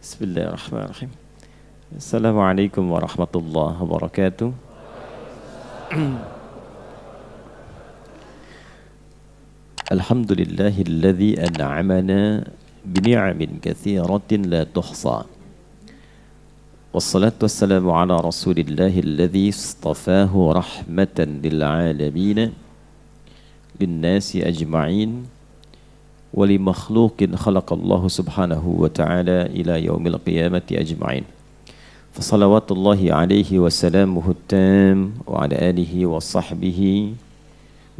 Bismillahirrahmanirrahim. Assalamualaikum warahmatullahi wabarakatuh. Alhamdulillahilladzi an'amana bini'amin katsiratin la tuhsa. Wassalatu wassalamu ala rasulillahilladzi istafahu rahmatan lil alamin linnasi ajma'in. ولمخلوق خلق الله سبحانه وتعالى إلى يوم القيامة أجمعين فصلوات الله عليه وسلامه التام وعلى آله وصحبه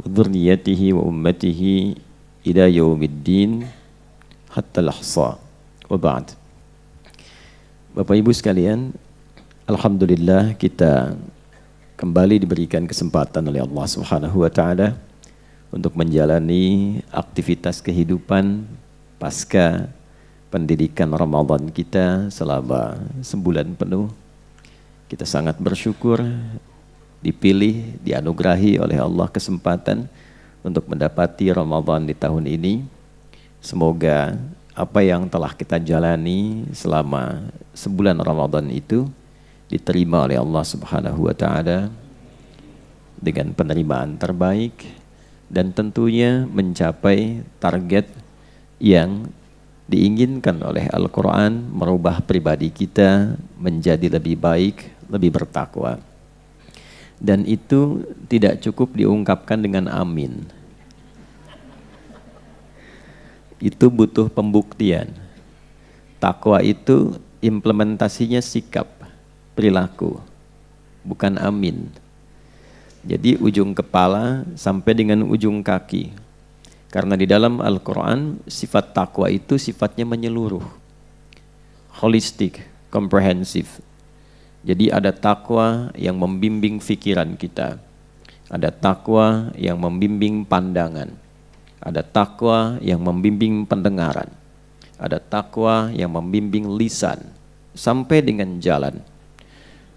وذريته وأمته إلى يوم الدين حتى الأحصاء وبعد. Bapak Ibu sekalian, alhamdulillah kita kembali diberikan kesempatan oleh Allah Subhanahu wa taala untuk menjalani aktivitas kehidupan pasca pendidikan Ramadan kita selama sebulan penuh. Kita sangat bersyukur dipilih, dianugerahi oleh Allah kesempatan untuk mendapati Ramadan di tahun ini. Semoga apa yang telah kita jalani selama sebulan Ramadan itu diterima oleh Allah Subhanahu wa taala dengan penerimaan terbaik dan tentunya mencapai target yang diinginkan oleh Al-Quran, merubah pribadi kita menjadi lebih baik, lebih bertakwa. Dan itu tidak cukup diungkapkan dengan amin. Itu butuh pembuktian. Takwa itu implementasinya sikap, perilaku, bukan amin. Jadi ujung kepala sampai dengan ujung kaki. Karena di dalam Al-Quran sifat takwa itu sifatnya menyeluruh. Holistik, komprehensif. Jadi ada takwa yang membimbing pikiran kita. Ada takwa yang membimbing pandangan. Ada takwa yang membimbing pendengaran. Ada takwa yang membimbing lisan. Sampai dengan jalan.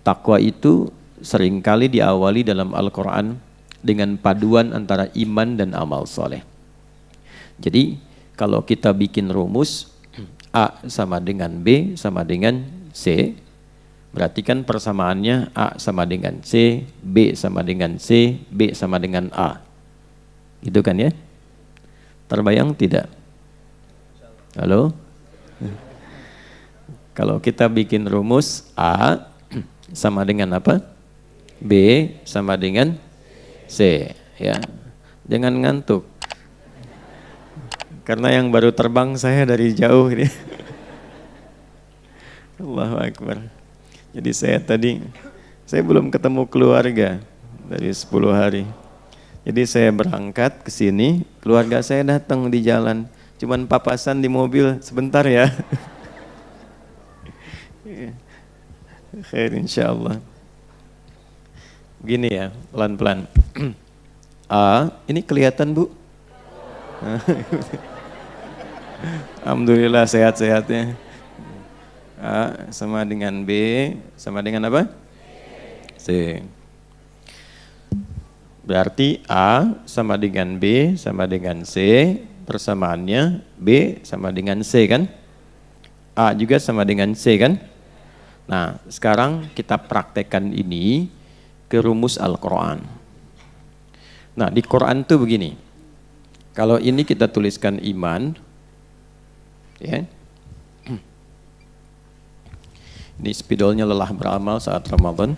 Takwa itu seringkali diawali dalam Al-Quran dengan paduan antara iman dan amal soleh. Jadi kalau kita bikin rumus A sama dengan B sama dengan C, berarti kan persamaannya A sama dengan C, B sama dengan C, B sama dengan A. Gitu kan ya? Terbayang tidak? Halo? Kalau kita bikin rumus A sama dengan apa? B sama dengan C, ya. Jangan ngantuk. Karena yang baru terbang saya dari jauh ini. Allahu Akbar. Jadi saya belum ketemu keluarga dari 10 hari. Jadi saya berangkat ke sini, keluarga saya datang di jalan. Cuman papasan di mobil sebentar ya. Khair insyaallah. Begini ya, pelan-pelan. A, ini kelihatan Bu? Alhamdulillah sehat-sehatnya. A sama dengan B, sama dengan apa? C. Berarti A sama dengan B, sama dengan C, persamaannya B sama dengan C kan? A juga sama dengan C kan? Nah, sekarang kita praktekkan ini ke rumus Al-Quran. Nah, di Quran tuh begini. Kalau ini kita tuliskan iman, ya. Ini spidolnya lelah beramal saat Ramadan.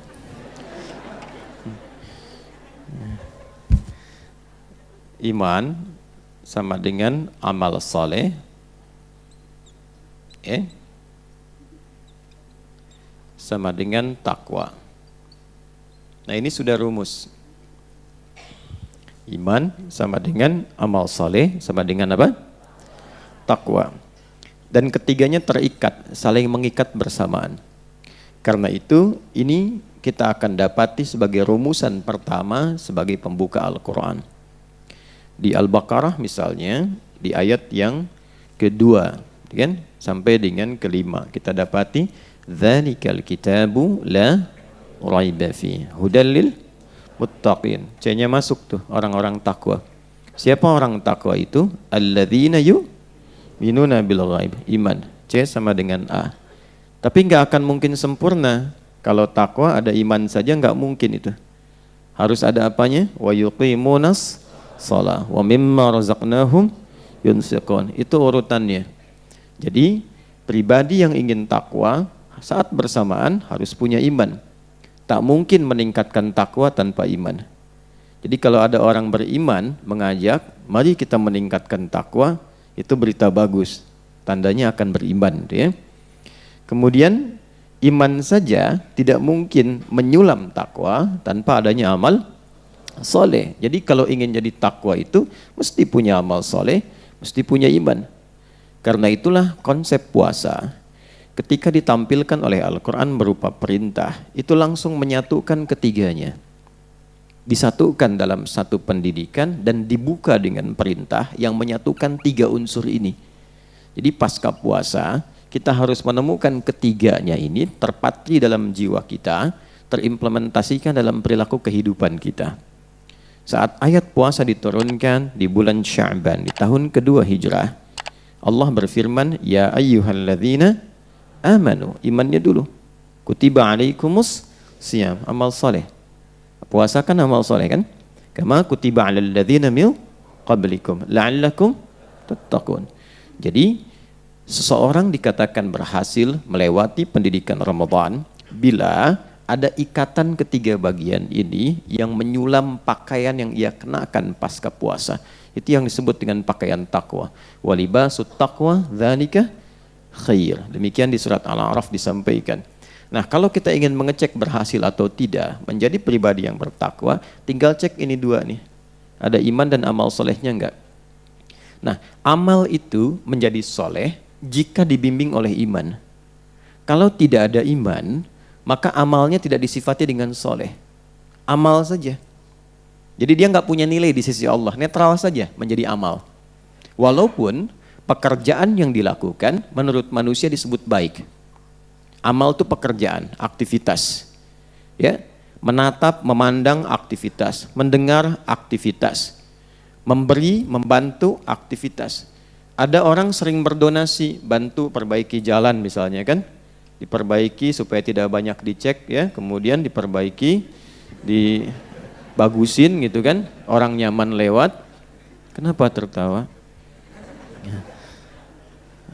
Iman sama dengan amal saleh, ya. Sama dengan takwa. Nah, ini sudah rumus. Iman sama dengan amal saleh sama dengan apa? Takwa. Dan ketiganya terikat, saling mengikat bersamaan. Karena itu, ini kita akan dapati sebagai rumusan pertama sebagai pembuka Al-Quran. Di Al-Baqarah misalnya, di ayat yang kedua, kan? Sampai dengan kelima, kita dapati dzalikal kitabu la raiba fi hudal lil muttaqin. C-nya masuk tuh, orang-orang takwa. Siapa orang takwa itu? Alladzina yu'minuna bil ghaib, iman. C sama dengan A. Tapi nggak akan mungkin sempurna. Kalau takwa ada iman saja nggak mungkin itu. Harus ada apanya? Wa yuqimunas shalah wa mimma razaqnahum yunfiqun. Itu urutannya. Jadi pribadi yang ingin takwa saat bersamaan harus punya iman. Tak mungkin meningkatkan takwa tanpa iman. Jadi kalau ada orang beriman mengajak, mari kita meningkatkan takwa, itu berita bagus. Tandanya akan beriman, ya. Kemudian iman saja tidak mungkin menyulam takwa tanpa adanya amal soleh. Jadi kalau ingin jadi takwa itu mesti punya amal soleh, mesti punya iman. Karena itulah konsep puasa ketika ditampilkan oleh Al-Quran berupa perintah, itu langsung menyatukan ketiganya. Disatukan dalam satu pendidikan dan dibuka dengan perintah yang menyatukan tiga unsur ini. Jadi pasca puasa, kita harus menemukan ketiganya ini terpatri dalam jiwa kita, terimplementasikan dalam perilaku kehidupan kita. Saat ayat puasa diturunkan di bulan Sya'ban, di tahun kedua Hijrah, Allah berfirman, Ya ayyuhalladzina amanu, imannya dulu. Kutiba alaikumus siyam, amal soleh. Puasa kan amal soleh kan? Kama kutiba alal ladzina min qablikum la'allakum tattaqun. Jadi seseorang dikatakan berhasil melewati pendidikan Ramadan bila ada ikatan ketiga bagian ini yang menyulam pakaian yang ia kenakan pasca puasa. Itu yang disebut dengan pakaian takwa. Walibasut taqwa dzalika khair. Demikian di surat Al-A'raf disampaikan. Nah, kalau kita ingin mengecek berhasil atau tidak menjadi pribadi yang bertakwa, tinggal cek ini dua nih. Ada iman dan amal solehnya enggak? Nah, amal itu menjadi soleh jika dibimbing oleh iman. Kalau tidak ada iman, maka amalnya tidak disifati dengan soleh. Amal saja. Jadi dia nggak punya nilai di sisi Allah, netral saja menjadi amal. Walaupun pekerjaan yang dilakukan menurut manusia disebut baik. Amal itu pekerjaan, aktivitas. Ya, menatap, memandang aktivitas, mendengar aktivitas, memberi, membantu aktivitas. Ada orang sering berdonasi, bantu perbaiki jalan misalnya kan, diperbaiki supaya tidak banyak dicek ya, kemudian diperbaiki, dibagusin gitu kan, orang nyaman lewat. Kenapa tertawa?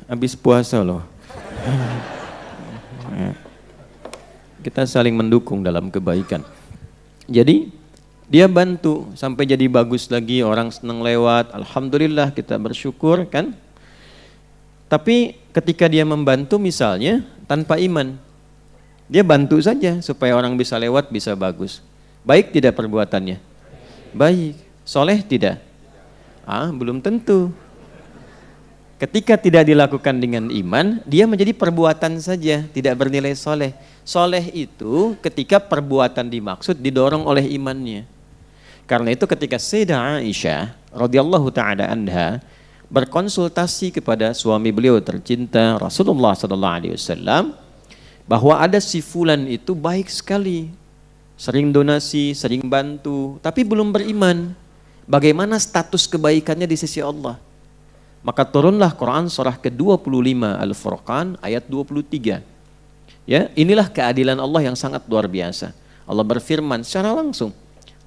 Habis puasa loh. Kita saling mendukung dalam kebaikan. Jadi dia bantu sampai jadi bagus lagi, orang senang lewat, alhamdulillah kita bersyukur kan. Tapi ketika dia membantu misalnya tanpa iman, dia bantu saja supaya orang bisa lewat, bisa bagus. Baik tidak perbuatannya? Baik. Soleh tidak? Belum tentu. Ketika tidak dilakukan dengan iman, dia menjadi perbuatan saja, tidak bernilai soleh. Soleh itu ketika perbuatan dimaksud didorong oleh imannya. Karena itu ketika Sayyidah Aisyah radhiyallahu ta'ala anha berkonsultasi kepada suami beliau tercinta Rasulullah SAW, bahwa ada si fulan itu baik sekali, sering donasi, sering bantu, tapi belum beriman. Bagaimana status kebaikannya di sisi Allah? Maka turunlah Quran surah ke-25 Al-Furqan ayat 23. Ya, inilah keadilan Allah yang sangat luar biasa. Allah berfirman secara langsung,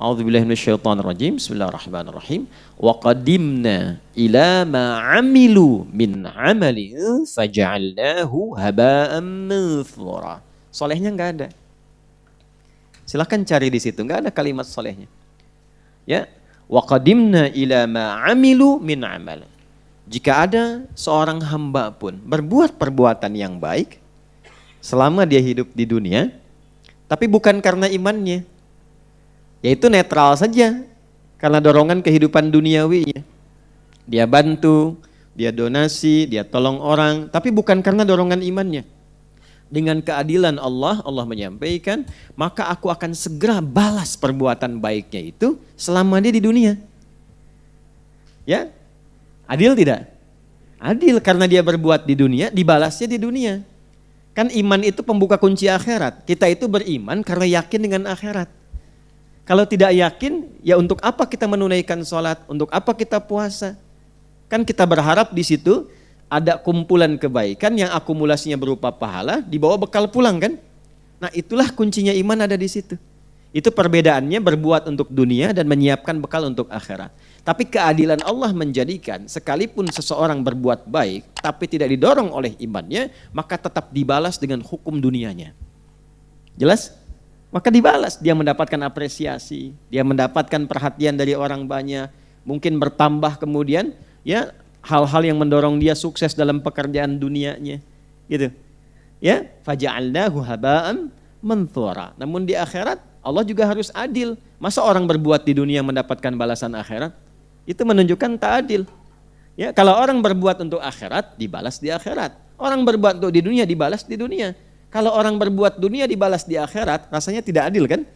A'udzubillahi minasyaitonirrajim, Bismillahirrahmanirrahim. Wa qadimna ila ma 'amilu min 'amalin faja'alnahu haba'an manthura. Solehnya enggak ada. Silakan cari di situ, enggak ada kalimat solehnya. Ya, wa qadimna ila ma 'amilu min 'amal. Jika ada seorang hamba pun berbuat perbuatan yang baik selama dia hidup di dunia, tapi bukan karena imannya, yaitu netral saja karena dorongan kehidupan duniawinya. Dia bantu, dia donasi, dia tolong orang, tapi bukan karena dorongan imannya. Dengan keadilan Allah, Allah menyampaikan, maka aku akan segera balas perbuatan baiknya itu selama dia di dunia. Ya, adil tidak? Adil, karena dia berbuat di dunia, dibalasnya di dunia. Kan iman itu pembuka kunci akhirat. Kita itu beriman karena yakin dengan akhirat. Kalau tidak yakin, ya untuk apa kita menunaikan sholat? Untuk apa kita puasa? Kan kita berharap di situ ada kumpulan kebaikan yang akumulasinya berupa pahala, dibawa bekal pulang kan? Nah itulah kuncinya iman ada di situ. Itu perbedaannya berbuat untuk dunia dan menyiapkan bekal untuk akhirat. Tapi keadilan Allah menjadikan sekalipun seseorang berbuat baik tapi tidak didorong oleh imannya, maka tetap dibalas dengan hukum dunianya. Jelas? Maka dibalas, dia mendapatkan apresiasi, dia mendapatkan perhatian dari orang banyak, mungkin bertambah kemudian ya hal-hal yang mendorong dia sukses dalam pekerjaan dunianya, gitu. Ya, faja'alnahu haba'an manthura. Namun di akhirat Allah juga harus adil. Masa orang berbuat di dunia mendapatkan balasan akhirat? Itu menunjukkan tak adil. Ya, kalau orang berbuat untuk akhirat dibalas di akhirat. Orang berbuat untuk di dunia dibalas di dunia. Kalau orang berbuat dunia dibalas di akhirat, rasanya tidak adil kan?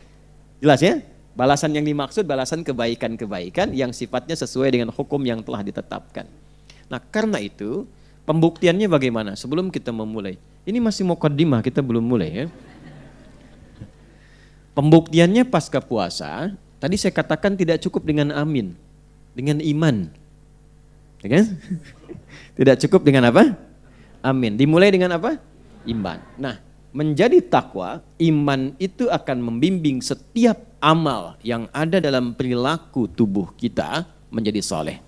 Jelas ya? Balasan yang dimaksud balasan kebaikan-kebaikan yang sifatnya sesuai dengan hukum yang telah ditetapkan. Nah, karena itu pembuktiannya bagaimana? Sebelum kita memulai. Ini masih muqaddimah, kita belum mulai ya. Pembuktiannya pasca puasa, tadi saya katakan tidak cukup dengan amin, dengan iman. Ya kan? Tidak cukup dengan apa? Amin. Dimulai dengan apa? Iman. Nah, menjadi takwa, iman itu akan membimbing setiap amal yang ada dalam perilaku tubuh kita menjadi soleh.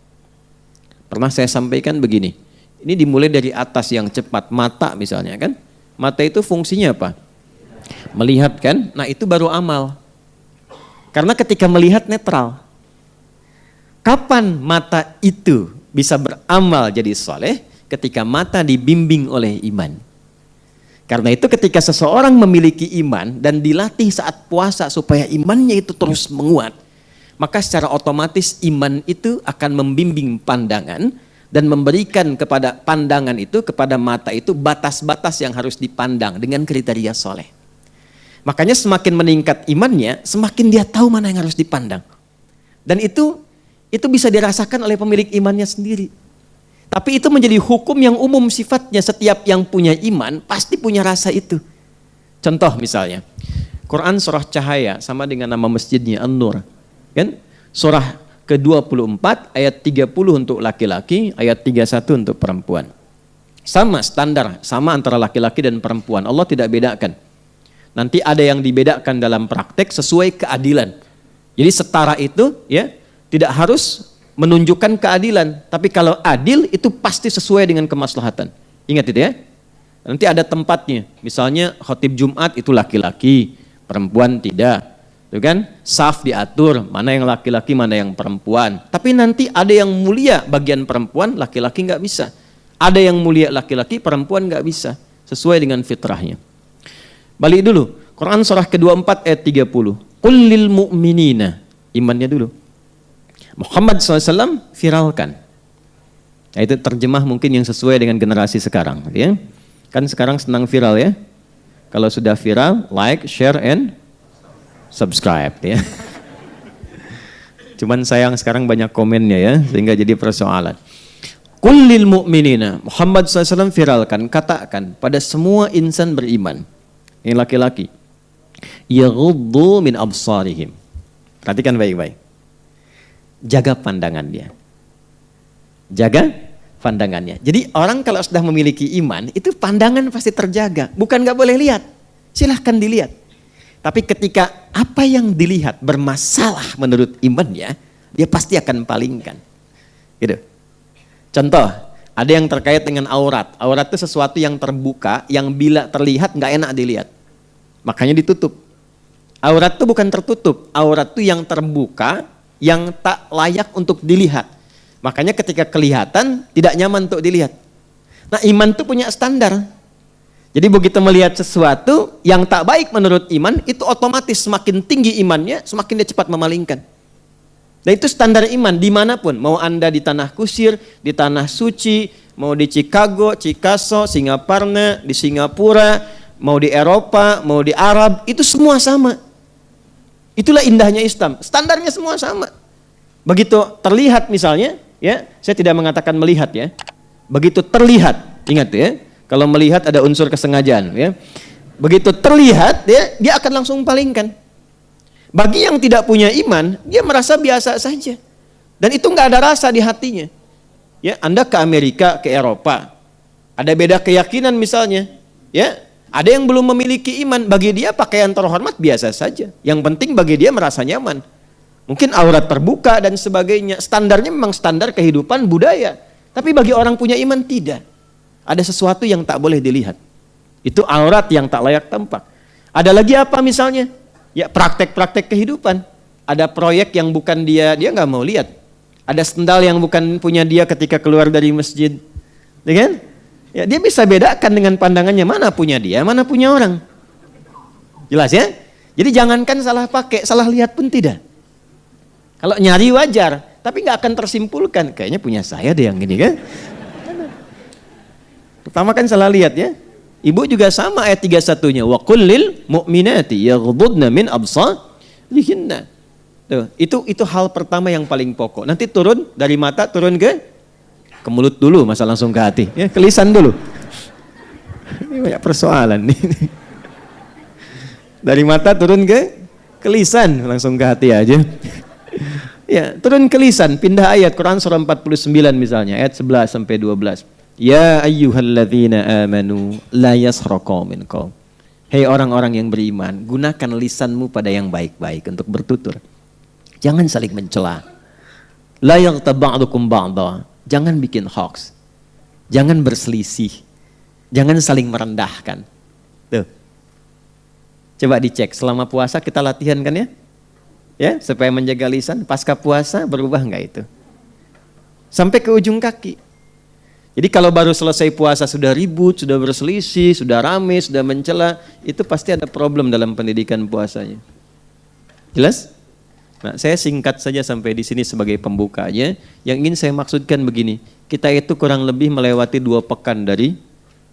Pernah saya sampaikan begini, ini dimulai dari atas yang cepat, mata misalnya kan. Mata itu fungsinya apa? Melihat kan, nah itu baru amal. Karena ketika melihat netral. Kapan mata itu bisa beramal jadi soleh? Ketika mata dibimbing oleh iman. Karena itu ketika seseorang memiliki iman dan dilatih saat puasa supaya imannya itu terus menguat, maka secara otomatis iman itu akan membimbing pandangan dan memberikan kepada pandangan itu, kepada mata itu batas-batas yang harus dipandang dengan kriteria soleh. Makanya semakin meningkat imannya, semakin dia tahu mana yang harus dipandang. Dan itu bisa dirasakan oleh pemilik imannya sendiri. Tapi itu menjadi hukum yang umum sifatnya, setiap yang punya iman pasti punya rasa itu. Contoh misalnya, Quran surah Cahaya sama dengan nama masjidnya An-Nur. Kan? Surah ke-24 ayat 30 untuk laki-laki, ayat 31 untuk perempuan. Sama standar, sama antara laki-laki dan perempuan. Allah tidak bedakan. Nanti ada yang dibedakan dalam praktek sesuai keadilan. Jadi setara itu ya tidak harus menunjukkan keadilan, tapi kalau adil itu pasti sesuai dengan kemaslahatan. Ingat itu ya. Nanti ada tempatnya. Misalnya khotib Jumat itu laki-laki, perempuan tidak. Itu kan? Saf diatur, mana yang laki-laki, mana yang perempuan. Tapi nanti ada yang mulia bagian perempuan, laki-laki nggak bisa. Ada yang mulia laki-laki, perempuan nggak bisa. Sesuai dengan fitrahnya. Balik dulu. Quran surah ke-24 ayat 30. Qul lil mu'minina. Imannya dulu. Muhammad SAW viralkan. Nah, itu terjemah mungkin yang sesuai dengan generasi sekarang. Ya. Kan sekarang senang viral ya. Kalau sudah viral, like, share, and subscribe. Ya. Cuman sayang sekarang banyak komennya ya, sehingga jadi persoalan. Qul lil mu'minina. Muhammad SAW viralkan, katakan pada semua insan beriman. Yang laki-laki. Yaghuddu min absarihim. Perhatikan baik-baik. Jaga pandangan dia. Jaga pandangannya. Jadi orang kalau sudah memiliki iman, itu pandangan pasti terjaga. Bukan gak boleh lihat. Silahkan dilihat. Tapi ketika apa yang dilihat bermasalah menurut imannya, dia pasti akan palingkan. Gitu. Contoh, ada yang terkait dengan aurat. Aurat itu sesuatu yang terbuka, yang bila terlihat gak enak dilihat. Makanya ditutup. Aurat itu bukan tertutup. Aurat itu yang terbuka, yang tak layak untuk dilihat. Makanya ketika kelihatan tidak nyaman untuk dilihat. Nah, iman itu punya standar. Jadi begitu melihat sesuatu yang tak baik menurut iman, itu otomatis semakin tinggi imannya, semakin dia cepat memalingkan. Dan itu standar iman dimanapun. Mau Anda di tanah kusir, di tanah suci, mau di Chicago, Chicago, Singaparna, di Singapura, mau di Eropa, mau di Arab, itu semua sama. Itulah indahnya Islam. Standarnya semua sama. Begitu terlihat misalnya, ya, saya tidak mengatakan melihat ya. Begitu terlihat, ingat ya, kalau melihat ada unsur kesengajaan ya. Begitu terlihat, dia akan langsung palingkan. Bagi yang tidak punya iman, dia merasa biasa saja. Dan itu nggak ada rasa di hatinya. Ya, Anda ke Amerika, ke Eropa, Ada beda keyakinan misalnya, ya. Ada yang belum memiliki iman, bagi dia pakaian terhormat biasa saja. Yang penting bagi dia merasa nyaman. Mungkin aurat terbuka dan sebagainya. Standarnya memang standar kehidupan budaya. Tapi bagi orang punya iman tidak. Ada sesuatu yang tak boleh dilihat. Itu aurat yang tak layak tampak. Ada lagi apa misalnya? Ya praktek-praktek kehidupan. Ada proyek yang bukan dia nggak mau lihat. Ada sendal yang bukan punya dia ketika keluar dari masjid. Ya kan? Ya, dia bisa bedakan dengan pandangannya mana punya dia, mana punya orang. Jelas ya? Jadi jangankan salah pakai, salah lihat pun tidak. Kalau nyari wajar, tapi nggak akan tersimpulkan. Kayaknya punya saya deh yang ini kan. Pertama kan salah lihat ya. Ibu juga sama ayat 31-nya. Wa kullil mu'minati yaghdudna min absarihinna. Tuh, itu hal pertama yang paling pokok. Nanti turun dari mata turun ke mulut dulu, masa langsung ke hati. Ya, ke lisan dulu. Ini banyak persoalan nih. Dari mata turun ke lisan, langsung ke hati aja. Ya, turun ke lisan, pindah ayat Quran surah 49 misalnya, ayat 11 sampai 12. Ya ayyuhalladzina amanu la yasraqa minkum. Hei orang-orang yang beriman, gunakan lisanmu pada yang baik-baik untuk bertutur. Jangan saling mencela. La yaghtab ba'dukum ba'dha. Jangan bikin hoax. Jangan berselisih. Jangan saling merendahkan. Tuh. Coba dicek, selama puasa kita latihan kan ya? Ya, supaya menjaga lisan, pasca puasa berubah enggak itu? Sampai ke ujung kaki. Jadi kalau baru selesai puasa sudah ribut, sudah berselisih, sudah rame, sudah mencela, itu pasti ada problem dalam pendidikan puasanya. Jelas? Nah, saya singkat saja sampai di sini sebagai pembukanya. Yang ingin saya maksudkan begini, kita itu kurang lebih melewati 2 pekan dari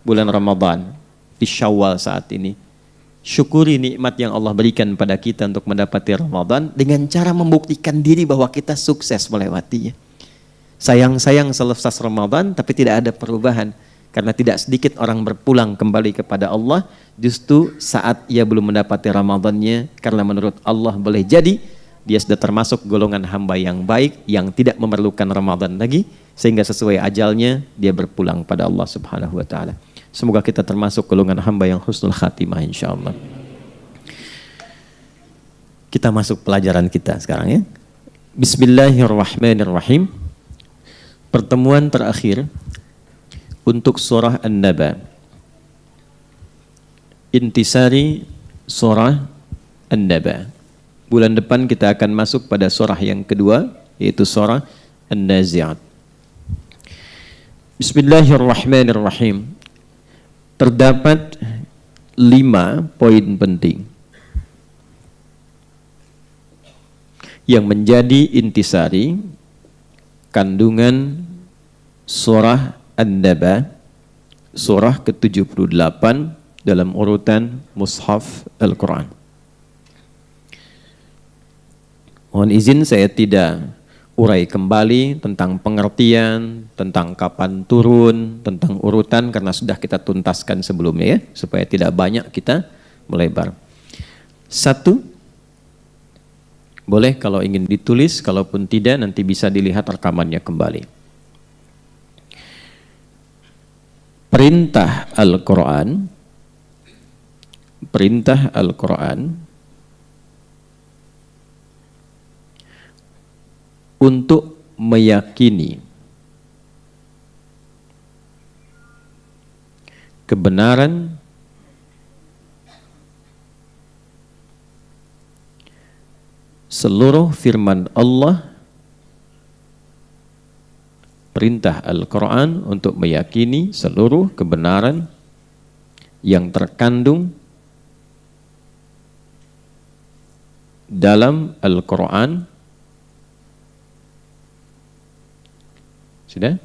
bulan Ramadan di Syawal saat ini. Syukuri nikmat yang Allah berikan pada kita untuk mendapati Ramadan dengan cara membuktikan diri bahwa kita sukses melewatinya. Sayang-sayang selesai Ramadan tapi tidak ada perubahan. Karena tidak sedikit orang berpulang kembali kepada Allah justru saat ia belum mendapati Ramadannya, karena menurut Allah boleh jadi dia sudah termasuk golongan hamba yang baik yang tidak memerlukan Ramadan lagi, sehingga sesuai ajalnya dia berpulang pada Allah Subhanahu wa taala. Semoga kita termasuk golongan hamba yang husnul khatimah insyaallah. Kita masuk pelajaran kita sekarang ya. Bismillahirrahmanirrahim. Pertemuan terakhir untuk surah An-Naba. Intisari surah An-Naba. Bulan depan kita akan masuk pada surah yang kedua, yaitu surah An-Nazi'at. Bismillahirrahmanirrahim. Terdapat 5 poin penting yang menjadi intisari kandungan surah An-Naba, surah ke-78 dalam urutan Mushaf Al-Quran. Mohon izin saya tidak urai kembali tentang pengertian, tentang kapan turun, tentang urutan karena sudah kita tuntaskan sebelumnya ya, supaya tidak banyak kita melebar. 1, boleh kalau ingin ditulis, kalaupun tidak nanti bisa dilihat rekamannya kembali. Perintah Al-Quran untuk meyakini kebenaran seluruh firman Allah. Perintah Al-Quran untuk meyakini seluruh kebenaran yang terkandung dalam Al-Quran. Sudah?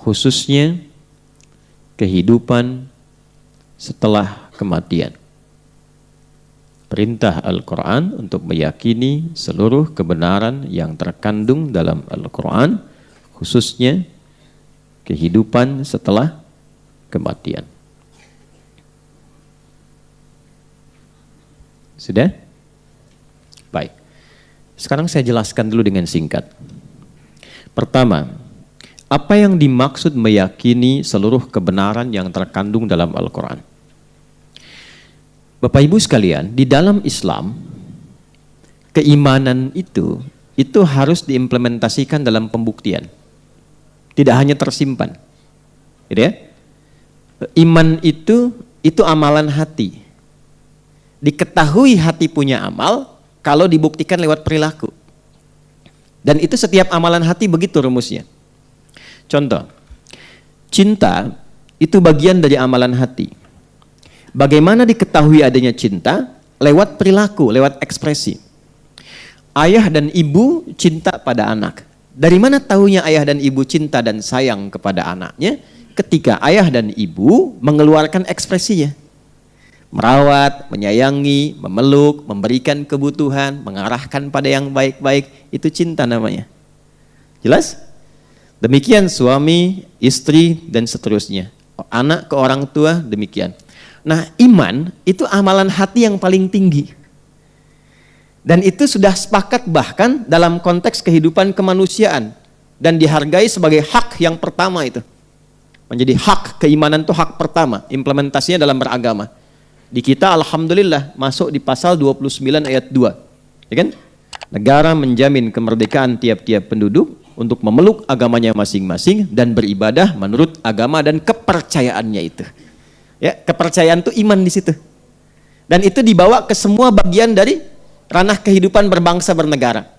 Khususnya kehidupan setelah kematian. Perintah Al-Quran untuk meyakini seluruh kebenaran yang terkandung dalam Al-Quran, khususnya kehidupan setelah kematian. Sudah? Baik. Sekarang saya jelaskan dulu dengan singkat. Pertama, Apa yang dimaksud meyakini seluruh kebenaran yang terkandung dalam Al-Quran? Bapak Ibu sekalian, di dalam Islam, keimanan itu harus diimplementasikan dalam pembuktian. Tidak hanya tersimpan. Gitu ya? Iman itu amalan hati. Diketahui hati punya amal kalau dibuktikan lewat perilaku. Dan itu setiap amalan hati begitu rumusnya. Contoh, cinta itu bagian dari amalan hati. Bagaimana diketahui adanya cinta? Lewat perilaku, lewat ekspresi. Ayah dan ibu cinta pada anak. Dari mana tahunya ayah dan ibu cinta dan sayang kepada anaknya? Ketika ayah dan ibu mengeluarkan ekspresinya. Merawat, menyayangi, memeluk, memberikan kebutuhan, mengarahkan pada yang baik-baik, itu cinta namanya. Jelas? Demikian suami, istri, dan seterusnya. Anak ke orang tua, demikian. Nah, iman itu amalan hati yang paling tinggi. Dan itu sudah sepakat bahkan dalam konteks kehidupan kemanusiaan. Dan dihargai sebagai hak yang pertama itu. Menjadi hak, keimanan itu hak pertama. Implementasinya dalam beragama. Di kita alhamdulillah masuk di pasal 29 ayat 2. Ya kan? Negara menjamin kemerdekaan tiap-tiap penduduk untuk memeluk agamanya masing-masing dan beribadah menurut agama dan kepercayaannya itu. Ya, kepercayaan itu iman di situ. Dan itu dibawa ke semua bagian dari ranah kehidupan berbangsa bernegara.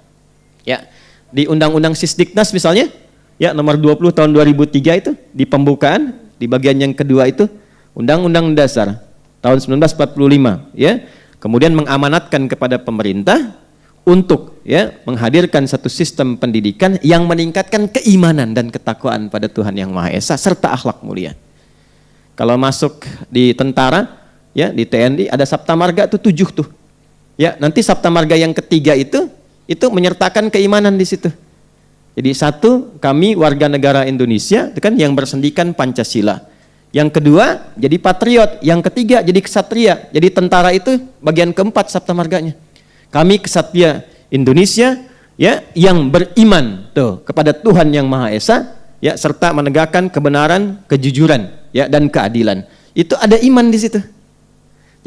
Ya, di Undang-Undang Sisdiknas misalnya, ya nomor 20 tahun 2003 itu di pembukaan di bagian yang kedua itu Undang-Undang Dasar tahun 1945, ya. Kemudian mengamanatkan kepada pemerintah untuk ya menghadirkan satu sistem pendidikan yang meningkatkan keimanan dan ketakwaan pada Tuhan Yang Maha Esa serta akhlak mulia. Kalau masuk di tentara, ya di TNI ada Sabta Marga tuh 7 tuh. Ya, nanti Sabta Marga yang ketiga itu menyertakan keimanan di situ. Jadi satu, kami warga negara Indonesia itu kan yang bersendikan Pancasila. Yang kedua, jadi patriot. Yang ketiga, jadi kesatria. Jadi tentara itu bagian keempat Sabta Marganya. Kami kesatria Indonesia ya yang beriman tuh kepada Tuhan Yang Maha Esa ya serta menegakkan kebenaran, kejujuran ya dan keadilan. Itu ada iman di situ.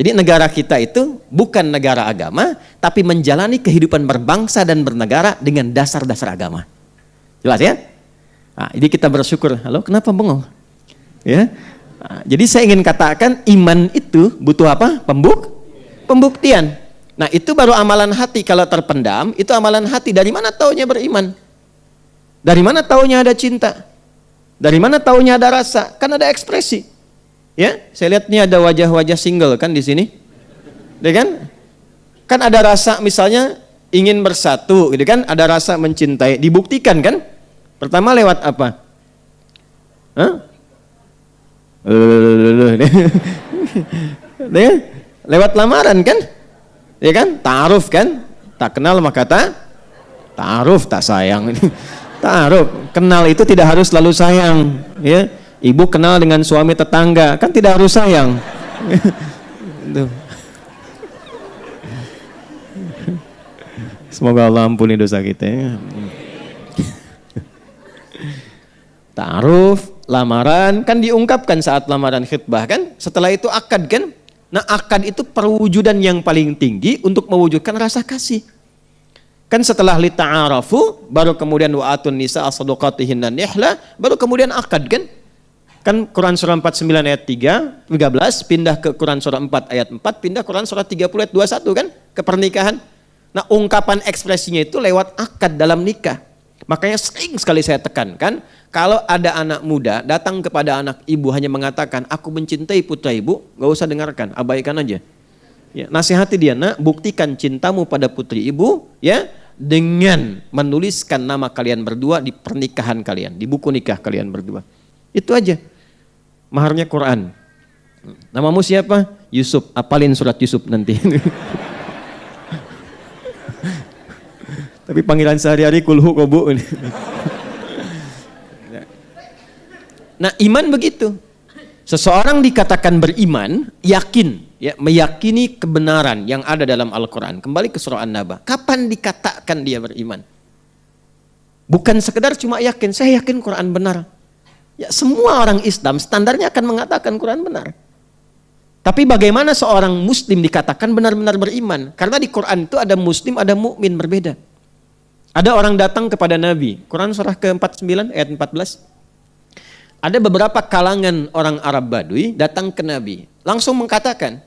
Jadi negara kita itu bukan negara agama, tapi menjalani kehidupan berbangsa dan bernegara dengan dasar-dasar agama. Jelas ya? Nah, jadi kita bersyukur. Halo, kenapa bengong? Ya. Nah, jadi saya ingin katakan iman itu butuh apa? Pembuktian. Nah, itu baru amalan hati. Kalau terpendam, itu amalan hati. Dari mana taunya beriman? Dari mana taunya ada cinta? Dari mana taunya ada rasa? Kan ada ekspresi. Ya, saya lihat nih ada wajah-wajah single kan di sini. Ya kan? Kan ada rasa misalnya ingin bersatu, gitu kan? Ada rasa mencintai, dibuktikan kan? Pertama lewat apa? Hah? Lewat lamaran kan? Ya kan? Ta'aruf kan? Tak kenal maka ta'aruf, tak sayang. Ta'aruf, kenal itu tidak harus selalu sayang, ya. Ibu kenal dengan suami tetangga, kan tidak harus sayang. Semoga Allah ampuni dosa kita ya. Ta'aruf, lamaran kan diungkapkan saat lamaran khitbah kan, setelah itu akad kan. Nah akad itu perwujudan yang paling tinggi untuk mewujudkan rasa kasih. Kan setelah lita'arafu baru kemudian wa'atun nisa as-sadaqatihinna nihla, baru kemudian akad kan. Kan Quran surah 49 ayat 13 pindah ke Quran surah 4 ayat 4, pindah Quran surah 30 ayat 21 kan ke pernikahan. Nah ungkapan ekspresinya itu lewat akad dalam nikah. Makanya sering sekali saya tekankan, kalau ada anak muda datang kepada anak ibu hanya mengatakan aku mencintai putra ibu, gak usah dengarkan, abaikan aja. Ya, nasihati dia, nak, buktikan cintamu pada putri ibu ya dengan menuliskan nama kalian berdua di pernikahan kalian, di buku nikah kalian berdua. Itu aja. Maharnya Quran. Namamu siapa? Yusuf. Apalin surat Yusuf nanti. Tapi panggilan sehari-hari kulhu kobu. Nah, iman begitu. Seseorang dikatakan beriman, yakin, ya, meyakini kebenaran yang ada dalam Al-Quran. Kembali ke surah An-Naba. Kapan dikatakan dia beriman? Bukan sekedar cuma yakin, saya yakin Quran benar. Ya, semua orang Islam standarnya akan mengatakan Quran benar. Tapi bagaimana seorang muslim dikatakan benar-benar beriman? Karena di Quran itu ada muslim, ada mukmin, berbeda. Ada orang datang kepada Nabi. Quran surah ke-49 ayat 14. Ada beberapa kalangan orang Arab Badui datang ke Nabi. Langsung mengatakan,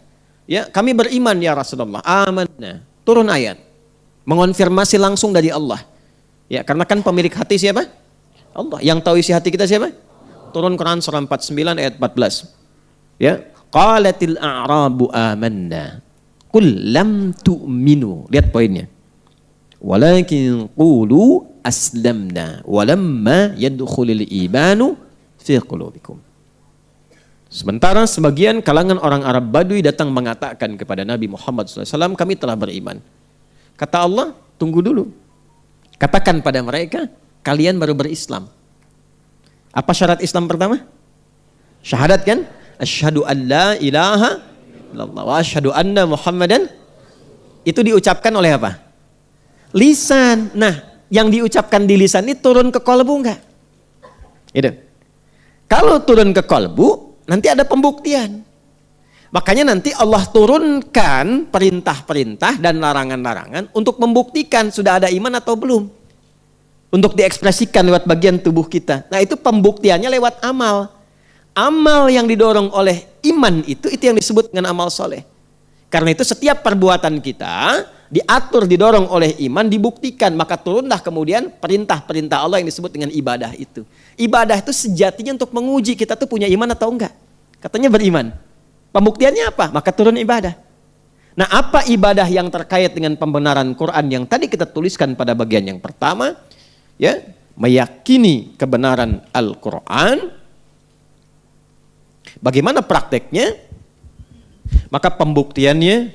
ya, kami beriman ya Rasulullah. Amanna. Turun ayat. Mengonfirmasi langsung dari Allah. Ya, karena kan pemilik hati siapa? Allah. Yang tahu isi hati kita siapa? Turun Quran surah 49 ayat 14. Ya, qalatil a'rabu amanna. Qul lam tu'minu. Lihat poinnya. Walakin qulu aslamna walamma yadkhulul imanu fi qulubikum. Sementara sebagian kalangan orang Arab Badui datang mengatakan kepada Nabi Muhammad SAW, kami telah beriman. Kata Allah, tunggu dulu. Katakan pada mereka, kalian baru berislam. Apa syarat Islam pertama? Syahadat kan? Asyhadu an la ilaha illallah wa asyhadu anna Muhammadan. Itu diucapkan oleh apa? Lisan. Nah, yang diucapkan di lisan ini turun ke kolbu enggak? Gitu. Kalau turun ke kolbu, nanti ada pembuktian. Makanya nanti Allah turunkan perintah-perintah dan larangan-larangan untuk membuktikan sudah ada iman atau belum. Untuk diekspresikan lewat bagian tubuh kita. Nah, itu pembuktiannya lewat amal. Amal yang didorong oleh iman itu yang disebut dengan amal soleh. Karena itu setiap perbuatan kita diatur, didorong oleh iman, dibuktikan. Maka turunlah kemudian perintah-perintah Allah yang disebut dengan ibadah itu. Ibadah itu sejatinya untuk menguji kita tuh punya iman atau enggak. Katanya beriman. Pembuktiannya apa? Maka turun ibadah. Nah, apa ibadah yang terkait dengan pembenaran Quran yang tadi kita tuliskan pada bagian yang pertama? Ya, meyakini kebenaran Al-Quran. Bagaimana prakteknya? Maka pembuktiannya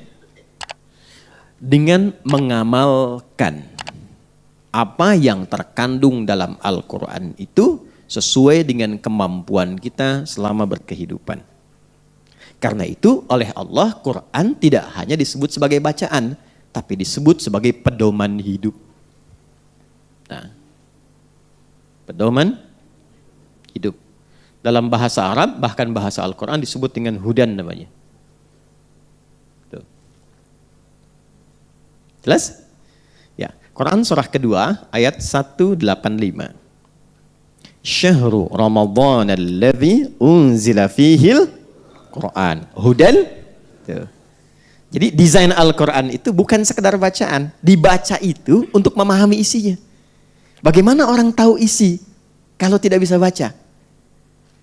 dengan mengamalkan apa yang terkandung dalam Al-Quran itu sesuai dengan kemampuan kita selama berkehidupan. Karena itu oleh Allah Quran tidak hanya disebut sebagai bacaan, tapi disebut sebagai pedoman hidup. Nah, pedoman hidup. Dalam bahasa Arab, bahkan bahasa Al-Quran disebut dengan hudan namanya. Tuh. Jelas? Ya, Quran surah kedua ayat 185. Syahru Ramadhan alladzi unzila fihil Quran. Hudan. Tuh. Jadi desain Al-Quran itu bukan sekedar bacaan. Dibaca itu untuk memahami isinya. Bagaimana orang tahu isi kalau tidak bisa baca?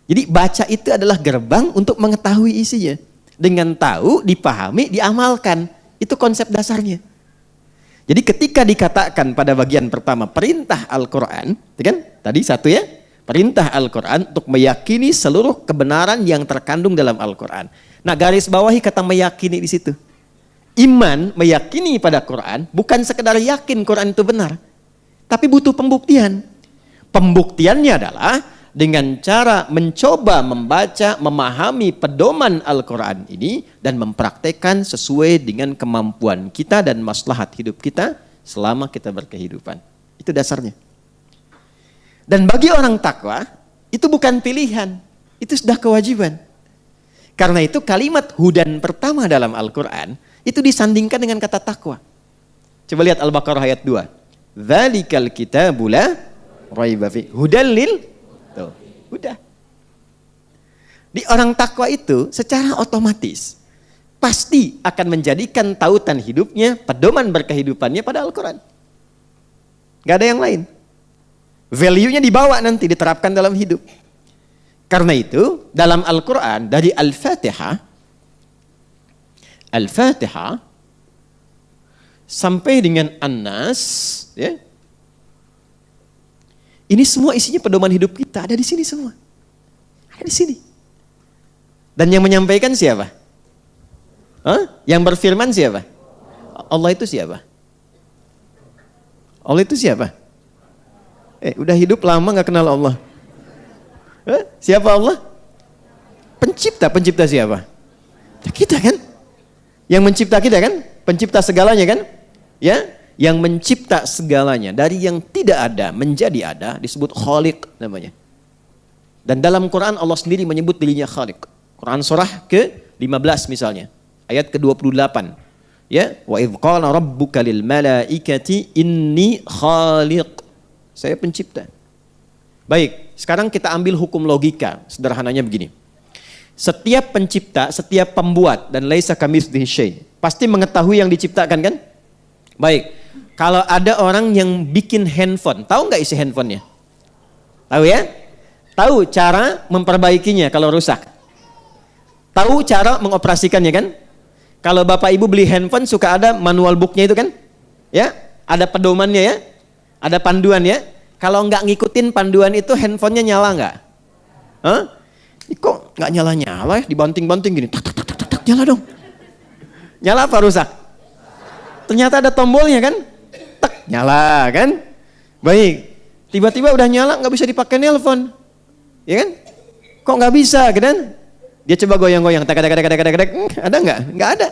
Jadi baca itu adalah gerbang untuk mengetahui isinya. Dengan tahu, dipahami, diamalkan. Itu konsep dasarnya. Jadi ketika dikatakan pada bagian pertama perintah Al-Quran, kan? Tadi satu ya, perintah Al-Quran untuk meyakini seluruh kebenaran yang terkandung dalam Al-Quran. Nah, garis bawahi kata meyakini di situ. Iman, meyakini pada Quran, bukan sekedar yakin Quran itu benar, tapi butuh pembuktian. Pembuktiannya adalah dengan cara mencoba membaca, memahami pedoman Al-Quran ini dan mempraktekkan sesuai dengan kemampuan kita dan maslahat hidup kita selama kita berkehidupan. Itu dasarnya. Dan bagi orang takwa, itu bukan pilihan, itu sudah kewajiban. Karena itu kalimat hudan pertama dalam Al-Quran, itu disandingkan dengan kata takwa. Coba lihat Al-Baqarah ayat 2. Dzalikal kitabu la raiba fi hudan lil. Tuh, udah. Di orang takwa itu secara otomatis pasti akan menjadikan tautan hidupnya, pedoman berkehidupannya pada Al-Quran. Gak ada yang lain. Value-nya dibawa nanti, diterapkan dalam hidup. Karena itu, dalam Al-Quran, dari Al-Fatihah sampai dengan An-Nas, ya, ini semua isinya pedoman hidup kita, ada di sini semua. Ada di sini. Dan yang menyampaikan siapa? Yang berfirman siapa? Allah itu siapa? Allah itu siapa? Udah hidup lama gak kenal Allah. Siapa Allah? Pencipta. Pencipta siapa? Kita kan? Yang mencipta kita kan? Pencipta segalanya kan? Ya. Yang mencipta segalanya dari yang tidak ada menjadi ada disebut Khaliq namanya. Dan dalam Quran Allah sendiri menyebut dirinya Khaliq. Quran surah ke-15 misalnya, ayat ke-28. Ya, wa idz qala rabbuka lil malaikati inni khaliq. Saya pencipta. Baik, sekarang kita ambil hukum logika. Sederhananya begini. Setiap pencipta, setiap pembuat dan laisa kamitslihi syai', pasti mengetahui yang diciptakan kan? Baik. Kalau ada orang yang bikin handphone, tahu nggak isi handphonenya? Tahu ya? Tahu cara memperbaikinya kalau rusak. Tahu cara mengoperasikannya kan? Kalau bapak ibu beli handphone suka ada manual booknya itu kan? Ya, ada pedomannya ya, ada panduan ya. Kalau nggak ngikutin panduan itu handphonenya nyala nggak? Hah? Kok nggak nyala-nyala ya? Dibanting-banting gini, tak, tak, tak, tak, tak, nyala dong. Nyala apa rusak? Ternyata ada tombolnya kan? Tak, nyala kan? Baik, tiba-tiba udah nyala nggak bisa dipakai nelpon, ya kan? Kok nggak bisa kan? Dia coba goyang-goyang, tak, ada nggak? Nggak ada.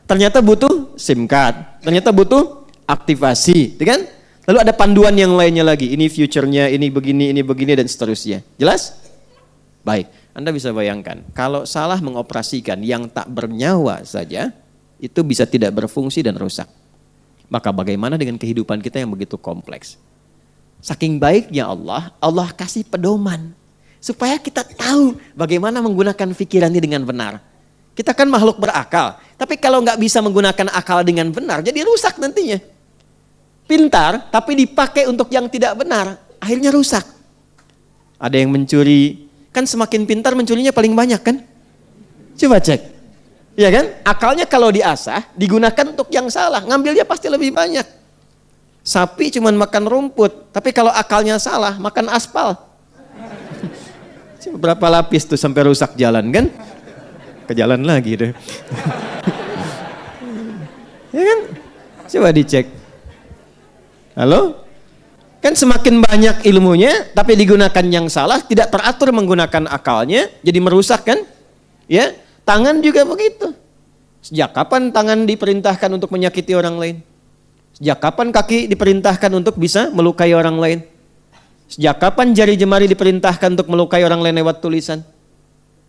Ternyata butuh SIM card, ternyata butuh aktivasi, ya kan? Lalu ada panduan yang lainnya lagi, ini future-nya, ini begini dan seterusnya. Jelas? Baik, Anda bisa bayangkan, kalau salah mengoperasikan yang tak bernyawa saja, itu bisa tidak berfungsi dan rusak. Maka bagaimana dengan kehidupan kita yang begitu kompleks? Saking baiknya Allah, Allah kasih pedoman. Supaya kita tahu bagaimana menggunakan pikiran ini dengan benar. Kita kan makhluk berakal. Tapi kalau nggak bisa menggunakan akal dengan benar, jadi rusak nantinya. Pintar, tapi dipakai untuk yang tidak benar, akhirnya rusak. Ada yang mencuri, kan semakin pintar mencurinya paling banyak kan? Coba cek. Iya kan? Akalnya kalau diasah, digunakan untuk yang salah, ngambilnya pasti lebih banyak. Sapi cuma makan rumput, tapi kalau akalnya salah, makan aspal. Berapa lapis tuh sampai rusak jalan kan? Ke jalan lagi deh. Ya kan? Coba dicek. Halo? Kan semakin banyak ilmunya, tapi digunakan yang salah, tidak teratur menggunakan akalnya, jadi merusak kan? Ya? Tangan juga begitu. Sejak kapan tangan diperintahkan untuk menyakiti orang lain? Sejak kapan kaki diperintahkan untuk bisa melukai orang lain? Sejak kapan jari jemari diperintahkan untuk melukai orang lain lewat tulisan?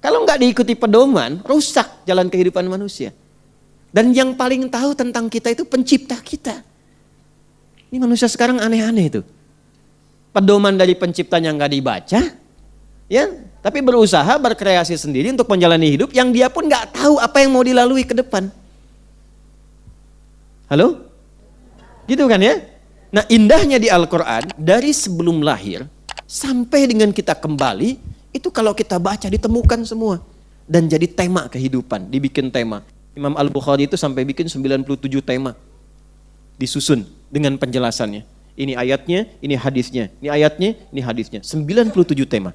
Kalau nggak diikuti pedoman, rusak jalan kehidupan manusia. Dan yang paling tahu tentang kita itu pencipta kita. Ini manusia sekarang aneh-aneh itu. Pedoman dari penciptanya nggak dibaca, ya, tapi berusaha berkreasi sendiri untuk menjalani hidup yang dia pun nggak tahu apa yang mau dilalui ke depan. Halo? Gitu kan ya? Nah, indahnya di Al-Quran, dari sebelum lahir sampai dengan kita kembali, itu kalau kita baca ditemukan semua. Dan jadi tema kehidupan, dibikin tema. Imam Al-Bukhari itu sampai bikin 97 tema. Disusun dengan penjelasannya. Ini ayatnya, ini hadisnya. Ini ayatnya, ini hadisnya. 97 tema.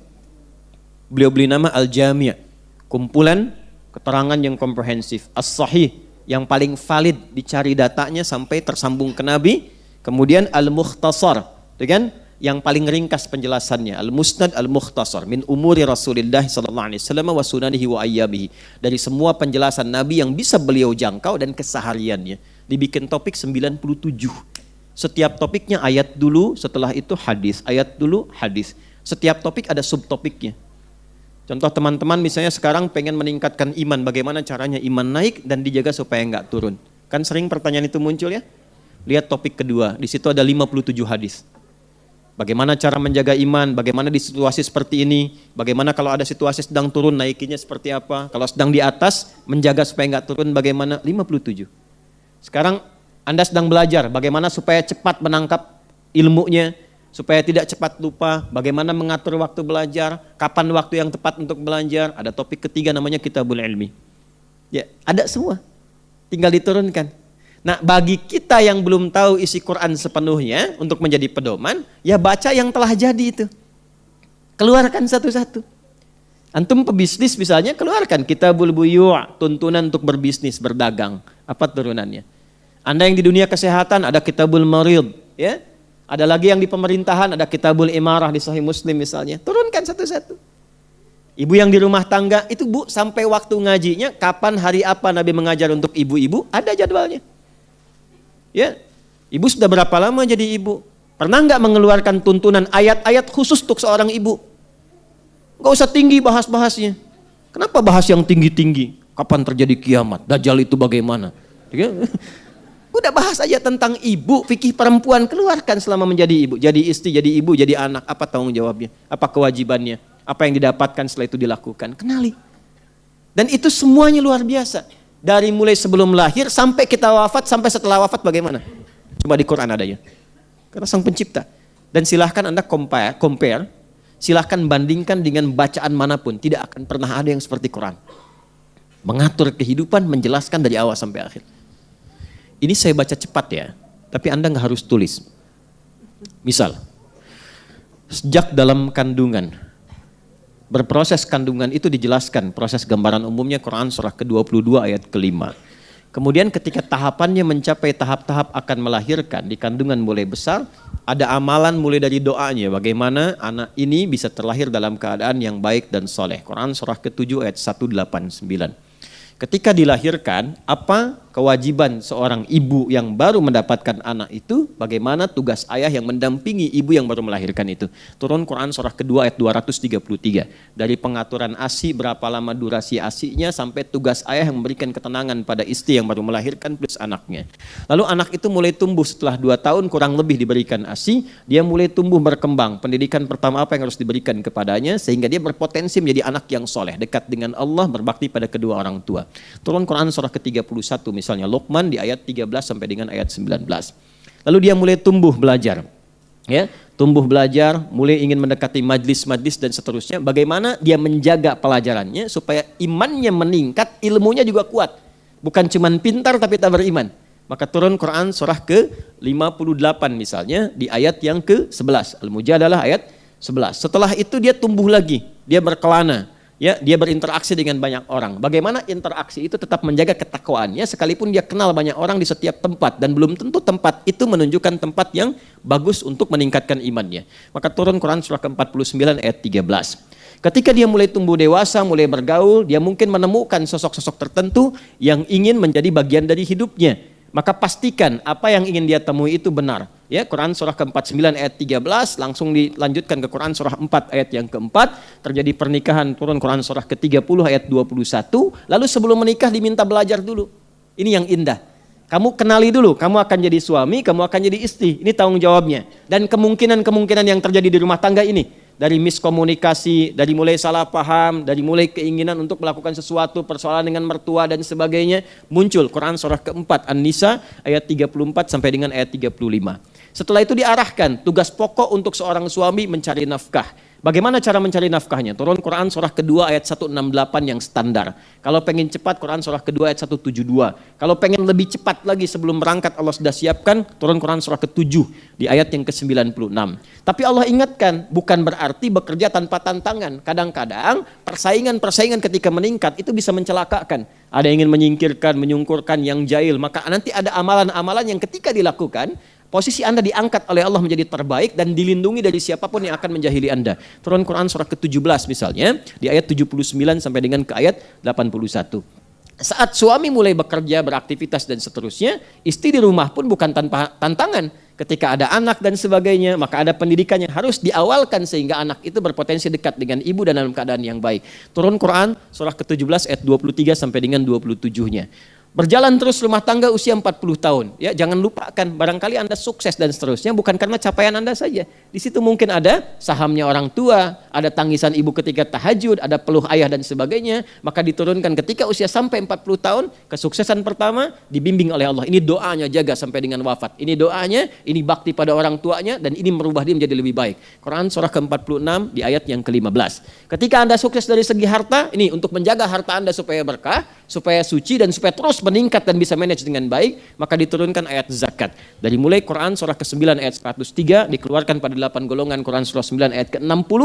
Beliau beri nama Al-Jami', kumpulan keterangan yang komprehensif. As-Sahih, yang paling valid, dicari datanya sampai tersambung ke Nabi. Kemudian Al-Mukhtasar, itu kan? Yang paling ringkas penjelasannya. Al-Musnad Al-Mukhtasar min umuri Rasulillah sallallahu alaihi wasallam wa sunanihi wa ayyamihi. Dari semua penjelasan Nabi yang bisa beliau jangkau dan kesehariannya. Dibikin topik 97. Setiap topiknya ayat dulu, setelah itu hadis. Ayat dulu, hadis. Setiap topik ada subtopiknya. Contoh teman-teman misalnya sekarang pengen meningkatkan iman, bagaimana caranya iman naik dan dijaga supaya enggak turun. Kan sering pertanyaan itu muncul ya. Lihat topik kedua, di situ ada 57 hadis. Bagaimana cara menjaga iman, bagaimana di situasi seperti ini, bagaimana kalau ada situasi sedang turun naikinya seperti apa, kalau sedang di atas menjaga supaya enggak turun bagaimana, 57. Sekarang Anda sedang belajar bagaimana supaya cepat menangkap ilmunya, supaya tidak cepat lupa, bagaimana mengatur waktu belajar, kapan waktu yang tepat untuk belajar. Ada topik ketiga namanya Kitabul Ilmi. Ya, ada semua. Tinggal diturunkan. Nah, bagi kita yang belum tahu isi Quran sepenuhnya untuk menjadi pedoman, ya baca yang telah jadi itu. Keluarkan satu-satu. Antum pebisnis misalnya, keluarkan Kitabul Buyu', tuntunan untuk berbisnis, berdagang. Apa turunannya? Anda yang di dunia kesehatan ada Kitabul Marid, ya. Ada lagi yang di pemerintahan ada Kitabul Imarah di Sahih Muslim misalnya. Turunkan satu-satu. Ibu yang di rumah tangga itu Bu, sampai waktu ngajinya kapan hari apa Nabi mengajar untuk ibu-ibu, ada jadwalnya. Ya. Ibu sudah berapa lama jadi ibu? Pernah nggak mengeluarkan tuntunan ayat-ayat khusus untuk seorang ibu? Nggak usah tinggi bahas-bahasnya. Kenapa bahas yang tinggi-tinggi? Kapan terjadi kiamat? Dajjal itu bagaimana? Udah bahas aja tentang ibu, fikih perempuan, keluarkan selama menjadi ibu. Jadi istri, jadi ibu, jadi anak, apa tanggung jawabnya? Apa kewajibannya? Apa yang didapatkan setelah itu dilakukan? Kenali. Dan itu semuanya luar biasa. Dari mulai sebelum lahir sampai kita wafat, sampai setelah wafat bagaimana? Coba di Quran adanya. Karena Sang Pencipta. Dan silahkan Anda compare, silahkan bandingkan dengan bacaan manapun. Tidak akan pernah ada yang seperti Quran. Mengatur kehidupan, menjelaskan dari awal sampai akhir. Ini saya baca cepat ya, tapi Anda nggak harus tulis. Misal, sejak dalam kandungan, berproses kandungan itu dijelaskan, proses gambaran umumnya Quran surah ke-22 ayat ke-5. Kemudian ketika tahapannya mencapai tahap-tahap akan melahirkan, di kandungan mulai besar, ada amalan mulai dari doanya, bagaimana anak ini bisa terlahir dalam keadaan yang baik dan soleh. Quran surah ke-7 ayat 189. Ketika dilahirkan, apa kewajiban seorang ibu yang baru mendapatkan anak itu, bagaimana tugas ayah yang mendampingi ibu yang baru melahirkan itu. Turun Quran surah kedua ayat 233. Dari pengaturan ASI, berapa lama durasi ASI-nya, sampai tugas ayah yang memberikan ketenangan pada istri yang baru melahirkan plus anaknya. Lalu anak itu mulai tumbuh setelah 2 tahun kurang lebih diberikan ASI, dia mulai tumbuh berkembang. Pendidikan pertama apa yang harus diberikan kepadanya, sehingga dia berpotensi menjadi anak yang soleh, dekat dengan Allah, berbakti pada kedua orang tua. Turun Quran surah ke-31 misalnya Luqman di ayat 13 sampai dengan ayat 19. Lalu dia mulai tumbuh belajar. Ya, tumbuh belajar, mulai ingin mendekati majlis-majlis dan seterusnya. Bagaimana dia menjaga pelajarannya supaya imannya meningkat, ilmunya juga kuat. Bukan cuman pintar tapi tak beriman. Maka turun Quran surah ke-58 misalnya di ayat yang ke-11. Al-Mujadalah ayat 11. Setelah itu dia tumbuh lagi, dia berkelana. Ya, dia berinteraksi dengan banyak orang. Bagaimana interaksi itu tetap menjaga ketakwaannya sekalipun dia kenal banyak orang di setiap tempat dan belum tentu tempat itu menunjukkan tempat yang bagus untuk meningkatkan imannya. Maka turun Quran surah ke-49 ayat 13. Ketika dia mulai tumbuh dewasa, mulai bergaul, dia mungkin menemukan sosok-sosok tertentu yang ingin menjadi bagian dari hidupnya. Maka pastikan apa yang ingin dia temui itu benar. Ya, Quran surah ke-49 ayat 13, langsung dilanjutkan ke Quran surah 4 ayat yang keempat, terjadi pernikahan, turun Quran surah ke-30 ayat 21, lalu sebelum menikah diminta belajar dulu. Ini yang indah. Kamu kenali dulu, kamu akan jadi suami, kamu akan jadi istri. Ini tanggung jawabnya. Dan kemungkinan-kemungkinan yang terjadi di rumah tangga ini. Dari miskomunikasi, dari mulai salah paham, dari mulai keinginan untuk melakukan sesuatu, persoalan dengan mertua dan sebagainya, muncul Quran surah ke-4 An-Nisa ayat 34 sampai dengan ayat 35. Setelah itu diarahkan tugas pokok untuk seorang suami mencari nafkah. Bagaimana cara mencari nafkahnya? Turun Quran surah kedua ayat 168 yang standar. Kalau pengen cepat Quran surah kedua ayat 172. Kalau pengen lebih cepat lagi sebelum berangkat Allah sudah siapkan, turun Quran surah ke-7 di ayat yang ke-96. Tapi Allah ingatkan, bukan berarti bekerja tanpa tantangan. Kadang-kadang persaingan ketika meningkat itu bisa mencelakakan. Ada yang ingin menyingkirkan, menyungkurkan yang jahil, maka nanti ada amalan-amalan yang ketika dilakukan posisi Anda diangkat oleh Allah menjadi terbaik dan dilindungi dari siapapun yang akan menjahili Anda. Turun Quran surah ke-17 misalnya, di ayat 79 sampai dengan ke ayat 81. Saat suami mulai bekerja, beraktivitas dan seterusnya, istri di rumah pun bukan tanpa tantangan. Ketika ada anak dan sebagainya, maka ada pendidikan yang harus diawalkan sehingga anak itu berpotensi dekat dengan ibu dan dalam keadaan yang baik. Turun Quran surah ke-17 ayat 23 sampai dengan 27-nya. Berjalan terus rumah tangga usia 40 tahun. Ya, jangan lupakan, barangkali Anda sukses dan seterusnya bukan karena capaian Anda saja. Di situ mungkin ada sahamnya orang tua, ada tangisan ibu ketika tahajud, ada peluh ayah dan sebagainya. Maka diturunkan ketika usia sampai 40 tahun, kesuksesan pertama dibimbing oleh Allah. Ini doanya jaga sampai dengan wafat. Ini doanya, ini bakti pada orang tuanya dan ini merubah dia menjadi lebih baik. Quran surah ke-46 di ayat yang ke-15. Ketika Anda sukses dari segi harta, ini untuk menjaga harta Anda supaya berkah, supaya suci dan supaya terus meningkat dan bisa manage dengan baik, maka diturunkan ayat zakat. Dari mulai Quran surah ke-9 ayat 103 dikeluarkan pada 8 golongan, Quran surah 9 ayat ke-60.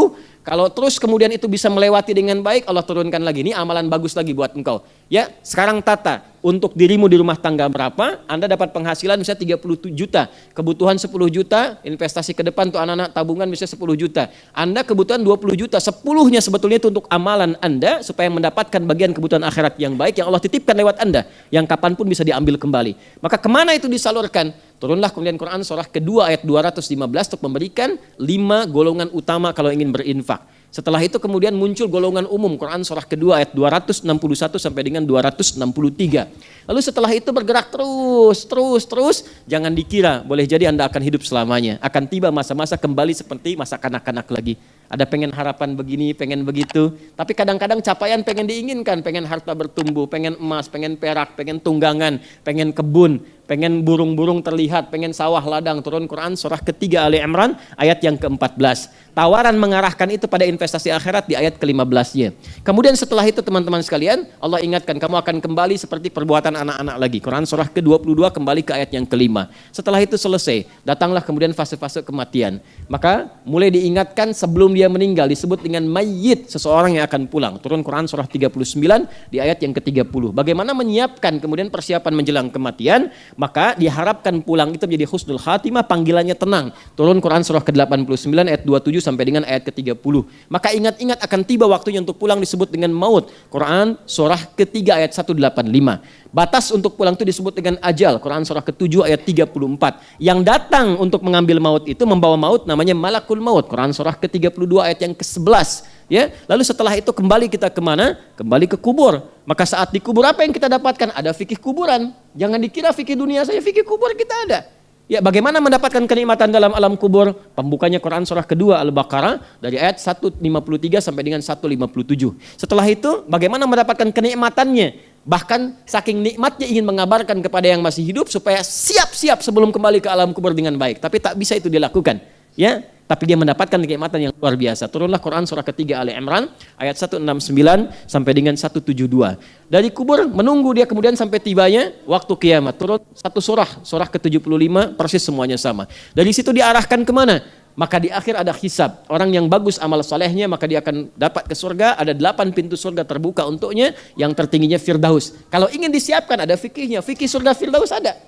Kalau terus kemudian itu bisa melewati dengan baik, Allah turunkan lagi. Ini amalan bagus lagi buat engkau. Ya, sekarang tata. untuk dirimu di rumah tangga berapa, Anda dapat penghasilan misalnya 30 juta, kebutuhan 10 juta, investasi ke depan untuk anak-anak tabungan misalnya 10 juta. Anda kebutuhan 20 juta, 10-nya sebetulnya itu untuk amalan Anda supaya mendapatkan bagian kebutuhan akhirat yang baik yang Allah titipkan lewat Anda, yang kapanpun bisa diambil kembali. Maka kemana itu disalurkan? Turunlah kemudian Quran surah kedua ayat 215 untuk memberikan 5 golongan utama kalau ingin berinfak. Setelah itu kemudian muncul golongan umum, Quran surah kedua ayat 261 sampai dengan 263. Lalu setelah itu bergerak terus, jangan dikira boleh jadi Anda akan hidup selamanya. Akan tiba masa-masa kembali seperti masa kanak-kanak lagi. Ada pengen harapan begini, pengen begitu. Tapi kadang-kadang capaian pengen diinginkan, pengen harta bertumbuh, pengen emas, pengen perak, pengen tunggangan, pengen kebun, pengen burung-burung terlihat, pengen sawah ladang. Turun Quran surah ketiga Ali Imran ayat yang ke-14. Tawaran mengarahkan itu pada investasi akhirat di ayat ke-15-nya. Kemudian setelah itu teman-teman sekalian, Allah ingatkan kamu akan kembali seperti perbuatan anak-anak lagi. Quran surah ke-22 kembali ke ayat yang ke-5. Setelah itu selesai, datanglah kemudian fase-fase kematian. Maka mulai diingatkan sebelum dia meninggal disebut dengan mayyit, seseorang yang akan pulang. Turun Quran surah 39 di ayat yang ke-30. Bagaimana menyiapkan kemudian persiapan menjelang kematian? Maka diharapkan pulang itu menjadi husnul khatimah, panggilannya tenang. Turun Quran surah ke-89 ayat 27 sampai dengan ayat ke-30. Maka ingat-ingat akan tiba waktunya untuk pulang disebut dengan maut. Quran surah ketiga ayat 185. Batas untuk pulang itu disebut dengan ajal. Quran surah ke-7 ayat 34. Yang datang untuk mengambil maut itu membawa maut namanya malakul maut. Quran surah ke-32 ayat yang ke-11. Ya, lalu setelah itu kembali kita kemana? Kembali ke kubur. Maka saat di kubur apa yang kita dapatkan? Ada fikih kuburan. Jangan dikira fikih dunia saja, fikih kubur kita ada. Ya, bagaimana mendapatkan kenikmatan dalam alam kubur? Pembukanya Quran surah kedua Al-Baqarah dari ayat 153 sampai dengan 157. Setelah itu bagaimana mendapatkan kenikmatannya? Bahkan saking nikmatnya ingin mengabarkan kepada yang masih hidup supaya siap-siap sebelum kembali ke alam kubur dengan baik. Tapi tak bisa itu dilakukan. Ya, tapi dia mendapatkan kenikmatan yang luar biasa. Turunlah Quran surah ketiga Ali Imran ayat 169 sampai dengan 172. Dari kubur menunggu dia kemudian sampai tibanya waktu kiamat. Turun satu surah ke-75 persis semuanya sama. Dari situ diarahkan kemana? Maka di akhir ada hisab. Orang yang bagus amal solehnya maka dia akan dapat ke surga. Ada 8 pintu surga terbuka untuknya. Yang tertingginya Firdaus. Kalau ingin disiapkan ada fikihnya. Fikih surga Firdaus ada.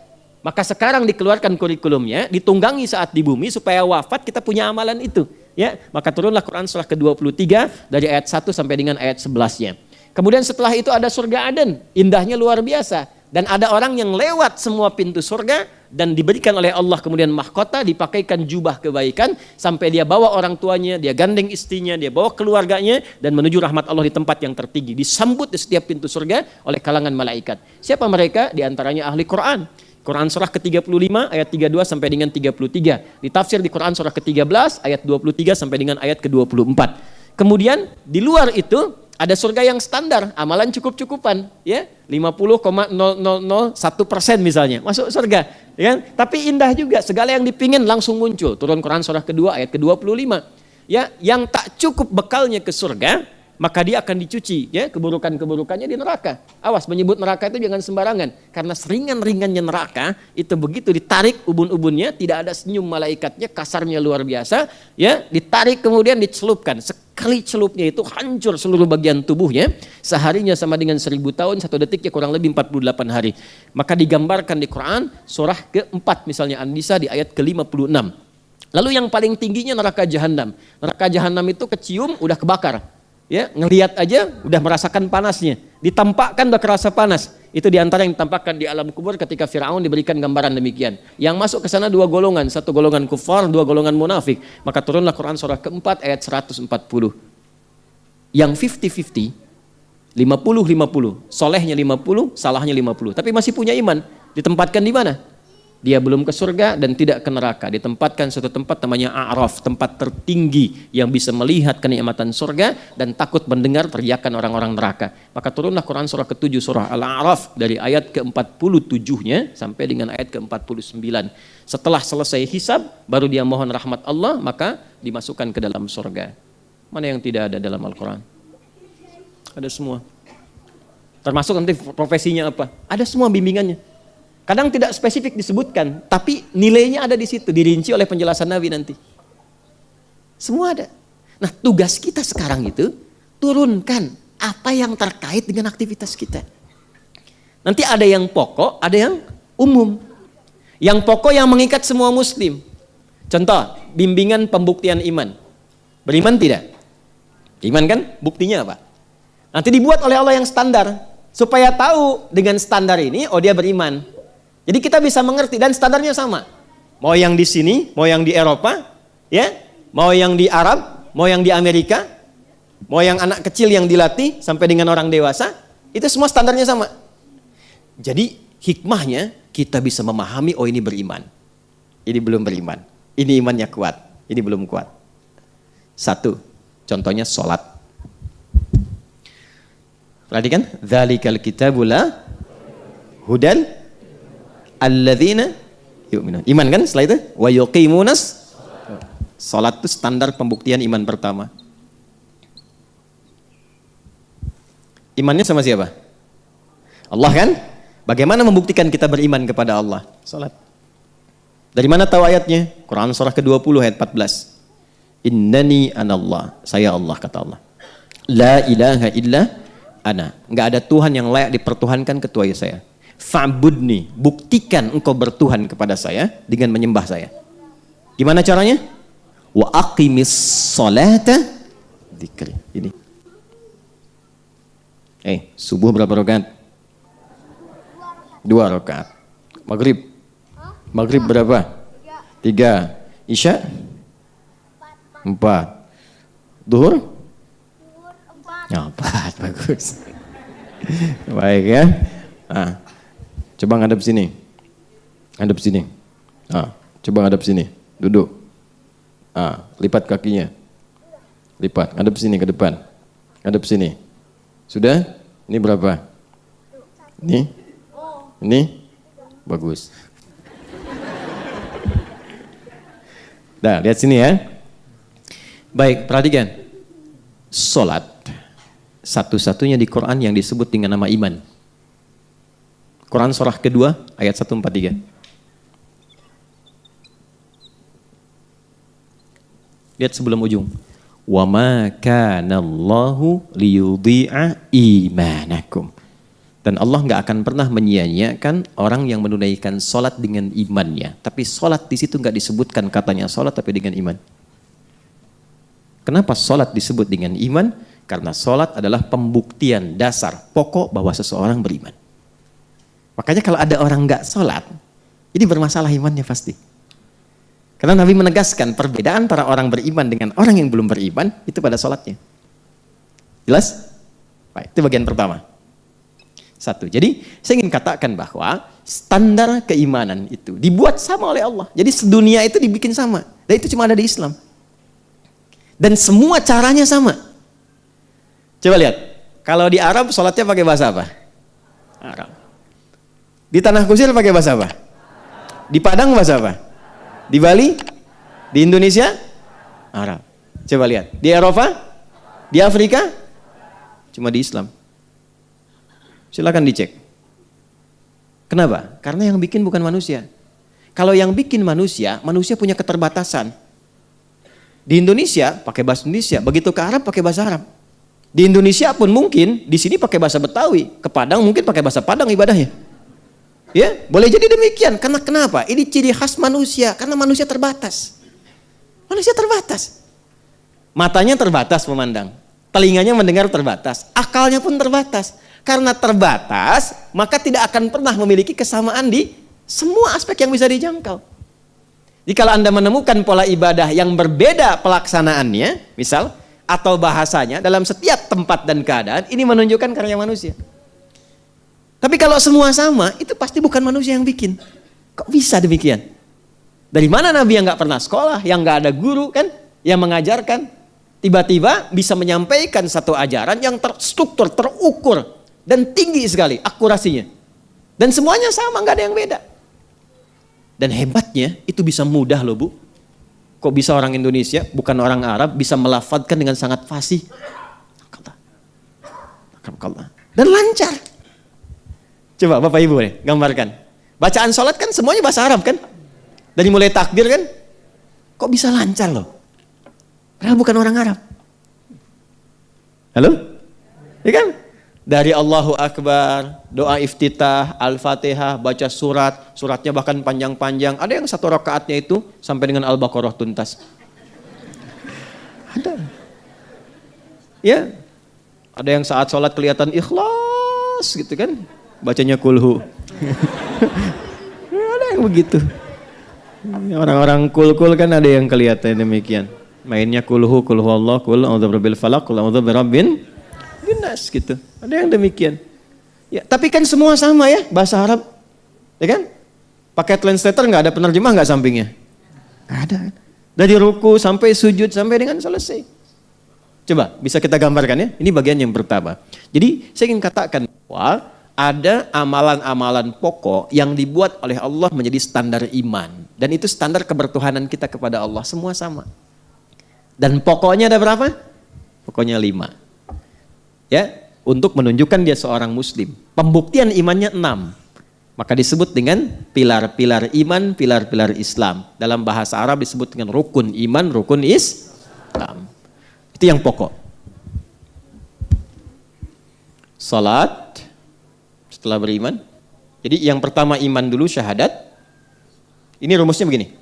Maka sekarang dikeluarkan kurikulumnya, ditunggangi saat di bumi supaya wafat kita punya amalan itu. Ya, maka turunlah Quran surah ke-23 dari ayat 1 sampai dengan ayat 11-nya. Kemudian setelah itu ada surga Aden, indahnya luar biasa. Dan ada orang yang lewat semua pintu surga dan diberikan oleh Allah kemudian mahkota, dipakaikan jubah kebaikan sampai dia bawa orang tuanya, dia gandeng istrinya, dia bawa keluarganya dan menuju rahmat Allah di tempat yang tertinggi. Disambut di setiap pintu surga oleh kalangan malaikat. Siapa mereka? Di antaranya ahli Quran. Quran surah ke-35 ayat 32 sampai dengan 33. Ditafsir di Quran surah ke-13 ayat 23 sampai dengan ayat ke-24. Kemudian di luar itu ada surga yang standar, amalan cukup-cukupan, ya 50,0001% misalnya masuk surga, ya. Tapi indah juga, segala yang dipingin langsung muncul. Turun Quran surah kedua ayat ke-25. Ya, yang tak cukup bekalnya ke surga, maka dia akan dicuci, ya, keburukan-keburukannya di neraka. Awas, menyebut neraka itu jangan sembarangan, karena seringan-ringannya neraka itu begitu ditarik ubun-ubunnya, tidak ada senyum malaikatnya, kasarnya luar biasa, ya, ditarik kemudian dicelupkan. Sekali celupnya itu hancur seluruh bagian tubuhnya, seharinya sama dengan 1000 tahun, 1 detiknya kurang lebih 48 hari. Maka digambarkan di Quran surah ke-4 misalnya An-Nisa di ayat ke-56. Lalu yang paling tingginya neraka jahanam. Neraka jahanam itu kecium udah kebakar. Ya, ngelihat aja udah merasakan panasnya. Ditampakkan udah kerasa panas. Itu diantara yang ditampakkan di alam kubur ketika Fir'aun diberikan gambaran demikian. Yang masuk ke sana 2 golongan, 1 golongan kufar, 2 golongan munafik. Maka turunlah Quran surah ke-4 ayat 140. Yang 50-50, 50-50, solehnya 50, salahnya 50. Tapi masih punya iman. Ditempatkan di mana? Dia belum ke surga dan tidak ke neraka. Ditempatkan suatu tempat namanya A'raf, tempat tertinggi yang bisa melihat kenikmatan surga dan takut mendengar teriakan orang-orang neraka. Maka turunlah Quran surah ke-7 surah Al-A'raf dari ayat ke-47-nya sampai dengan ayat ke-49. Setelah selesai hisab, baru dia mohon rahmat Allah, maka dimasukkan ke dalam surga. Mana yang tidak ada dalam Al-Quran? Ada semua. Termasuk nanti profesinya apa? Ada semua bimbingannya. Kadang tidak spesifik disebutkan, tapi nilainya ada di situ, dirinci oleh penjelasan Nabi nanti. Semua ada. Nah, tugas kita sekarang itu turunkan apa yang terkait dengan aktivitas kita. Nanti ada yang pokok, ada yang umum. Yang pokok yang mengikat semua muslim. Contoh, bimbingan pembuktian iman. Beriman tidak? Iman kan? Buktinya apa? Nanti dibuat oleh Allah yang standar. Supaya tahu dengan standar ini, oh dia beriman. Jadi kita bisa mengerti dan standarnya sama. Mau yang di sini, mau yang di Eropa, ya, mau yang di Arab, mau yang di Amerika, mau yang anak kecil yang dilatih sampai dengan orang dewasa, itu semua standarnya sama. Jadi hikmahnya kita bisa memahami, oh ini beriman, ini belum beriman, ini imannya kuat, ini belum kuat. Satu, contohnya sholat. Perhatikan, dzalikal kitabu la hudal alladzina yu'minun. Iman kan setelah itu? Wa yuqimunas. Sholat itu standar pembuktian iman pertama. Imannya sama siapa? Allah kan? Bagaimana membuktikan kita beriman kepada Allah? Sholat. Dari mana tahu ayatnya? Quran surah ke-20 ayat 14. Innani anallah. Saya Allah, kata Allah. La ilaha illa ana. Enggak ada Tuhan yang layak dipertuhankan kecuali saya. Fa'budni. Buktikan engkau bertuhan kepada saya dengan menyembah saya. Gimana caranya? Wa aqimis sholata dzikri. Ini. Subuh berapa rakaat? 2 rakaat. Maghrib? Maghrib berapa? 3. Isya? 4. Duhur? 4. Bagus. Baik ya. Coba ngadep sini. Ngadep sini. Coba ngadep sini. Duduk. Lipat kakinya. Lipat. Ngadep sini ke depan. Ngadep sini. Sudah? Ini berapa? Ini? Ini? Bagus. Nah, lihat sini ya. Baik, perhatikan. Sholat satu-satunya di Quran yang disebut dengan nama iman. Quran surah kedua ayat 143. Lihat sebelum ujung. Wa ma kana Allahu liyudhi'a imanakum. Dan Allah nggak akan pernah menyia-nyiakan orang yang menunaikan sholat dengan imannya. Tapi sholat di situ nggak disebutkan katanya sholat tapi dengan iman. Kenapa sholat disebut dengan iman? Karena sholat adalah pembuktian dasar pokok bahwa seseorang beriman. Makanya kalau ada orang nggak sholat, ini bermasalah imannya pasti. Karena Nabi menegaskan perbedaan antara orang beriman dengan orang yang belum beriman itu pada sholatnya. Jelas? Baik, itu bagian pertama. Satu. Jadi saya ingin katakan bahwa standar keimanan itu dibuat sama oleh Allah. Jadi sedunia itu dibikin sama. Dan itu cuma ada di Islam. Dan semua caranya sama. Coba lihat. Kalau di Arab sholatnya pakai bahasa apa? Arab. Di Tanah Kusir pakai bahasa apa? Di Padang bahasa apa? Di Bali? Di Indonesia? Arab. Coba lihat. Di Eropa? Di Afrika? Cuma di Islam. Silakan dicek. Kenapa? Karena yang bikin bukan manusia. Kalau yang bikin manusia, manusia punya keterbatasan. Di Indonesia pakai bahasa Indonesia, begitu ke Arab pakai bahasa Arab. Di Indonesia pun mungkin di sini pakai bahasa Betawi, ke Padang mungkin pakai bahasa Padang ibadahnya. Ya, boleh jadi demikian. Karena kenapa? Ini ciri khas manusia, karena manusia terbatas. Manusia terbatas. Matanya terbatas memandang, telinganya mendengar terbatas, akalnya pun terbatas. Karena terbatas, maka tidak akan pernah memiliki kesamaan di semua aspek yang bisa dijangkau. Jadi kalau Anda menemukan pola ibadah yang berbeda pelaksanaannya, misal, atau bahasanya dalam setiap tempat dan keadaan, ini menunjukkan karya manusia. Tapi kalau semua sama, itu pasti bukan manusia yang bikin. Kok bisa demikian? Dari mana Nabi yang gak pernah sekolah, yang gak ada guru kan, yang mengajarkan, tiba-tiba bisa menyampaikan satu ajaran yang terstruktur, terukur, dan tinggi sekali akurasinya. Dan semuanya sama, gak ada yang beda. Dan hebatnya, itu bisa mudah loh Bu. Kok bisa orang Indonesia, bukan orang Arab, bisa melafadzkan dengan sangat fasih. Dan lancar. Coba Bapak Ibu nih, gambarkan. Bacaan sholat kan semuanya bahasa Arab kan? Dari mulai takbir kan? Kok bisa lancar loh? Padahal bukan orang Arab. Halo? Ya kan? Dari Allahu Akbar, doa iftitah, Al-Fatihah, baca suratnya bahkan panjang-panjang. Ada yang satu rakaatnya itu sampai dengan Al-Baqarah tuntas. Ada. Ya. Ada yang saat sholat kelihatan ikhlas gitu kan. Bacanya kulhu. Ada yang begitu. Orang-orang kul-kul kan ada yang kelihatan demikian. Mainnya kulhu Allah, kul a'udzu birabbil falaq, kul a'udzu birabbin nas gitu. Ada yang demikian. Ya, tapi kan semua sama ya, bahasa Arab. Ya kan? Pakai translator enggak ada penerjemah enggak sampingnya? Enggak ada. Dari ruku sampai sujud sampai dengan selesai. Coba bisa kita gambarkan ya. Ini bagian yang pertama. Jadi saya ingin katakan bahwa ada amalan-amalan pokok yang dibuat oleh Allah menjadi standar iman. Dan itu standar kebertuhanan kita kepada Allah. Semua sama. Dan pokoknya ada berapa? Pokoknya 5. Ya, untuk menunjukkan dia seorang muslim. Pembuktian imannya 6. Maka disebut dengan pilar-pilar iman, pilar-pilar Islam. Dalam bahasa Arab disebut dengan rukun iman, rukun Islam. Itu yang pokok. Salat setelah beriman. Jadi yang pertama iman dulu, syahadat. Ini rumusnya begini.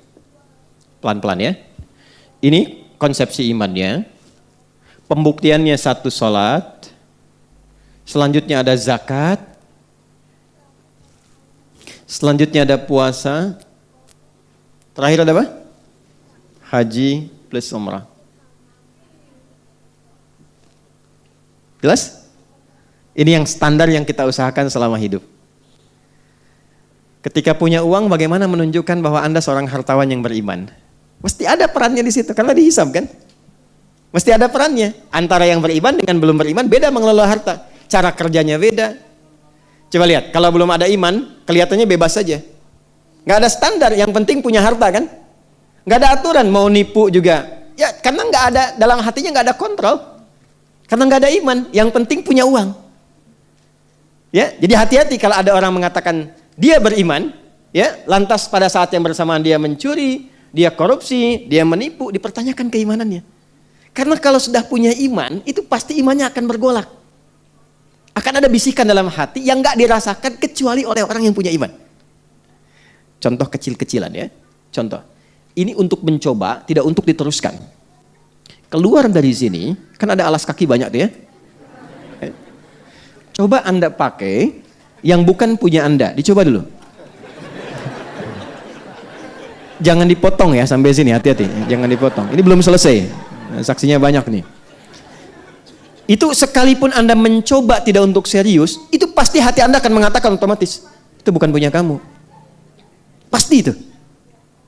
Pelan-pelan ya. Ini konsepsi imannya. Pembuktiannya 1 salat. Selanjutnya ada zakat. Selanjutnya ada puasa. Terakhir ada apa? Haji plus umrah. Jelas? Ini yang standar yang kita usahakan selama hidup. Ketika punya uang, bagaimana menunjukkan bahwa Anda seorang hartawan yang beriman? Mesti ada perannya di situ, karena dihisab kan? Mesti ada perannya. Antara yang beriman dengan belum beriman, beda mengelola harta. Cara kerjanya beda. Coba lihat, kalau belum ada iman, kelihatannya bebas saja. Nggak ada standar, yang penting punya harta kan? Nggak ada aturan, mau nipu juga. Ya, karena nggak ada, dalam hatinya nggak ada kontrol. Karena nggak ada iman, yang penting punya uang. Ya, jadi hati-hati kalau ada orang mengatakan dia beriman, ya, lantas pada saat yang bersamaan dia mencuri, dia korupsi, dia menipu, dipertanyakan keimanannya. Karena kalau sudah punya iman, itu pasti imannya akan bergolak. Akan ada bisikan dalam hati yang nggak dirasakan kecuali oleh orang yang punya iman. Contoh kecil-kecilan ya. Contoh. Ini untuk mencoba, tidak untuk diteruskan. Keluar dari sini, kan ada alas kaki banyak tuh ya. Coba Anda pakai yang bukan punya Anda. Dicoba dulu. Jangan dipotong ya sampai sini, hati-hati. Jangan dipotong. Ini belum selesai. Saksinya banyak nih. Itu sekalipun Anda mencoba tidak untuk serius, itu pasti hati Anda akan mengatakan otomatis, itu bukan punya kamu. Pasti itu.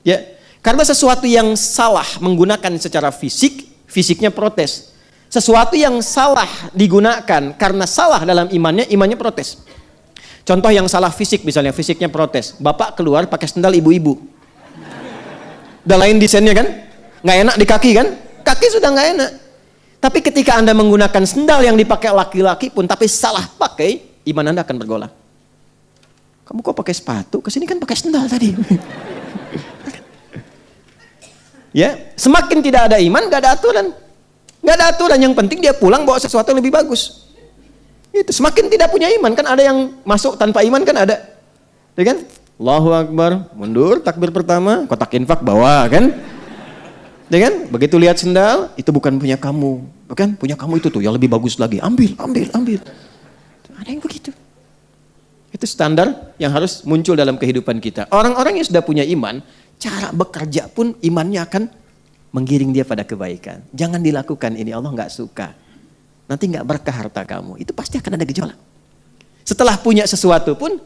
Ya, karena sesuatu yang salah menggunakan secara fisik, fisiknya protes. Sesuatu yang salah digunakan karena salah dalam imannya, imannya protes. Contoh yang salah fisik misalnya, fisiknya protes. Bapak keluar pakai sendal ibu-ibu. Udah lain desainnya kan? Nggak enak di kaki kan? Kaki sudah nggak enak. Tapi ketika Anda menggunakan sendal yang dipakai laki-laki pun tapi salah pakai, iman Anda akan bergolak. Kamu kok pakai sepatu? Kesini kan pakai sendal tadi. Ya, semakin tidak ada iman, nggak ada aturan. Nggak ada aturan, yang penting dia pulang bawa sesuatu yang lebih bagus. Itu semakin tidak punya iman, kan ada yang masuk tanpa iman kan ada. Ya kan? Allahu Akbar, mundur, takbir pertama, kotak infak bawa kan? Ya kan? Begitu lihat sendal, itu bukan punya kamu. Bukan punya kamu itu tuh yang lebih bagus lagi. Ambil. Ada yang begitu. Itu standar yang harus muncul dalam kehidupan kita. Orang-orang yang sudah punya iman, cara bekerja pun imannya akan menggiring dia pada kebaikan. Jangan dilakukan ini, Allah nggak suka. Nanti nggak berkah harta kamu. Itu pasti akan ada gejolak. Setelah punya sesuatu pun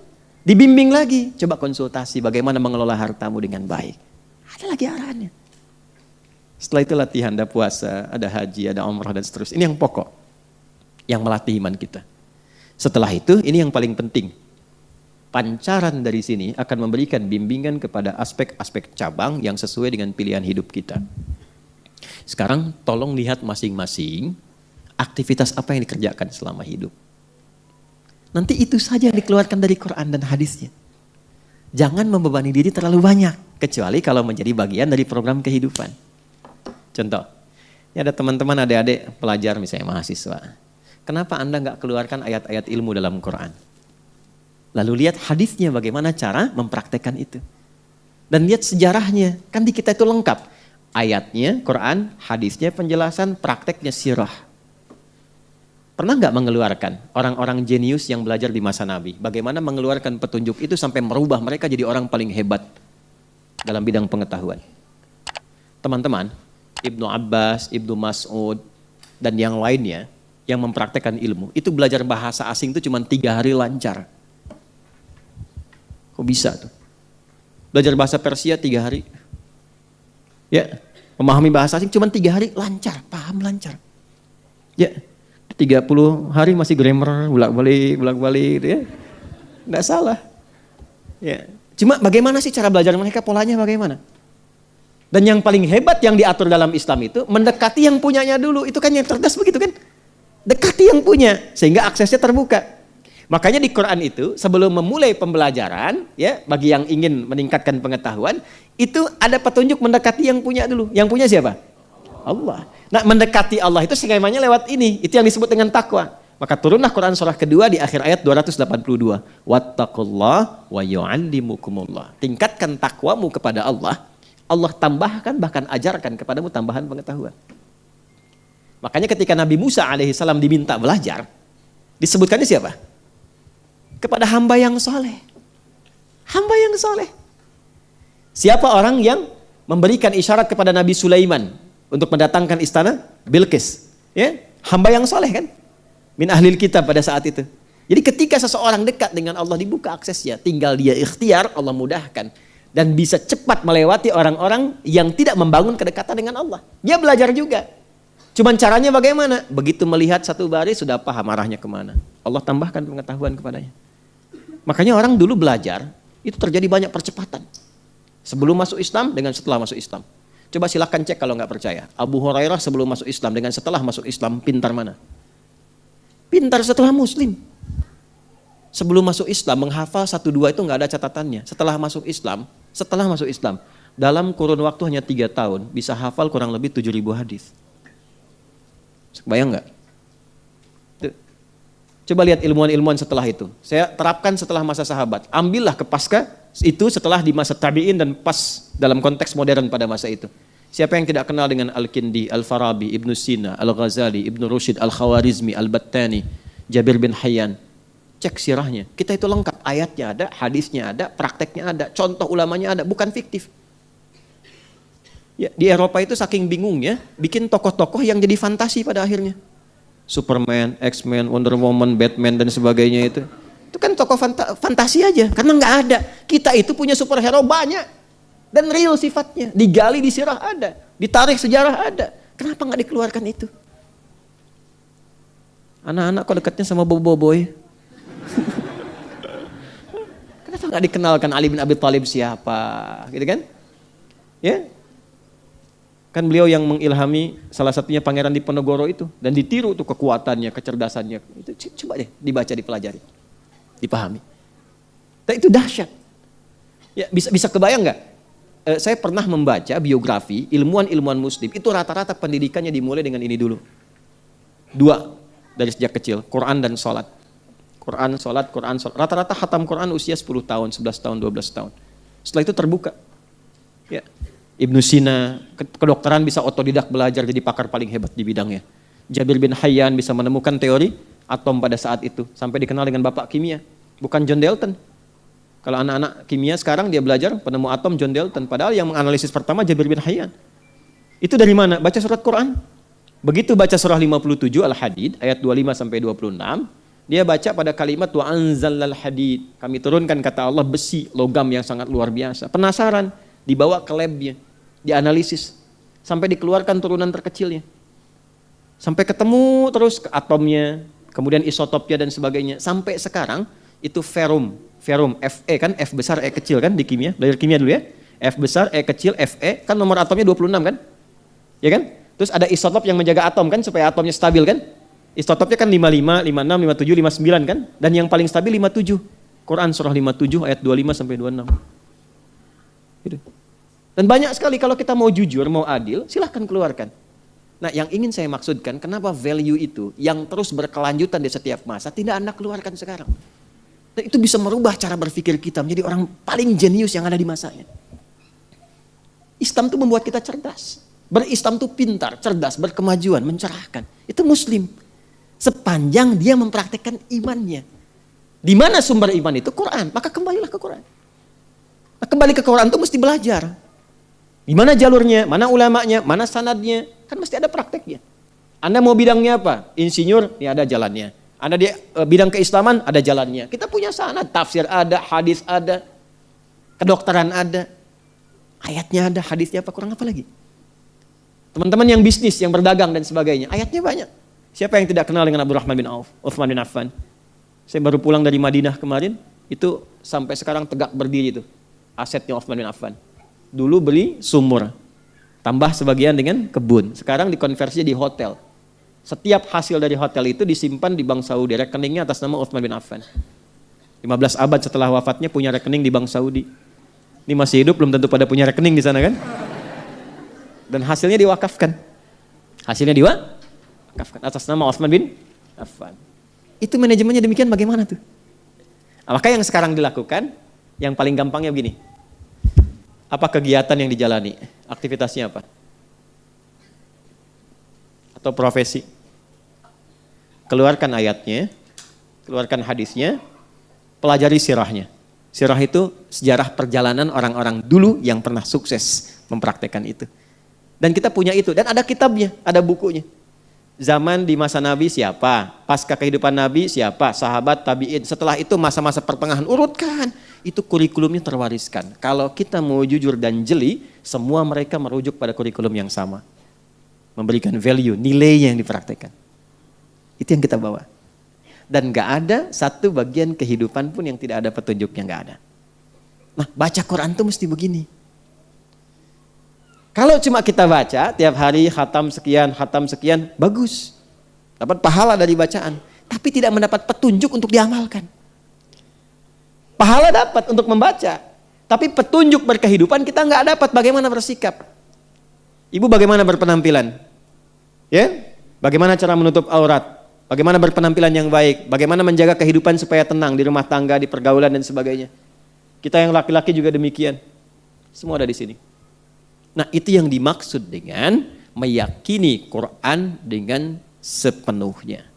dibimbing lagi. Coba konsultasi bagaimana mengelola hartamu dengan baik. Ada lagi arahannya. Setelah itu latihan, ada puasa, ada haji, ada umrah dan seterusnya. Ini yang pokok, yang melatih iman kita. Setelah itu, ini yang paling penting. Pancaran dari sini akan memberikan bimbingan kepada aspek-aspek cabang yang sesuai dengan pilihan hidup kita. Sekarang tolong lihat masing-masing aktivitas apa yang dikerjakan selama hidup. Nanti itu saja yang dikeluarkan dari Quran dan hadisnya. Jangan membebani diri terlalu banyak, kecuali kalau menjadi bagian dari program kehidupan. Contoh, ini ada teman-teman adik-adik pelajar misalnya mahasiswa. Kenapa Anda nggak keluarkan ayat-ayat ilmu dalam Quran? Lalu lihat hadisnya bagaimana cara mempraktekkan itu. Dan lihat sejarahnya, kan di kita itu lengkap. Ayatnya, Quran, hadisnya, penjelasan, prakteknya sirah. Pernah nggak mengeluarkan orang-orang jenius yang belajar di masa Nabi? Bagaimana mengeluarkan petunjuk itu sampai merubah mereka jadi orang paling hebat dalam bidang pengetahuan. Teman-teman, Ibnu Abbas, Ibnu Mas'ud, dan yang lainnya yang mempraktekkan ilmu, itu belajar bahasa asing itu cuma 3 hari lancar. Kok bisa tuh? Belajar bahasa Persia 3 hari. Ya, memahami bahasa asing cuma 3 hari lancar, paham lancar. Ya, 30 hari masih grammar, bolak-balik gitu ya. Nggak salah. Ya. Cuma bagaimana sih cara belajar mereka, polanya bagaimana? Dan yang paling hebat yang diatur dalam Islam itu mendekati yang punyanya dulu. Itu kan yang cerdas begitu kan? Dekati yang punya sehingga aksesnya terbuka. Makanya di Quran itu sebelum memulai pembelajaran ya bagi yang ingin meningkatkan pengetahuan itu ada petunjuk mendekati yang punya dulu. Yang punya siapa? Allah. Nah, mendekati Allah itu skemanya lewat ini. Itu yang disebut dengan takwa. Maka turunlah Quran surah kedua di akhir ayat 282. Wattaqullah wa yu'allimukumullah. Tingkatkan takwamu kepada Allah. Allah tambahkan bahkan ajarkan kepadamu tambahan pengetahuan. Makanya ketika Nabi Musa alaihissalam diminta belajar, disebutkannya siapa? Kepada hamba yang soleh. Hamba yang soleh. Siapa orang yang memberikan isyarat kepada Nabi Sulaiman untuk mendatangkan istana Bilqis? Ya, hamba yang soleh kan? Min ahlil kitab pada saat itu. Jadi ketika seseorang dekat dengan Allah dibuka aksesnya, tinggal dia ikhtiar, Allah mudahkan. Dan bisa cepat melewati orang-orang yang tidak membangun kedekatan dengan Allah. Dia belajar juga. Cuman caranya bagaimana? Begitu melihat satu baris sudah paham arahnya kemana. Allah tambahkan pengetahuan kepadanya. Makanya orang dulu belajar, itu terjadi banyak percepatan. Sebelum masuk Islam dengan setelah masuk Islam. Coba silahkan cek kalau nggak percaya. Abu Hurairah sebelum masuk Islam dengan setelah masuk Islam pintar mana? Pintar setelah Muslim. Sebelum masuk Islam menghafal 1-2 itu nggak ada catatannya. Setelah masuk Islam dalam kurun waktu hanya 3 tahun bisa hafal kurang lebih 7.000 hadis. Bayang nggak? Coba lihat ilmuwan-ilmuwan setelah itu. Saya terapkan setelah masa sahabat. Ambillah ke pasca itu setelah di masa tabi'in dan pas dalam konteks modern pada masa itu. Siapa yang tidak kenal dengan Al-Kindi, Al-Farabi, Ibnu Sina, Al-Ghazali, Ibnu Rushd, Al-Khawarizmi, Al-Battani, Jabir bin Hayyan. Cek sirahnya. Kita itu lengkap. Ayatnya ada, hadisnya ada, prakteknya ada, contoh ulamanya ada, bukan fiktif. Ya, di Eropa itu saking bingungnya, bikin tokoh-tokoh yang jadi fantasi pada akhirnya. Superman, X-Men, Wonder Woman, Batman dan sebagainya itu. Itu kan tokoh fantasi aja, karena nggak ada. Kita itu punya superhero banyak dan real sifatnya. Digali di sirah ada, ditarik sejarah ada. Kenapa nggak dikeluarkan itu? Anak-anak kok dekatnya sama boboiboy? Kenapa nggak dikenalkan Ali bin Abi Thalib siapa, gitu kan? Ya. Kan beliau yang mengilhami salah satunya Pangeran Diponegoro itu dan ditiru tuh kekuatannya, kecerdasannya. Itu coba deh dibaca, dipelajari, dipahami. Dan itu dahsyat. Ya, bisa kebayang nggak? Saya pernah membaca biografi ilmuwan-ilmuwan Muslim. Itu rata-rata pendidikannya dimulai dengan ini dulu. 2 dari sejak kecil, Quran dan sholat. Quran, sholat. Rata-rata khatam Quran usia 10 tahun, 11 tahun, 12 tahun. Setelah itu terbuka. Ya. Ibnu Sina, kedokteran bisa otodidak belajar jadi pakar paling hebat di bidangnya. Jabir bin Hayyan bisa menemukan teori atom pada saat itu. Sampai dikenal dengan bapak kimia. Bukan John Dalton. Kalau anak-anak kimia sekarang dia belajar penemu atom John Dalton. Padahal yang menganalisis pertama Jabir bin Hayyan. Itu dari mana? Baca surat Quran. Begitu baca surah 57 Al-Hadid ayat 25 sampai 26. Dia baca pada kalimat wa anzalal hadid. Kami turunkan kata Allah besi, logam yang sangat luar biasa. Penasaran. Dibawa ke labnya, dianalisis, sampai dikeluarkan turunan terkecilnya. Sampai ketemu terus ke atomnya, kemudian isotopnya dan sebagainya. Sampai sekarang itu ferum, Fe kan, F besar, E kecil kan di kimia, belajar kimia dulu ya. F besar, E kecil, Fe, kan nomor atomnya 26 kan? Ya kan? Terus ada isotop yang menjaga atom kan, supaya atomnya stabil kan? Isotopnya kan 55, 56, 57, 59 kan? Dan yang paling stabil 57. Quran surah 57 ayat 25 sampai 26. Gitu. Dan banyak sekali kalau kita mau jujur, mau adil, silahkan keluarkan. Nah, yang ingin saya maksudkan, kenapa value itu yang terus berkelanjutan di setiap masa tidak Anda keluarkan sekarang. Dan itu bisa merubah cara berpikir kita menjadi orang paling jenius yang ada di masanya. Islam itu membuat kita cerdas. Berislam itu pintar, cerdas, berkemajuan, mencerahkan. Itu Muslim. Sepanjang dia mempraktekkan imannya. Di mana sumber iman itu? Quran. Maka kembalilah ke Quran. Nah, kembali ke Quran itu mesti belajar. Di mana jalurnya, mana ulamanya, mana sanadnya. Kan mesti ada prakteknya. Anda mau bidangnya apa? Insinyur, ya ada jalannya. Anda di bidang keislaman, ada jalannya. Kita punya sanad, tafsir ada, hadis ada, kedokteran ada, ayatnya ada, hadisnya apa, kurang apa lagi? Teman-teman yang bisnis, yang berdagang dan sebagainya, ayatnya banyak. Siapa yang tidak kenal dengan Abdurrahman bin Auf, Utsman bin Affan? Saya baru pulang dari Madinah kemarin, itu sampai sekarang tegak berdiri itu asetnya Utsman bin Affan. Dulu beli sumur, tambah sebagian dengan kebun. Sekarang dikonversi di hotel. Setiap hasil dari hotel itu disimpan di Bank Saudi, rekeningnya atas nama Utsman bin Affan. 15 abad setelah wafatnya punya rekening di Bank Saudi. Ini masih hidup belum tentu pada punya rekening di sana kan? Dan hasilnya diwakafkan. Hasilnya diwakafkan atas nama Utsman bin Affan. Itu manajemennya demikian, bagaimana tuh? Nah, maka yang sekarang dilakukan, yang paling gampangnya begini. Apa kegiatan yang dijalani? Aktivitasnya apa? Atau profesi? Keluarkan ayatnya, keluarkan hadisnya, pelajari sirahnya. Sirah itu sejarah perjalanan orang-orang dulu yang pernah sukses mempraktekkan itu. Dan kita punya itu, dan ada kitabnya, ada bukunya. Zaman di masa Nabi siapa? Pasca kehidupan Nabi siapa? Sahabat, tabi'in. Setelah itu masa-masa pertengahan, urutkan. Itu kurikulumnya terwariskan. Kalau kita mau jujur dan jeli, semua mereka merujuk pada kurikulum yang sama. Memberikan value, nilainya yang dipraktekkan. Itu yang kita bawa. Dan gak ada satu bagian kehidupan pun yang tidak ada petunjuknya, gak ada. Nah, baca Quran itu mesti begini. Kalau cuma kita baca, tiap hari khatam sekian, bagus. Dapat pahala dari bacaan. Tapi tidak mendapat petunjuk untuk diamalkan. Pahala dapat untuk membaca. Tapi petunjuk berkehidupan kita nggak dapat bagaimana bersikap. Ibu bagaimana berpenampilan? Ya? Bagaimana cara menutup aurat? Bagaimana berpenampilan yang baik? Bagaimana menjaga kehidupan supaya tenang di rumah tangga, di pergaulan dan sebagainya. Kita yang laki-laki juga demikian. Semua ada di sini. Nah, itu yang dimaksud dengan meyakini Quran dengan sepenuhnya.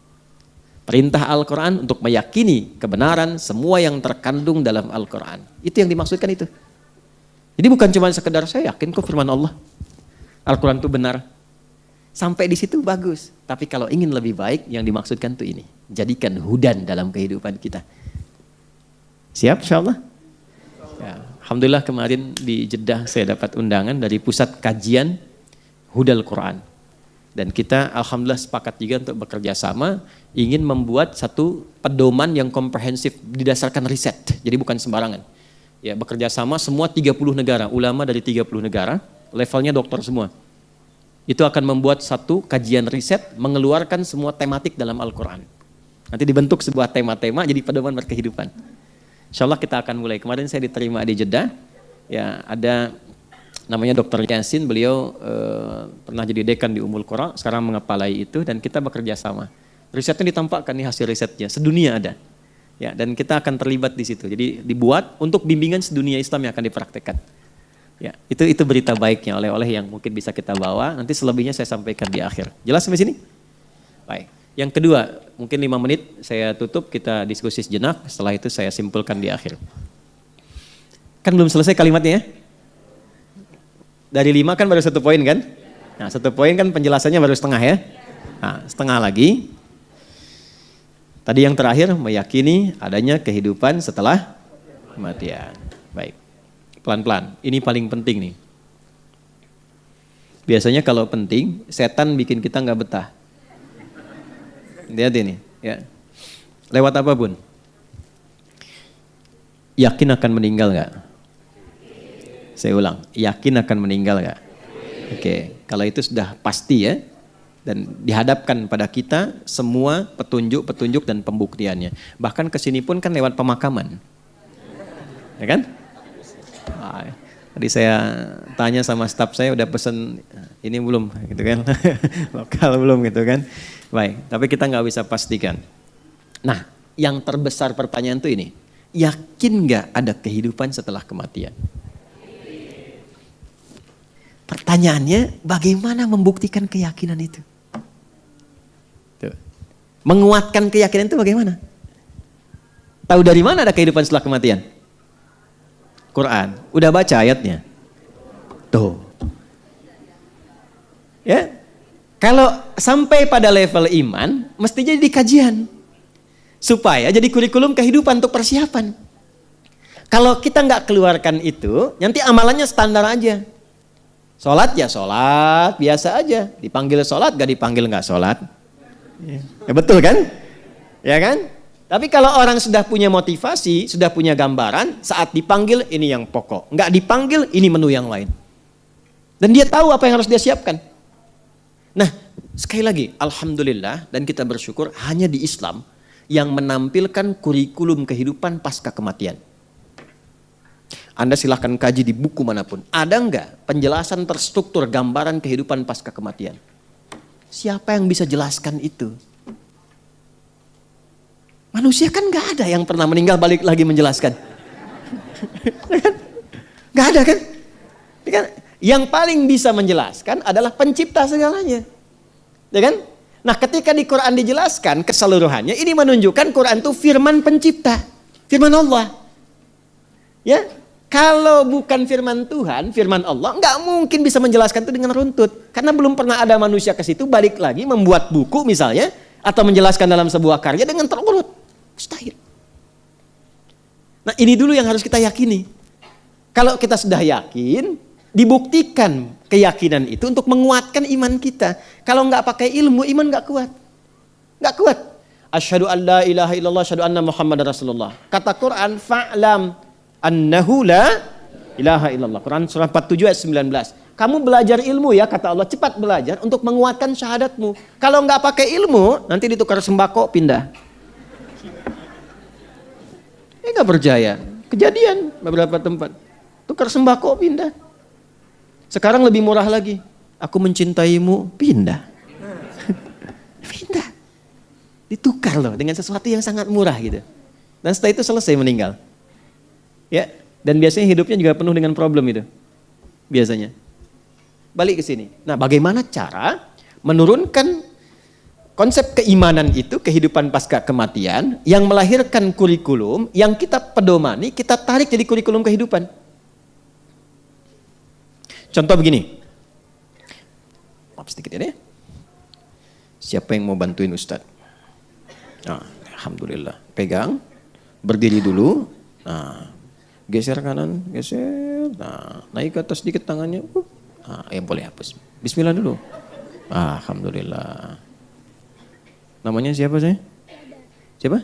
Perintah Al-Quran untuk meyakini kebenaran semua yang terkandung dalam Al-Quran. Itu yang dimaksudkan itu. Jadi bukan cuma sekedar saya yakin kok firman Allah. Al-Quran itu benar. Sampai di situ bagus. Tapi kalau ingin lebih baik, yang dimaksudkan itu ini. Jadikan hudan dalam kehidupan kita. Siap insyaAllah? Ya, alhamdulillah kemarin di Jeddah saya dapat undangan dari pusat kajian Hudal Quran. Dan kita alhamdulillah sepakat juga untuk bekerja sama, ingin membuat satu pedoman yang komprehensif didasarkan riset. Jadi bukan sembarangan. Ya, bekerja sama semua 30 negara, ulama dari 30 negara, levelnya dokter semua. Itu akan membuat satu kajian riset mengeluarkan semua tematik dalam Al-Quran. Nanti dibentuk sebuah tema-tema jadi pedoman berkehidupan. Insyaallah kita akan mulai. Kemarin saya diterima di Jeddah, ya ada namanya Dr. Yasin, beliau pernah jadi dekan di Ummul Qura, sekarang mengepalai itu dan kita bekerja sama. Risetnya ditampakkan nih hasil risetnya, sedunia ada. Ya, dan kita akan terlibat di situ. Jadi dibuat untuk bimbingan sedunia Islam yang akan dipraktekkan. Ya, itu berita baiknya oleh-oleh yang mungkin bisa kita bawa. Nanti selebihnya saya sampaikan di akhir. Jelas sampai sini? Baik. Yang kedua, mungkin 5 menit saya tutup, kita diskusi sejenak. Setelah itu saya simpulkan di akhir. Kan belum selesai kalimatnya ya? Dari 5 kan baru 1 poin kan? Nah 1 poin kan penjelasannya baru setengah ya? Nah setengah lagi. Tadi yang terakhir meyakini adanya kehidupan setelah kematian. Baik. Pelan-pelan, ini paling penting nih. Biasanya kalau penting, setan bikin kita nggak betah. Lihat ini, ya. Lewat apapun. Yakin akan meninggal nggak? Saya ulang, yakin akan meninggal nggak? Oke, kalau itu sudah pasti ya, dan dihadapkan pada kita semua petunjuk dan pembuktiannya. Bahkan kesini pun kan lewat pemakaman, ya kan? Tadi saya tanya sama staf saya udah pesen ini belum gitu kan. Lokal belum gitu kan. Baik, tapi kita nggak bisa pastikan. Nah, yang terbesar pertanyaan tuh ini, yakin nggak ada kehidupan setelah kematian? Pertanyaannya, bagaimana membuktikan keyakinan itu? Tuh. Menguatkan keyakinan itu bagaimana? Tahu dari mana ada kehidupan setelah kematian? Quran. Udah baca ayatnya? Tuh. Ya. Kalau sampai pada level iman, mesti jadi kajian. Supaya jadi kurikulum kehidupan untuk persiapan. Kalau kita nggak keluarkan itu, nanti amalannya standar aja. Sholat ya sholat, biasa aja. Dipanggil sholat, gak dipanggil nggak sholat. Ya betul kan? Ya kan? Tapi kalau orang sudah punya motivasi, sudah punya gambaran, saat dipanggil ini yang pokok. Nggak dipanggil, ini menu yang lain. Dan dia tahu apa yang harus dia siapkan. Nah, sekali lagi, alhamdulillah dan kita bersyukur hanya di Islam yang menampilkan kurikulum kehidupan pasca kematian. Anda silahkan kaji di buku manapun. Ada nggak penjelasan terstruktur gambaran kehidupan pasca kematian? Siapa yang bisa jelaskan itu? Manusia kan nggak ada yang pernah meninggal balik lagi menjelaskan. Nggak ada kan? Yang paling bisa menjelaskan adalah pencipta segalanya. Ya kan? Nah, ketika di Quran dijelaskan keseluruhannya, ini menunjukkan Quran itu firman pencipta, firman Allah. Ya, kalau bukan firman Tuhan, firman Allah, nggak mungkin bisa menjelaskan itu dengan runtut. Karena belum pernah ada manusia ke situ balik lagi membuat buku misalnya, atau menjelaskan dalam sebuah karya dengan terurut. Mustahil. Nah, ini dulu yang harus kita yakini. Kalau kita sudah yakin, dibuktikan keyakinan itu untuk menguatkan iman kita. Kalau nggak pakai ilmu, iman nggak kuat. Nggak kuat. Asyhadu an la ilaha illallah, asyhadu anna Muhammadar Rasulullah. Kata Quran, fa'lam annahu la ilaha illallah. Quran surah 47 ayat 19. Kamu belajar ilmu ya, kata Allah, cepat belajar untuk menguatkan syahadatmu. Kalau nggak pakai ilmu, nanti ditukar sembako, pindah. Ini nggak percaya. Kejadian beberapa tempat. Tukar sembako, pindah. Sekarang lebih murah lagi. Aku mencintaimu, pindah. Pindah. Ditukar loh dengan sesuatu yang sangat murah gitu. Dan setelah itu selesai meninggal. Ya, dan biasanya hidupnya juga penuh dengan problem itu. Biasanya. Balik ke sini. Nah, bagaimana cara menurunkan konsep keimanan itu, kehidupan pasca kematian, yang melahirkan kurikulum, yang kita pedomani, kita tarik jadi kurikulum kehidupan. Contoh begini. Maaf sedikit ya. Siapa yang mau bantuin Ustadz? Nah, alhamdulillah. Pegang, berdiri dulu. Nah, geser kanan, geser. Nah, naik ke atas sedikit tangannya. Nah, yang boleh hapus. Bismillah dulu. Ah, alhamdulillah. Namanya siapa saya? Siapa?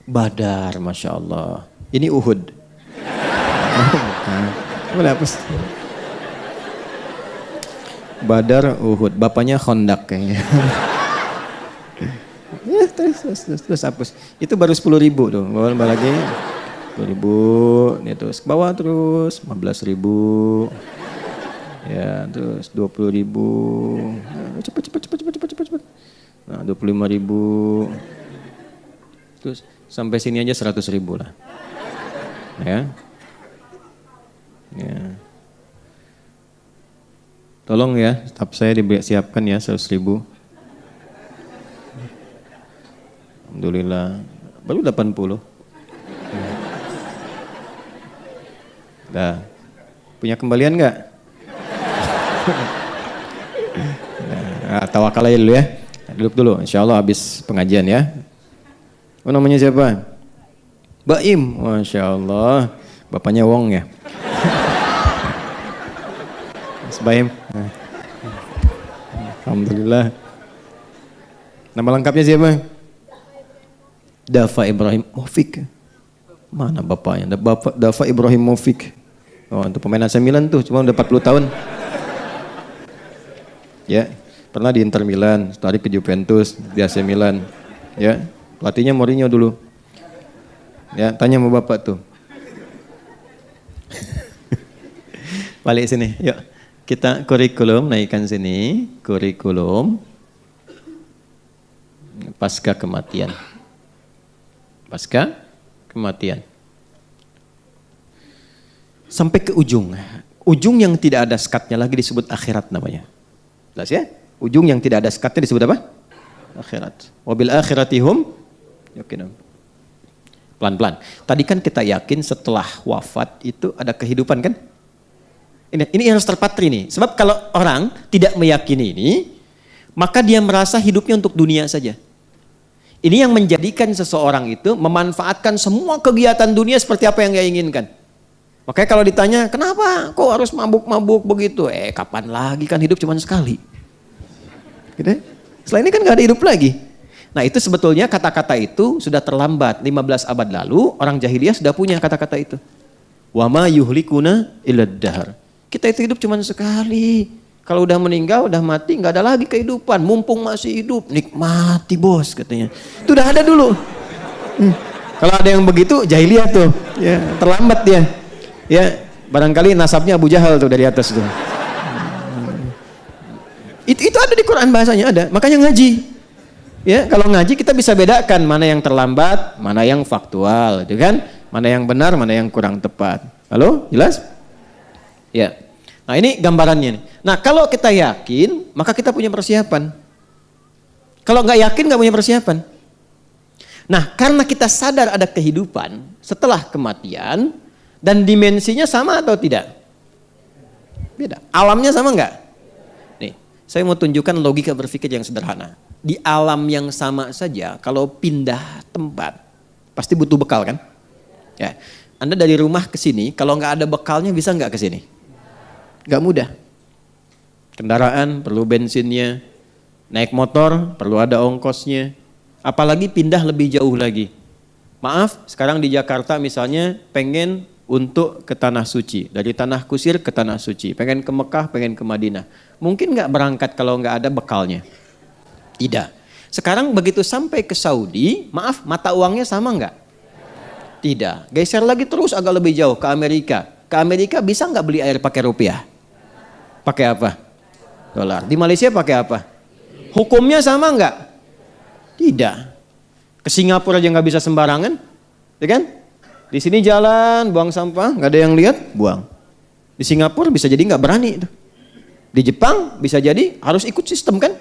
Badar, Masya Allah. Ini Uhud. Boleh hapus. Badar, Uhud. Bapaknya Khandaq kayaknya. Ya, terus hapus. Itu baru 10.000 tuh. Bawa lagi. 10.000. Nih terus ke bawah terus. 15.000. Ya, terus 20.000. Cepet. Nah, 25.000. Terus sampai sini aja 100.000 lah. Ya. Ya. Tolong ya, staf saya disiapkan ya 100.000. Alhamdulillah. Baru 80. Dah. Punya kembalian enggak? Nah, tawakal aja dulu ya. Duduk dulu, insya Allah habis pengajian ya. Oh, namanya siapa? Baim, Masya Allah. Bapaknya Wong ya. Mas Baim. Alhamdulillah. Nama lengkapnya siapa? Dafa Ibrahim Mofik. Mana bapaknya? Dafa Ibrahim Mofik. Oh, itu pemain AC Milan tuh, cuma udah 40 tahun. Ya. Pernah di Inter Milan, tarik ke Juventus, di AC Milan. Ya, pelatihnya Mourinho dulu. Ya, tanya sama bapak tuh. Balik sini, yuk. Kita kurikulum, naikkan sini. Kurikulum. Pasca kematian. Pasca kematian. Sampai ke ujung. Ujung yang tidak ada sekatnya lagi disebut akhirat namanya. Jelas ya? Ujung yang tidak ada sekatnya disebut apa? Akhirat. Wabil akhiratihum yakinun. Pelan-pelan. Tadi kan kita yakin setelah wafat itu ada kehidupan kan? Ini harus terpatri nih. Sebab kalau orang tidak meyakini ini, maka dia merasa hidupnya untuk dunia saja. Ini yang menjadikan seseorang itu memanfaatkan semua kegiatan dunia seperti apa yang dia inginkan. Makanya kalau ditanya, kenapa kok harus mabuk-mabuk begitu? Kapan lagi, kan hidup cuma sekali. Gitu? Setelah ini kan gak ada hidup lagi. Nah itu sebetulnya kata-kata itu sudah terlambat. 15 abad lalu orang jahiliyah sudah punya kata-kata itu. Wa ma yuhlikuna illad dahr. Kita itu hidup cuma sekali. Kalau udah meninggal, udah mati, nggak ada lagi kehidupan. Mumpung masih hidup, nikmati bos katanya. Itu udah ada dulu. Kalau ada yang begitu, jahiliyah tuh. Ya, terlambat dia. Ya, barangkali nasabnya Abu Jahal tuh dari atas tuh. Itu ada di Quran bahasanya ada. Makanya ngaji. Ya, kalau ngaji kita bisa bedakan mana yang terlambat, mana yang faktual, gitu kan? Mana yang benar, mana yang kurang tepat. Halo, jelas? Ya. Nah ini gambarannya nih. Nah kalau kita yakin, maka kita punya persiapan. Kalau nggak yakin nggak punya persiapan. Nah karena kita sadar ada kehidupan setelah kematian dan dimensinya sama atau tidak? Beda. Alamnya sama nggak? Nih, saya mau tunjukkan logika berpikir yang sederhana. Di alam yang sama saja, kalau pindah tempat, pasti butuh bekal kan? Ya. Anda dari rumah ke sini, kalau nggak ada bekalnya bisa nggak ke sini? Gak mudah. Kendaraan perlu bensinnya, naik motor perlu ada ongkosnya, apalagi pindah lebih jauh lagi. Maaf, sekarang di Jakarta misalnya pengen untuk ke Tanah Suci, dari Tanah Kusir ke Tanah Suci, pengen ke Mekah, pengen ke Madinah. Mungkin gak berangkat kalau gak ada bekalnya? Tidak. Sekarang begitu sampai ke Saudi, maaf, mata uangnya sama gak? Tidak. Geser lagi terus agak lebih jauh ke Amerika. Ke Amerika bisa gak beli air pakai rupiah? Pakai apa? Dolar. Di Malaysia pakai apa? Hukumnya sama nggak? Tidak. Ke Singapura aja nggak bisa sembarangan, ya kan? Di sini jalan, buang sampah, nggak ada yang lihat, buang. Di Singapura bisa jadi nggak berani itu. Di Jepang bisa jadi harus ikut sistem kan?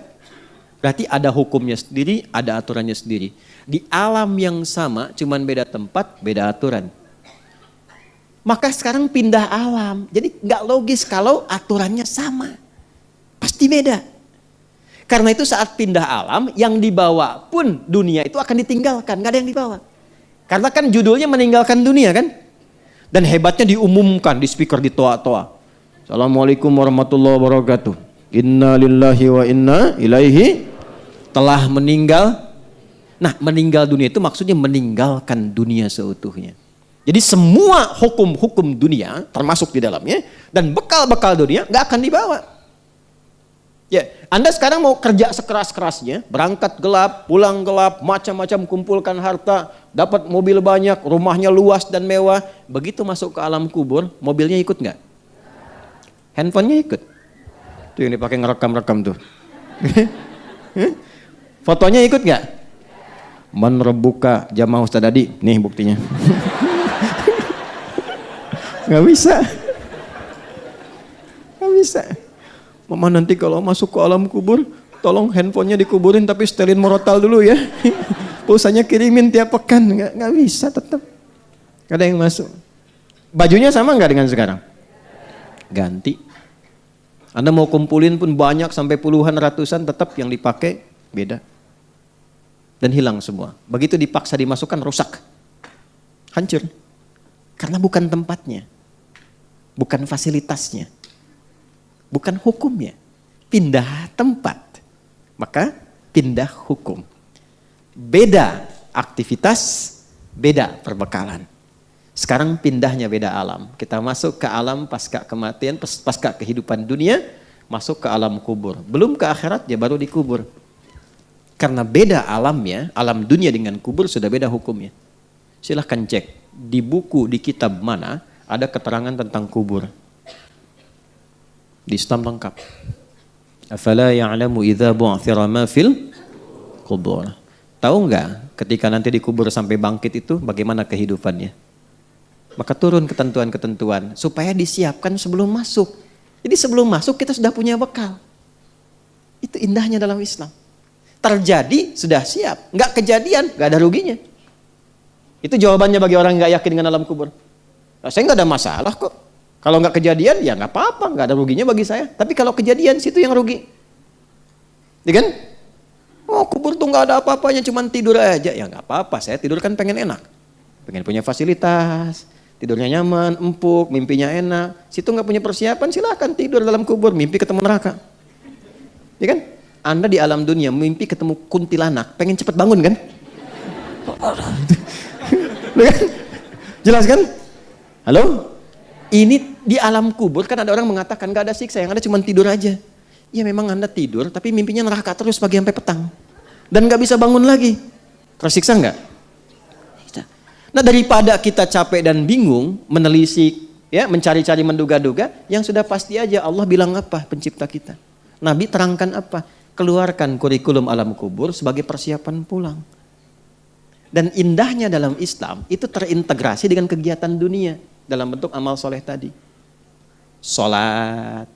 Berarti ada hukumnya sendiri, ada aturannya sendiri. Di alam yang sama, cuman beda tempat, beda aturan. Maka sekarang pindah alam. Jadi gak logis kalau aturannya sama. Pasti beda. Karena itu saat pindah alam, yang dibawa pun dunia itu akan ditinggalkan. Gak ada yang dibawa. Karena kan judulnya meninggalkan dunia kan. Dan hebatnya diumumkan di speaker di toa-toa. Assalamualaikum warahmatullahi wabarakatuh. Inna lillahi wa inna ilaihi. Telah meninggal. Nah meninggal dunia itu maksudnya meninggalkan dunia seutuhnya. Jadi semua hukum-hukum dunia termasuk di dalamnya dan bekal-bekal dunia nggak akan dibawa. Ya, Anda sekarang mau kerja sekeras-kerasnya, berangkat gelap, pulang gelap, macam-macam kumpulkan harta, dapat mobil banyak, rumahnya luas dan mewah. Begitu masuk ke alam kubur, mobilnya ikut nggak? Handphonenya ikut. Tuh yang dipakai ngerekam-rekam tuh. Fotonya ikut nggak? Man rebuka jamaah Ustaz Adi, nih buktinya. Gak bisa. Gak bisa. Mama nanti kalau masuk ke alam kubur, tolong handphonenya dikuburin tapi setelin morotal dulu ya. Pulsanya kirimin tiap pekan. Gak bisa tetap. Gak ada yang masuk. Bajunya sama gak dengan sekarang? Ganti. Anda mau kumpulin pun banyak sampai puluhan ratusan, tetap yang dipakai beda. Dan hilang semua. Begitu dipaksa dimasukkan rusak. Hancur. Karena bukan tempatnya. Bukan fasilitasnya. Bukan hukumnya. Pindah tempat. Maka pindah hukum. Beda aktivitas, beda perbekalan. Sekarang pindahnya beda alam. Kita masuk ke alam pasca kematian, pasca kehidupan dunia, masuk ke alam kubur. Belum ke akhirat, ya baru dikubur. Karena beda alamnya, alam dunia dengan kubur sudah beda hukumnya. Silahkan cek di buku, di kitab mana ada keterangan tentang kubur. Di Islam lengkap. Afala ya'lamu idza bu'thira ma fil kubur. Tahu nggak ketika nanti dikubur sampai bangkit itu bagaimana kehidupannya? Maka turun ketentuan-ketentuan supaya disiapkan sebelum masuk. Jadi sebelum masuk kita sudah punya bekal. Itu indahnya dalam Islam. Terjadi sudah siap, nggak kejadian nggak ada ruginya. Itu jawabannya bagi orang yang nggak yakin dengan alam kubur. Nah, saya nggak ada masalah kok. Kalau nggak kejadian ya nggak apa-apa, nggak ada ruginya bagi saya. Tapi kalau kejadian situ yang rugi, ya kan? Oh kubur tuh nggak ada apa-apanya, cuman tidur aja. Ya nggak apa-apa, saya tidur kan pengen enak, pengen punya fasilitas, tidurnya nyaman, empuk, mimpinya enak. Situ nggak punya persiapan, silakan tidur dalam kubur, mimpi ketemu neraka, ya kan? Anda di alam dunia mimpi ketemu kuntilanak, pengen cepet bangun kan? Jelas kan? Halo? Ini di alam kubur kan ada orang mengatakan gak ada siksa, yang ada cuma tidur aja. Ya memang Anda tidur, tapi mimpinya neraka terus pagi sampai petang. Dan gak bisa bangun lagi. Tersiksa gak? Nah daripada kita capek dan bingung, menelisik, ya, mencari-cari, menduga-duga, yang sudah pasti aja Allah bilang apa pencipta kita. Nabi terangkan apa? Keluarkan kurikulum alam kubur sebagai persiapan pulang. Dan indahnya dalam Islam itu terintegrasi dengan kegiatan dunia dalam bentuk amal soleh tadi. Sholat,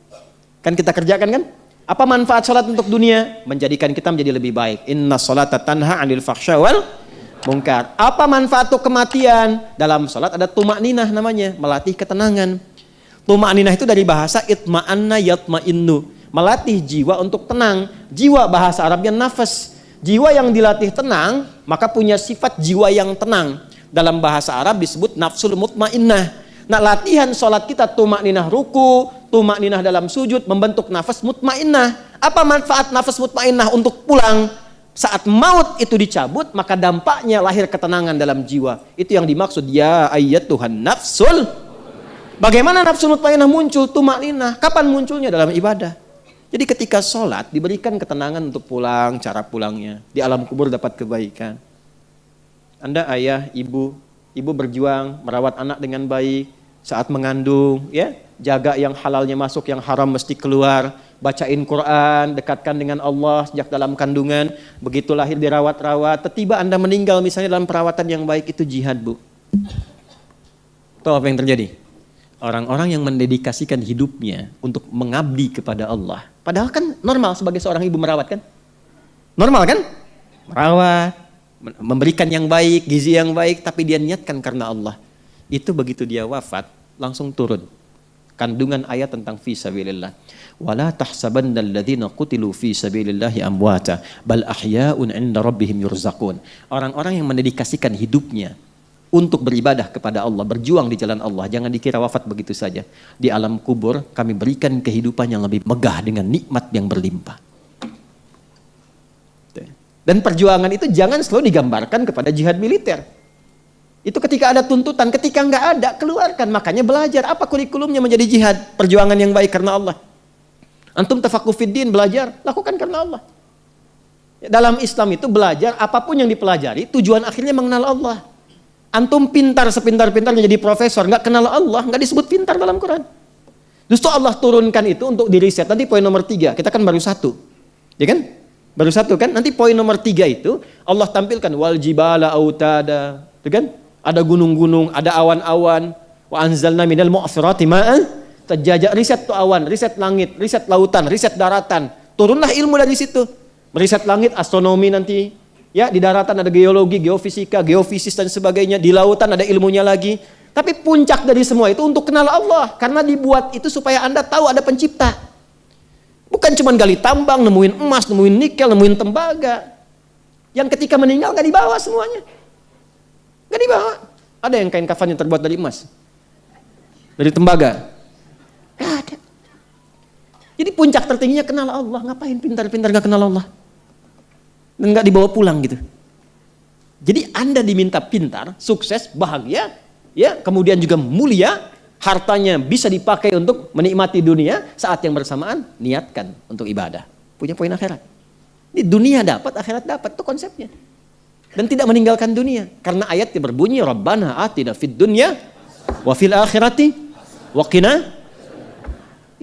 kan kita kerjakan kan? Apa manfaat sholat untuk dunia? Menjadikan kita menjadi lebih baik. Inna sholata tanha 'anil fahsya wal munkar. Apa manfaat untuk kematian? Dalam sholat ada tumakninah namanya, melatih ketenangan. Tumakninah itu dari bahasa itma'anna yatma'innu, melatih jiwa untuk tenang. Jiwa bahasa Arabnya nafas. Jiwa yang dilatih tenang, maka punya sifat jiwa yang tenang. Dalam bahasa Arab disebut nafsul mutmainnah. Nah latihan sholat kita tumakninah ruku, tumakninah dalam sujud, membentuk nafas mutmainnah. Apa manfaat nafas mutmainnah untuk pulang? Saat maut itu dicabut, maka dampaknya lahir ketenangan dalam jiwa. Itu yang dimaksud ya ayyatuhan nafsul. Bagaimana nafsul mutmainnah muncul? Tumakninah. Kapan munculnya? Dalam ibadah. Jadi ketika sholat diberikan ketenangan untuk pulang, cara pulangnya. Di alam kubur dapat kebaikan. Anda ayah, ibu berjuang merawat anak dengan baik saat mengandung, ya, jaga yang halalnya masuk, yang haram mesti keluar, bacain Quran, dekatkan dengan Allah sejak dalam kandungan, begitu lahir dirawat-rawat, tiba Anda meninggal misalnya dalam perawatan yang baik, itu jihad, Bu. Tahu apa yang terjadi? Orang-orang yang mendedikasikan hidupnya untuk mengabdi kepada Allah. Padahal kan normal sebagai seorang ibu merawat kan? Normal kan? Merawat, memberikan yang baik, gizi yang baik, tapi dia niatkan karena Allah. Itu begitu dia wafat, langsung turun kandungan ayat tentang fi sabilillah. Wala tahsabanna alladziina qutilu fi sabilillahi amwata bal ahya'un 'inda rabbihim yurzaqun. Orang-orang yang mendedikasikan hidupnya untuk beribadah kepada Allah, berjuang di jalan Allah, jangan dikira wafat begitu saja. Di alam kubur kami berikan kehidupan yang lebih megah dengan nikmat yang berlimpah. Dan perjuangan itu jangan selalu digambarkan kepada jihad militer. Itu ketika ada tuntutan, ketika nggak ada, keluarkan. Makanya belajar, apa kurikulumnya menjadi jihad, perjuangan yang baik karena Allah. Antum tafaqquh fiddin, belajar, lakukan karena Allah. Dalam Islam itu belajar, apapun yang dipelajari, tujuan akhirnya mengenal Allah. Antum pintar sepintar-pintarnya jadi profesor, nggak kenal Allah, nggak disebut pintar dalam Quran. Justru Allah turunkan itu untuk diriset. Nanti poin nomor 3, kita kan baru 1, ya kan? Baru 1 kan? Nanti poin nomor 3 itu Allah tampilkan wal jibala autada, itu kan? Ada gunung-gunung, ada awan-awan. Wa anzalna minal mu'sirati ma'an tajjaja. Riset tuh awan, riset langit, riset lautan, riset daratan. Turunlah ilmu dari situ. Meriset langit, astronomi nanti. Ya, di daratan ada geologi, geofisika, geofisis dan sebagainya. Di lautan ada ilmunya lagi. Tapi puncak dari semua itu untuk kenal Allah. Karena dibuat itu supaya Anda tahu ada pencipta. Bukan cuma gali tambang, nemuin emas, nemuin nikel, nemuin tembaga. Yang ketika meninggal gak dibawa semuanya. Gak dibawa. Ada yang kain kafan yang terbuat dari emas, dari tembaga? Gak ada. Jadi puncak tertingginya kenal Allah. Ngapain pintar-pintar gak kenal Allah? Dan gak dibawa pulang gitu. Jadi Anda diminta pintar, sukses, bahagia, ya, kemudian juga mulia, hartanya bisa dipakai untuk menikmati dunia, saat yang bersamaan niatkan untuk ibadah. Punya poin akhirat. Ini dunia dapat, akhirat dapat, itu konsepnya. Dan tidak meninggalkan dunia. Karena ayatnya berbunyi, Rabbana atina fid dunya wa fil akhirati wa qina.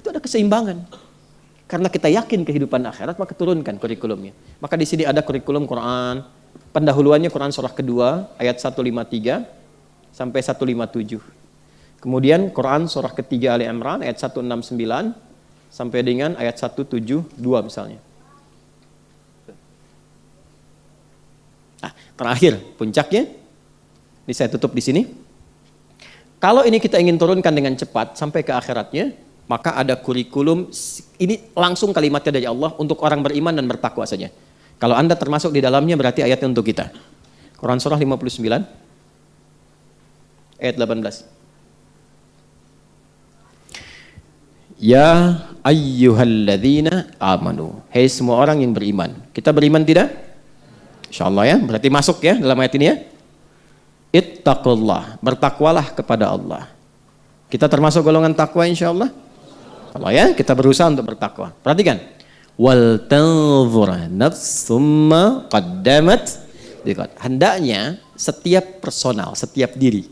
Itu ada keseimbangan. Karena kita yakin kehidupan akhirat, maka turunkan kurikulumnya. Maka di sini ada kurikulum Quran. Pendahuluannya Quran surah kedua, ayat 153 sampai 157. Kemudian Quran surah ketiga Ali Imran, ayat 169 sampai dengan ayat 172 misalnya. Nah, terakhir, puncaknya, ini saya tutup di sini. Kalau ini kita ingin turunkan dengan cepat sampai ke akhiratnya, maka ada kurikulum, ini langsung kalimatnya dari Allah untuk orang beriman dan bertakwa saja. Kalau Anda termasuk di dalamnya berarti ayatnya untuk kita. Quran surah 59 ayat 18. Ya ayyuhalladzina amanu. Hei semua orang yang beriman. Kita beriman tidak? Insyaallah ya, berarti masuk ya dalam ayat ini ya. Ittaqullah, bertakwalah kepada Allah. Kita termasuk golongan takwa insyaallah. Kalau ya, kita berusaha untuk bertakwa. Perhatikan. Wal tanzur nafsum ma qaddamat. Hendaknya setiap personal, setiap diri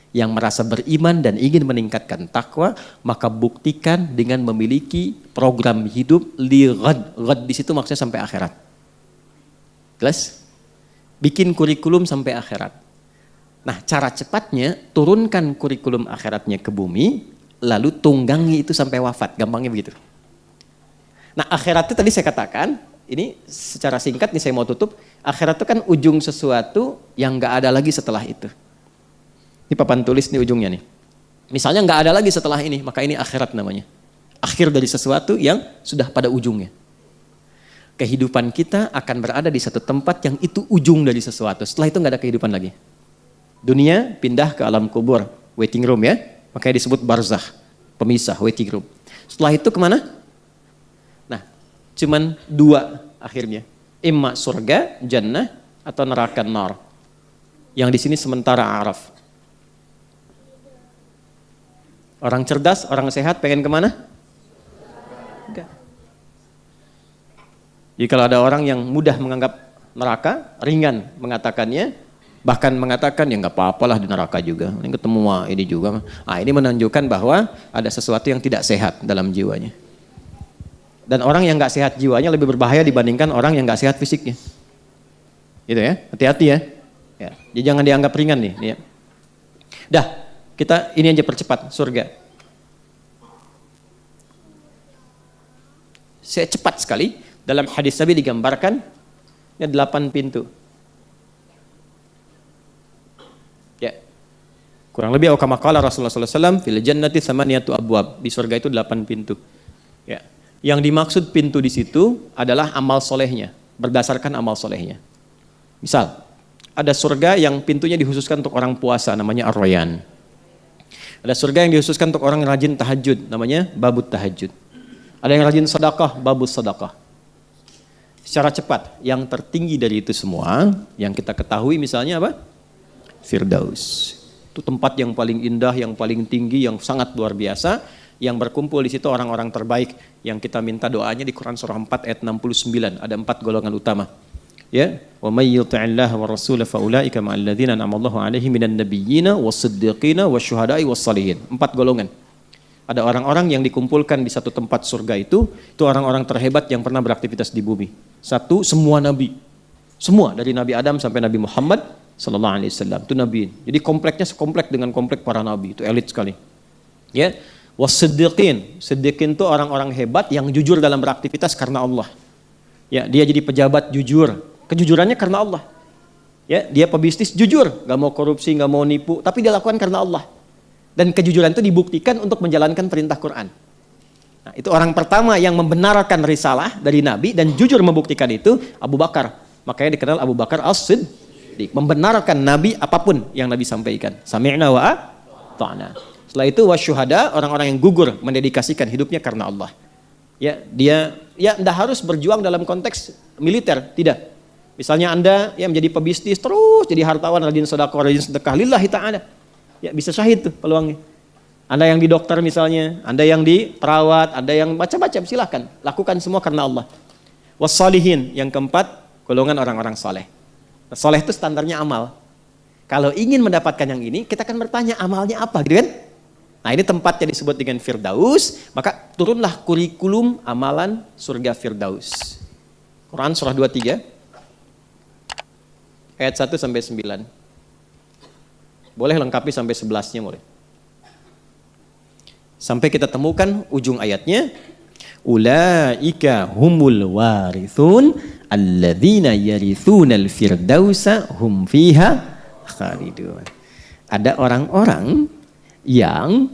yang merasa beriman dan ingin meningkatkan takwa, maka buktikan dengan memiliki program hidup li ghad. Ghad di situ maksudnya sampai akhirat. Jelas? Bikin kurikulum sampai akhirat. Nah, cara cepatnya turunkan kurikulum akhiratnya ke bumi, lalu tunggangi itu sampai wafat, gampangnya begitu. Nah, akhirat itu tadi saya katakan, ini secara singkat nih saya mau tutup, akhirat itu kan ujung sesuatu yang nggak ada lagi setelah itu. Ini papan tulis nih ujungnya nih. Misalnya nggak ada lagi setelah ini, maka ini akhirat namanya. Akhir dari sesuatu yang sudah pada ujungnya. Kehidupan kita akan berada di satu tempat yang itu ujung dari sesuatu. Setelah itu nggak ada kehidupan lagi. Dunia pindah ke alam kubur, waiting room ya. Makanya disebut barzakh, pemisah, waiting room. Setelah itu kemana? Nah, cuman dua akhirnya. Imma surga, jannah, atau neraka, nar. Yang di sini sementara araf. Orang cerdas, orang sehat pengen kemana? Enggak. Jadi kalau ada orang yang mudah menganggap neraka, ringan mengatakannya, bahkan mengatakan ya nggak apa-apalah di neraka juga, ini ketemu ini juga. Ah, ini menunjukkan bahwa ada sesuatu yang tidak sehat dalam jiwanya. Dan orang yang nggak sehat jiwanya lebih berbahaya dibandingkan orang yang nggak sehat fisiknya. Gitu ya, hati-hati ya. Ya, jadi jangan dianggap ringan nih. Ya. Dah, kita ini aja percepat surga. Saya cepat sekali dalam hadis Nabi digambarkan ini 8 pintu. Ya. Kurang lebih kama qala Rasulullah sallallahu alaihi wasallam fil jannati thamaniyatu abwab. Di surga itu 8 pintu. Ya. Yang dimaksud pintu di situ adalah amal solehnya, berdasarkan amal solehnya. Misal, ada surga yang pintunya dikhususkan untuk orang puasa, namanya Ar-Rayyan. Ada surga yang dikhususkan untuk orang yang rajin tahajud, namanya Babut Tahajud. Ada yang rajin sedekah, Babus Sedekah. Secara cepat, yang tertinggi dari itu semua, yang kita ketahui misalnya apa? Firdaus. Itu tempat yang paling indah, yang paling tinggi, yang sangat luar biasa, yang berkumpul di situ orang-orang terbaik yang kita minta doanya di Quran surah 4 ayat 69. Ada 4 golongan utama. Ya, wa may yuti'illah wa rasul fa ulaika ma'al ladzina an'ama Allahu 'alaihim minan nabiyyina was-siddiqina wasyuhada'i was-shalihin. 4 golongan. Ada orang-orang yang dikumpulkan di satu tempat surga itu orang-orang terhebat yang pernah beraktivitas di bumi. Satu, semua nabi. Semua dari Nabi Adam sampai Nabi Muhammad sallallahu alaihi wasallam itu nabi. Jadi kompleknya sekomplek dengan komplek para nabi, itu elit sekali. Ya, was-siddiqin. Siddiqin itu orang-orang hebat yang jujur dalam beraktivitas karena Allah. Ya, dia jadi pejabat jujur. Kejujurannya karena Allah. Ya, dia pebisnis jujur, nggak mau korupsi, nggak mau nipu, tapi dia lakukan karena Allah. Dan kejujuran itu dibuktikan untuk menjalankan perintah Quran. Nah, itu orang pertama yang membenarkan risalah dari Nabi dan jujur membuktikan itu Abu Bakar. Makanya dikenal Abu Bakar As-Siddiq, membenarkan Nabi apapun yang Nabi sampaikan. Sami'na wa ata'na. Setelah itu wasyuhada, orang-orang yang gugur mendedikasikan hidupnya karena Allah. Ya, dia tidak harus berjuang dalam konteks militer, tidak. Misalnya Anda yang menjadi pebisnis terus jadi hartawan, rajin sedekah, rajin sedekah lillahi ta'ala. Ya, bisa syahid tuh peluangnya. Anda yang di dokter misalnya, Anda yang di perawat, Anda yang macam-macam, silakan lakukan semua karena Allah. Wassalihin, yang keempat, golongan orang-orang soleh. Soleh itu standarnya amal. Kalau ingin mendapatkan yang ini, kita akan bertanya amalnya apa, gitu kan? Nah ini tempatnya disebut dengan Firdaus, maka turunlah kurikulum amalan surga Firdaus. Quran surah 23 ayat 1 sampai 9. Boleh lengkapi sampai 11-nya boleh. Sampai kita temukan ujung ayatnya. Ulaika humul warithun alladzina yarithunal firdausa hum fiha khalidun. Ada orang-orang yang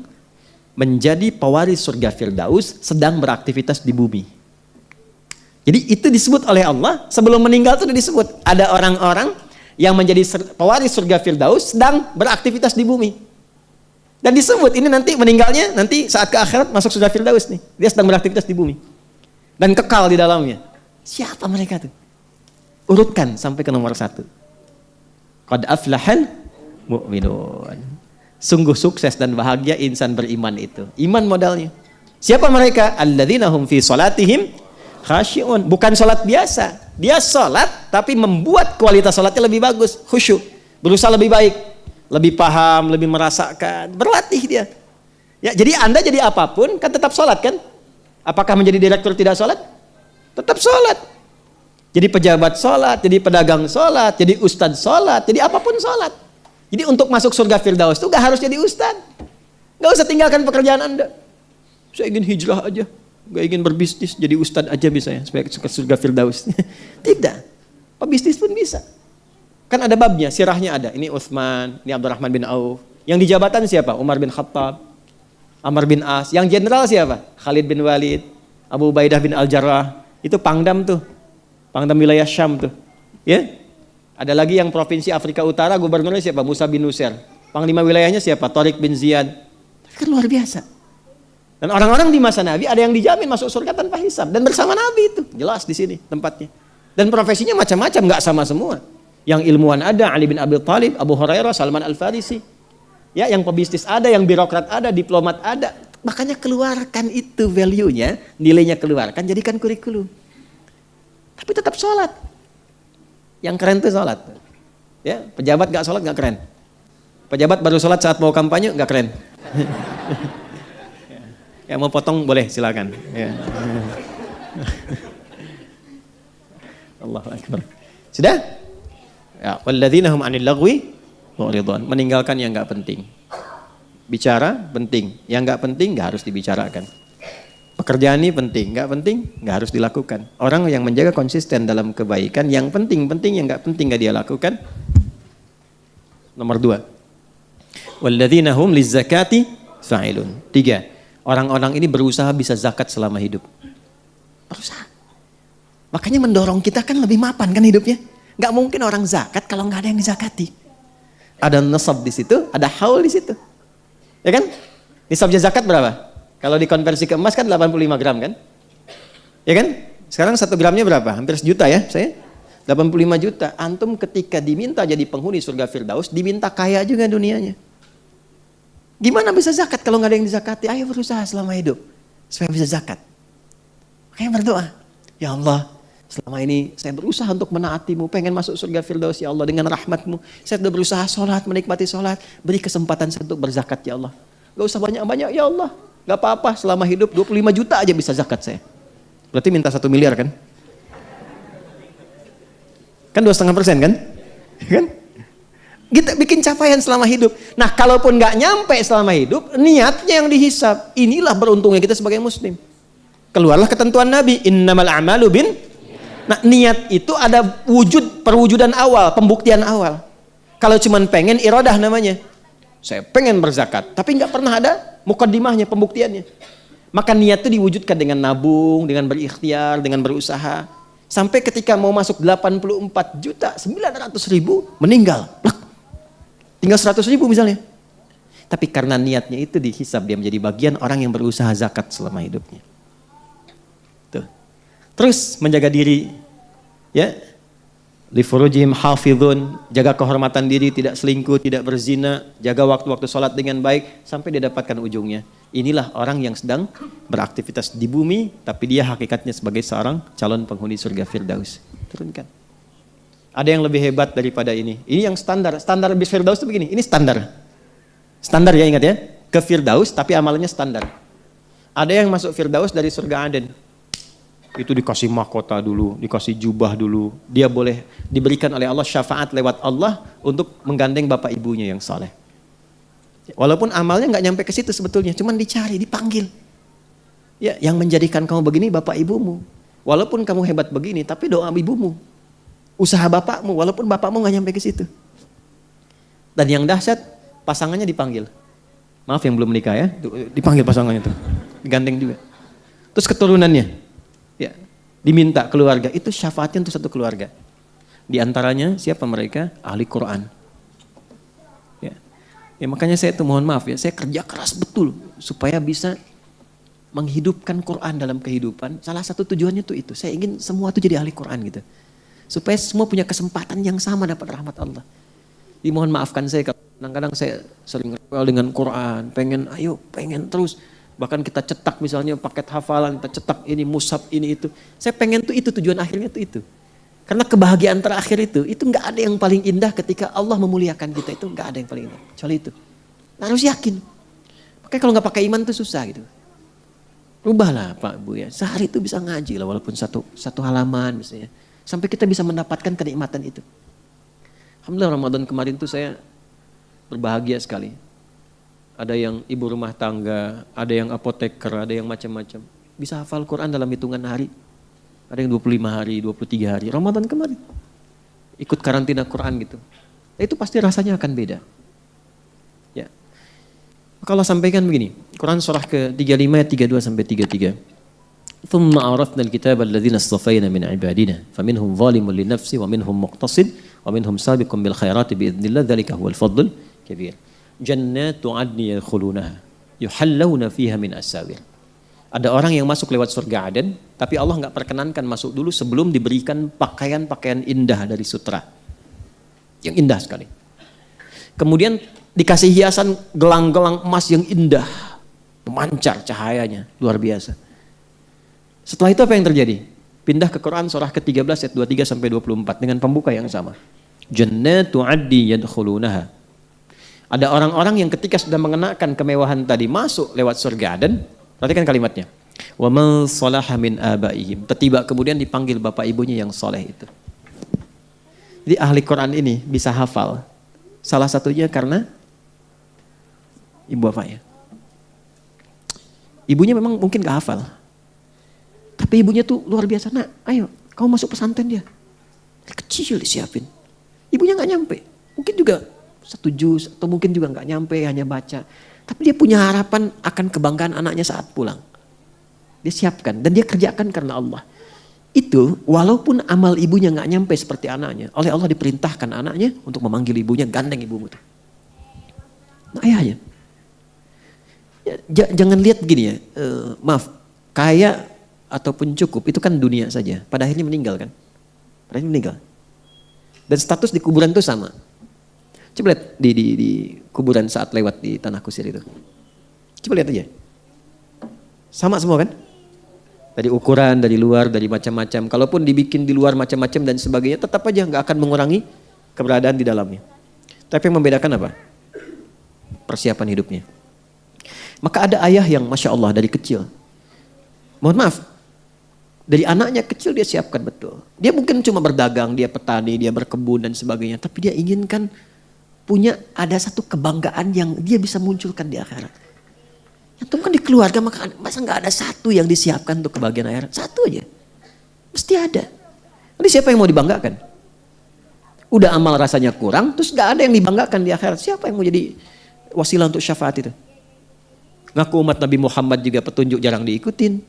menjadi pewaris surga Firdaus sedang beraktivitas di bumi. Jadi itu disebut oleh Allah sebelum meninggal itu sudah disebut. Ada orang-orang yang menjadi pewaris surga Firdaus sedang beraktivitas di bumi. Dan disebut ini nanti meninggalnya nanti saat ke akhirat masuk surga Firdaus nih. Dia sedang beraktivitas di bumi. Dan kekal di dalamnya. Siapa mereka tuh? Urutkan sampai ke nomor 1. Qad aflahal mu'minun. Sungguh sukses dan bahagia insan beriman itu. Iman modalnya. Siapa mereka? Alladzina hum fi salatihim khasyi'un. Bukan salat biasa. Dia salat tapi membuat kualitas salatnya lebih bagus, khusyuk. Berusaha lebih baik. Lebih paham, lebih merasakan, berlatih dia. Ya, jadi Anda jadi apapun kan tetap sholat kan? Apakah menjadi direktur tidak sholat? Tetap sholat. Jadi pejabat sholat, jadi pedagang sholat, jadi ustadz sholat, jadi apapun sholat. Jadi untuk masuk surga Firdaus itu gak harus jadi ustadz. Gak usah tinggalkan pekerjaan Anda. Saya ingin hijrah aja, gak ingin berbisnis, jadi ustadz aja bisa ya, supaya ke surga Firdaus. Tidak, pebisnis pun bisa. Kan ada babnya, sirahnya ada. Ini Utsman, ini Abdurrahman bin Auf. Yang di jabatan siapa? Umar bin Khattab, Amr bin As. Yang jenderal siapa? Khalid bin Walid, Abu Ubaidah bin Al-Jarrah. Itu pangdam tuh. Pangdam wilayah Syam tuh. Ya? Ada lagi yang provinsi Afrika Utara, gubernurnya siapa? Musa bin Nusair. Panglima wilayahnya siapa? Tariq bin Ziyad. Kan luar biasa. Dan orang-orang di masa Nabi ada yang dijamin masuk surga tanpa hisab dan bersama Nabi itu. Jelas di sini tempatnya. Dan profesinya macam-macam, nggak sama semua. Yang ilmuwan ada, Ali bin Abi Thalib, Abu Hurairah, Salman Al-Farisi. Ya, yang pebisnis ada, yang birokrat ada, diplomat ada. Makanya keluarkan itu value-nya, nilainya keluarkan, jadikan kurikulum. Tapi tetap sholat. Yang keren itu sholat. Ya, pejabat gak sholat gak keren. Pejabat baru sholat saat mau kampanye gak keren. Ya, mau potong boleh silakan. Ya. Allahu Akbar. Sudah? Ya, walladzina hum 'anil lagwi mu'ridun. Meninggalkan yang enggak penting. Bicara penting, yang enggak penting enggak harus dibicarakan. Pekerjaan ini penting, enggak harus dilakukan. Orang yang menjaga konsisten dalam kebaikan, yang penting, yang enggak penting enggak dia lakukan. Nomor 2. Walladzina hum lizzakati fa'ilun. 3. Orang-orang ini berusaha bisa zakat selama hidup. Berusaha. Makanya mendorong kita kan lebih mapan kan hidupnya. Gak mungkin orang zakat kalau nggak ada yang dizakati. Ada nisab di situ, ada haul di situ. Ya kan? Nisabnya zakat berapa? Kalau dikonversi ke emas kan 85 gram kan? Ya kan? Sekarang 1 gramnya berapa? Hampir sejuta ya saya. 85 juta. Antum ketika diminta jadi penghuni surga Firdaus, diminta kaya juga dunianya. Gimana bisa zakat kalau nggak ada yang dizakati? Ayo berusaha selama hidup supaya bisa zakat. Makanya berdoa, ya Allah, selama ini saya berusaha untuk menaatimu, pengen masuk surga Firdaus ya Allah dengan rahmatmu. Saya sudah berusaha sholat, menikmati sholat. Beri kesempatan saya untuk berzakat ya Allah. Gak usah banyak-banyak ya Allah. Gak apa-apa selama hidup 25 juta aja bisa zakat saya. Berarti minta 1 miliar kan? Kan 2,5% kan? Kan? Kita bikin capaian selama hidup. Nah kalaupun gak nyampe selama hidup, niatnya yang dihisab. Inilah beruntungnya kita sebagai muslim. Keluarlah ketentuan Nabi. Innamal a'malu bin. Nah niat itu ada perwujudan awal, pembuktian awal. Kalau cuman pengen iradah namanya. Saya pengen berzakat, tapi nggak pernah ada mukaddimahnya, pembuktiannya. Maka niat itu diwujudkan dengan nabung, dengan berikhtiar, dengan berusaha. Sampai ketika mau masuk 84.900.000 meninggal. Tinggal 100.000 misalnya. Tapi karena niatnya itu dihisab, dia menjadi bagian orang yang berusaha zakat selama hidupnya. Tuh. Terus menjaga diri, ya, li furujihim hafidhun, jaga kehormatan diri, tidak selingkuh, tidak berzina, jaga waktu-waktu sholat dengan baik sampai dia dapatkan ujungnya. Inilah orang yang sedang beraktivitas di bumi, tapi dia hakikatnya sebagai seorang calon penghuni surga Firdaus. Turunkan. Ada yang lebih hebat daripada ini. Ini yang standar bis Firdaus itu begini. Ini standar. Standar ya, ingat ya. ke Firdaus tapi amalannya standar. Ada yang masuk Firdaus dari surga Aden. Itu dikasih mahkota dulu, dikasih jubah dulu. Dia boleh diberikan oleh Allah syafaat lewat Allah untuk menggandeng bapak ibunya yang saleh. Walaupun amalnya nggak nyampe ke situ sebetulnya, cuman dicari, dipanggil. Ya, yang menjadikan kamu begini bapak ibumu. Walaupun kamu hebat begini, tapi doa ibumu. Usaha bapakmu, walaupun bapakmu nggak nyampe ke situ. Dan yang dahsyat, pasangannya dipanggil. Maaf yang belum menikah ya, dipanggil pasangannya itu. Digandeng juga. Terus keturunannya. Ya, diminta keluarga, itu syafaatnya untuk satu keluarga. Di antaranya siapa mereka? Ahli Quran. Ya, makanya saya tuh mohon maaf ya, saya kerja keras betul supaya bisa menghidupkan Quran dalam kehidupan. Salah satu tujuannya tuh itu, saya ingin semua tuh jadi ahli Quran gitu. Supaya semua punya kesempatan yang sama dapat rahmat Allah. Dimohon maafkan saya kalau kadang-kadang saya sering rewel dengan Quran, pengen terus. Bahkan kita cetak misalnya paket hafalan, kita cetak ini mushaf ini itu. Saya pengen tuh itu tujuan akhirnya tuh itu. Karena kebahagiaan terakhir itu nggak ada yang paling indah ketika Allah memuliakan kita, itu nggak ada yang paling indah. Kecuali itu. Harus yakin. Makanya kalau nggak pakai iman tuh susah gitu. Rubahlah Pak Bu ya. Sehari itu bisa ngaji lah walaupun satu halaman misalnya. Sampai kita bisa mendapatkan kenikmatan itu. Alhamdulillah Ramadan kemarin tuh saya berbahagia sekali. Ada yang ibu rumah tangga, ada yang apoteker, ada yang macam-macam. Bisa hafal Quran dalam hitungan hari. Ada yang 25 hari, 23 hari. Ramadan kemarin. Ikut karantina Quran gitu. Itu pasti rasanya akan beda. Ya. Maka Allah sampaikan begini. Quran surah ke-35 ayat 32 sampai 33. ثُمَّ عَرَفْنَا الْكِتَابَ الَّذِينَ اصْطَفَيْنَا مِنْ عِبَادِنَا فَمِنْهُمْ ظَالِمٌ لِنَفْسِهِ وَمِنْهُمْ مُقْتَصِدٌ وَمِنْهُمْ سَابِقٌ بِالْخَيْرَاتِ بِإِذْنِ اللَّهِ ذَلِكَ هُوَ الْفَضْلُ الْكَبِيرُ جَنَّاتُ عَدْنٍ يَدْخُلُونَهَا يُحَلَّوْنَ فِيهَا مِنْ أَسَاوِرَ. Ada orang yang masuk lewat surga Aden, tapi Allah nggak perkenankan masuk dulu sebelum diberikan pakaian-pakaian indah dari sutra. Yang indah sekali. Kemudian dikasih hiasan gelang-gelang emas yang indah. Memancar cahayanya, luar biasa. Setelah itu apa yang terjadi? Pindah ke Quran surah ke-13 ayat 23 sampai 24 dengan pembuka yang sama. Jannatu 'adni yadkhulunaha. Ada orang-orang yang ketika sudah mengenakan kemewahan tadi masuk lewat surga Aden. Perhatikan kalimatnya. Wa man salaha min abaihim. Tiba kemudian dipanggil bapak ibunya yang soleh itu. Jadi ahli Quran ini bisa hafal. Salah satunya karena ibu bapaknya. Ibunya memang mungkin gak hafal. Tapi ibunya tuh luar biasa. Nak, ayo kamu masuk pesantren dia. Kecil disiapin. Ibunya gak nyampe. Mungkin juga 1 juz atau mungkin juga gak nyampe, hanya baca. Tapi dia punya harapan akan kebanggaan anaknya saat pulang. Dia siapkan dan dia kerjakan karena Allah. Itu walaupun amal ibunya gak nyampe seperti anaknya. Oleh Allah diperintahkan anaknya untuk memanggil ibunya, gandeng ibumu tuh. Nah ayahnya. Ya, jangan lihat gini ya, maaf, kaya ataupun cukup itu kan dunia saja. Pada akhirnya meninggal kan. Pada akhirnya meninggal. Dan status di kuburan itu sama. Coba lihat di kuburan saat lewat di Tanah Kusir itu. Coba lihat aja. Sama semua kan? Dari ukuran, dari luar, dari macam-macam. Kalaupun dibikin di luar macam-macam dan sebagainya, tetap aja nggak akan mengurangi keberadaan di dalamnya. Tapi yang membedakan apa? Persiapan hidupnya. Maka ada ayah yang Masya Allah dari kecil. Mohon maaf. Dari anaknya kecil dia siapkan betul. Dia mungkin cuma berdagang, dia petani, dia berkebun dan sebagainya. Tapi dia inginkan punya ada satu kebanggaan yang dia bisa munculkan di akhirat. Yang itu kan di keluarga, masa nggak ada satu yang disiapkan untuk kebahagiaan akhirat? Satu aja. Mesti ada. Nanti siapa yang mau dibanggakan? Udah amal rasanya kurang, terus nggak ada yang dibanggakan di akhirat. Siapa yang mau jadi wasilah untuk syafaat itu? Ngaku umat Nabi Muhammad juga petunjuk jarang diikutin.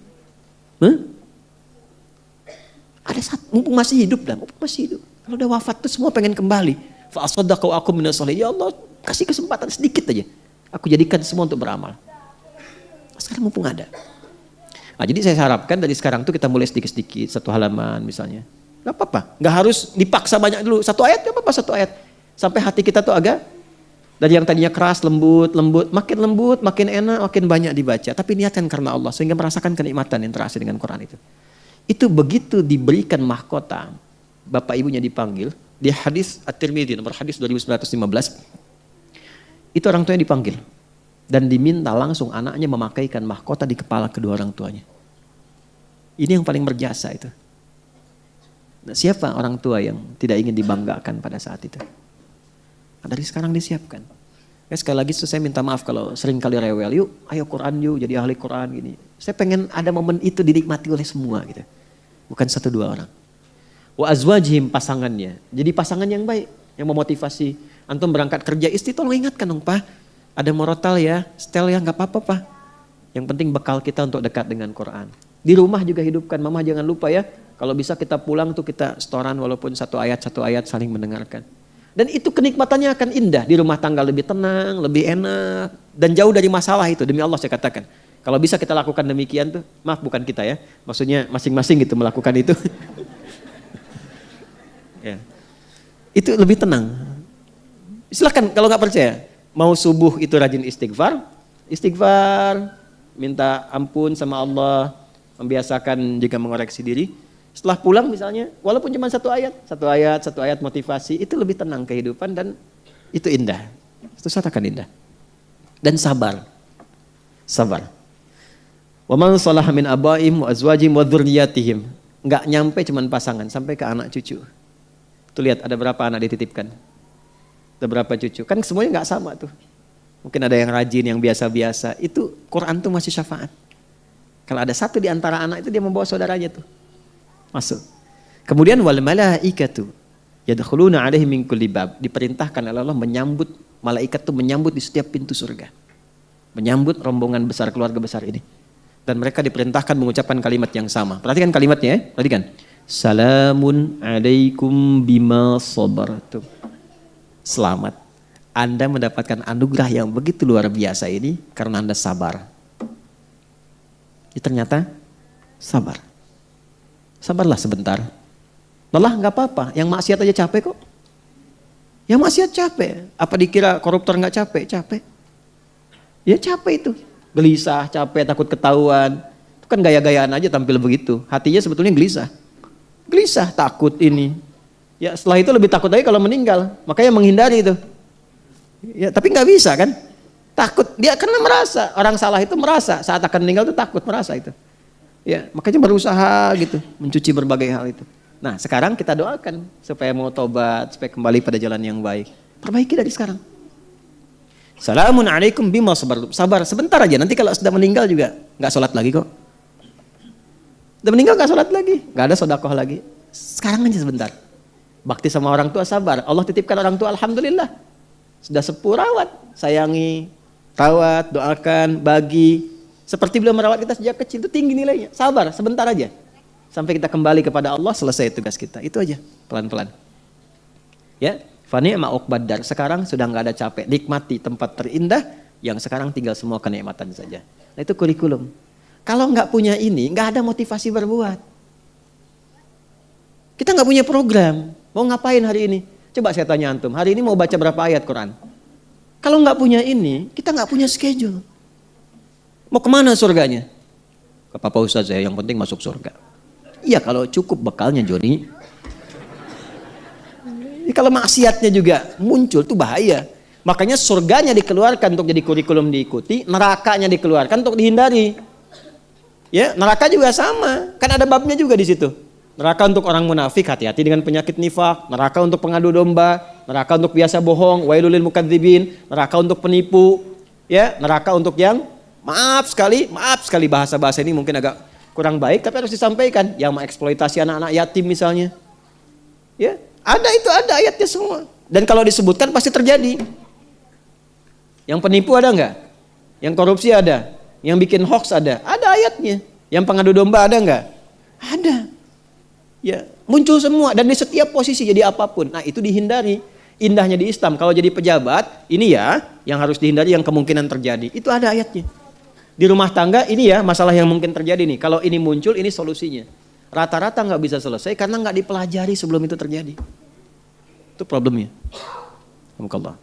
Ada satu, mumpung masih hidup dah, mumpung masih hidup. Kalau udah wafat tuh semua pengen kembali. Fa asaddaqu aku minas sholihin. Ya Allah, kasih kesempatan sedikit aja. Aku jadikan semua untuk beramal. Sekarang mumpung ada. Nah, jadi saya harapkan dari sekarang tuh kita mulai sedikit-sedikit, 1 halaman misalnya. Gak apa-apa, gak harus dipaksa banyak dulu. 1 ayat gak apa-apa, 1 ayat. Sampai hati kita tuh agak dari yang tadinya keras, lembut, makin enak, makin banyak dibaca. Tapi niatkan karena Allah sehingga merasakan kenikmatan yang terasa dengan Quran itu. Itu begitu diberikan mahkota, bapak ibunya dipanggil, di hadis At-Tirmidzi nomor hadis 2915, itu orang tuanya dipanggil. Dan diminta langsung anaknya memakaikan mahkota di kepala kedua orang tuanya. Ini yang paling berjasa itu. Nah, siapa orang tua yang tidak ingin dibanggakan pada saat itu? Nah, dari sekarang disiapkan. Ya, sekali lagi saya minta maaf kalau sering kali rewel. Yuk, ayo Quran yuk, jadi ahli Quran gini. Saya pengen ada momen itu dinikmati oleh semua gitu. Bukan 1-2 orang. Wa azwajihim, pasangannya. Jadi pasangan yang baik, yang memotivasi. Antum berangkat kerja, istri tolong ingatkan dong Pak. Ada morotal ya, setel ya, gak apa-apa Pak. Yang penting bekal kita untuk dekat dengan Quran. Di rumah juga hidupkan, mama jangan lupa ya. Kalau bisa kita pulang tuh kita setoran walaupun satu ayat saling mendengarkan. Dan itu kenikmatannya akan indah. Di rumah tangga lebih tenang, lebih enak. Dan jauh dari masalah itu, demi Allah saya katakan. Kalau bisa kita lakukan demikian tuh, maaf bukan kita ya. Maksudnya masing-masing gitu melakukan itu. Ya. Itu lebih tenang. Silakan kalau nggak percaya. Mau subuh itu rajin istighfar. Istighfar, minta ampun sama Allah. Membiasakan jika mengoreksi diri. Setelah pulang misalnya, walaupun cuma satu ayat motivasi, itu lebih tenang kehidupan dan itu indah. Itu katakan indah. Dan sabar. Wa man salaha min abaihim wa azwajihim wa dzurriyyatihim. Enggak nyampe cuman pasangan, sampai ke anak cucu. Tuh lihat ada berapa anak dititipkan. Ada berapa cucu. Kan semuanya enggak sama tuh. Mungkin ada yang rajin, yang biasa-biasa. Itu Quran tuh masih syafaat. Kalau ada satu di antara anak itu dia membawa saudaranya tuh. Masuk. Kemudian wal malaikatu yadkhuluna alaihim min kulli bab. Diperintahkan oleh Allah menyambut, malaikat tuh menyambut di setiap pintu surga. Menyambut rombongan besar, keluarga besar ini. Dan mereka diperintahkan mengucapkan kalimat yang sama. Perhatikan kalimatnya ya, perhatikan. Salamun alaikum bima sabartum. Selamat. Anda mendapatkan anugerah yang begitu luar biasa ini karena Anda sabar. Ternyata sabar. Sabarlah sebentar. Lelah nggak apa-apa. Yang maksiat aja capek kok. Yang maksiat capek. Apa dikira koruptor nggak capek? Capek. Ya capek itu. Gelisah, capek, takut ketahuan. Itu kan gaya-gayaan aja tampil begitu. Hatinya sebetulnya gelisah. Gelisah, takut ini. Ya setelah itu lebih takut lagi kalau meninggal. Makanya menghindari itu. Ya tapi nggak bisa kan? Takut, dia karena merasa, orang salah itu merasa, saat akan meninggal itu takut, merasa itu. Ya, makanya berusaha gitu, mencuci berbagai hal itu. Nah sekarang kita doakan, supaya mau tobat, supaya kembali pada jalan yang baik. Perbaiki dari sekarang. Salamun alaikum bima sabartum. Sabar, sebentar aja, nanti kalau sudah meninggal juga, gak sholat lagi kok. Sudah meninggal gak sholat lagi, gak ada sedekah lagi. Sekarang aja sebentar. Bakti sama orang tua sabar, Allah titipkan orang tua alhamdulillah. Sudah sepuh rawat, sayangi, rawat, doakan, bagi. Seperti beliau merawat kita sejak kecil itu tinggi nilainya. Sabar, sebentar aja. Sampai kita kembali kepada Allah, selesai tugas kita. Itu aja, pelan-pelan. Ya, fani'ma uqbaddar. Sekarang sudah nggak ada capek. Nikmati tempat terindah, yang sekarang tinggal semua kenikmatan saja. Nah itu kurikulum. Kalau nggak punya ini, nggak ada motivasi berbuat. Kita nggak punya program. Mau ngapain hari ini? Coba saya tanya antum, hari ini mau baca berapa ayat Quran? Kalau nggak punya ini, kita nggak punya schedule. Mau kemana surganya? Ke Papa Ustaz ya, yang penting masuk surga. Iya kalau cukup bekalnya Joni. Kalau maksiatnya juga muncul itu bahaya. Makanya surganya dikeluarkan untuk jadi kurikulum diikuti, nerakanya dikeluarkan untuk dihindari. Ya, neraka juga sama, kan ada babnya juga di situ. Neraka untuk orang munafik, hati-hati dengan penyakit nifak. Neraka untuk pengadu domba, neraka untuk biasa bohong, wailul lil mukadzibin, neraka untuk penipu, ya, neraka untuk yang maaf sekali bahasa-bahasa ini mungkin agak kurang baik tapi harus disampaikan, yang mengeksploitasi anak-anak yatim misalnya. Ya, ada ayatnya semua. Dan kalau disebutkan pasti terjadi. Yang penipu ada enggak? Yang korupsi ada? Yang bikin hoax ada ayatnya. Yang pengadu domba ada enggak? Ada. Ya, muncul semua dan di setiap posisi jadi apapun. Nah, itu dihindari. Indahnya di Islam kalau jadi pejabat, ini ya yang harus dihindari yang kemungkinan terjadi. Itu ada ayatnya. Di rumah tangga ini ya masalah yang mungkin terjadi nih. Kalau ini muncul ini solusinya. Rata-rata nggak bisa selesai karena nggak dipelajari sebelum itu terjadi. Itu problemnya. Alhamdulillah.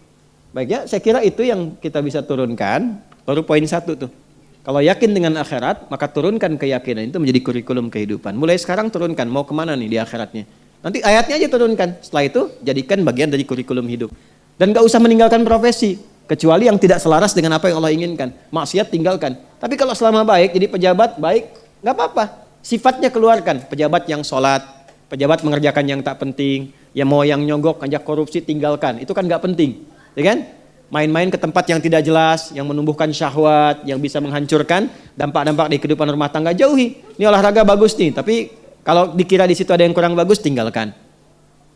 Baik ya, saya kira itu yang kita bisa turunkan. Baru poin 1 tuh. Kalau yakin dengan akhirat, maka turunkan keyakinan itu menjadi kurikulum kehidupan. Mulai sekarang turunkan, mau kemana nih di akhiratnya. Nanti ayatnya aja turunkan. Setelah itu, jadikan bagian dari kurikulum hidup. Dan gak usah meninggalkan profesi. Kecuali yang tidak selaras dengan apa yang Allah inginkan. Maksiat tinggalkan. Tapi kalau selama baik, jadi pejabat baik, nggak apa-apa. Sifatnya keluarkan. Pejabat yang sholat, pejabat mengerjakan yang tak penting, ya mau yang nyogok, ngajak korupsi, tinggalkan. Itu kan nggak penting, ya kan? Main-main ke tempat yang tidak jelas, yang menumbuhkan syahwat, yang bisa menghancurkan dampak-dampak di kehidupan rumah tangga, jauhi. Ini olahraga bagus nih, tapi kalau dikira di situ ada yang kurang bagus, tinggalkan.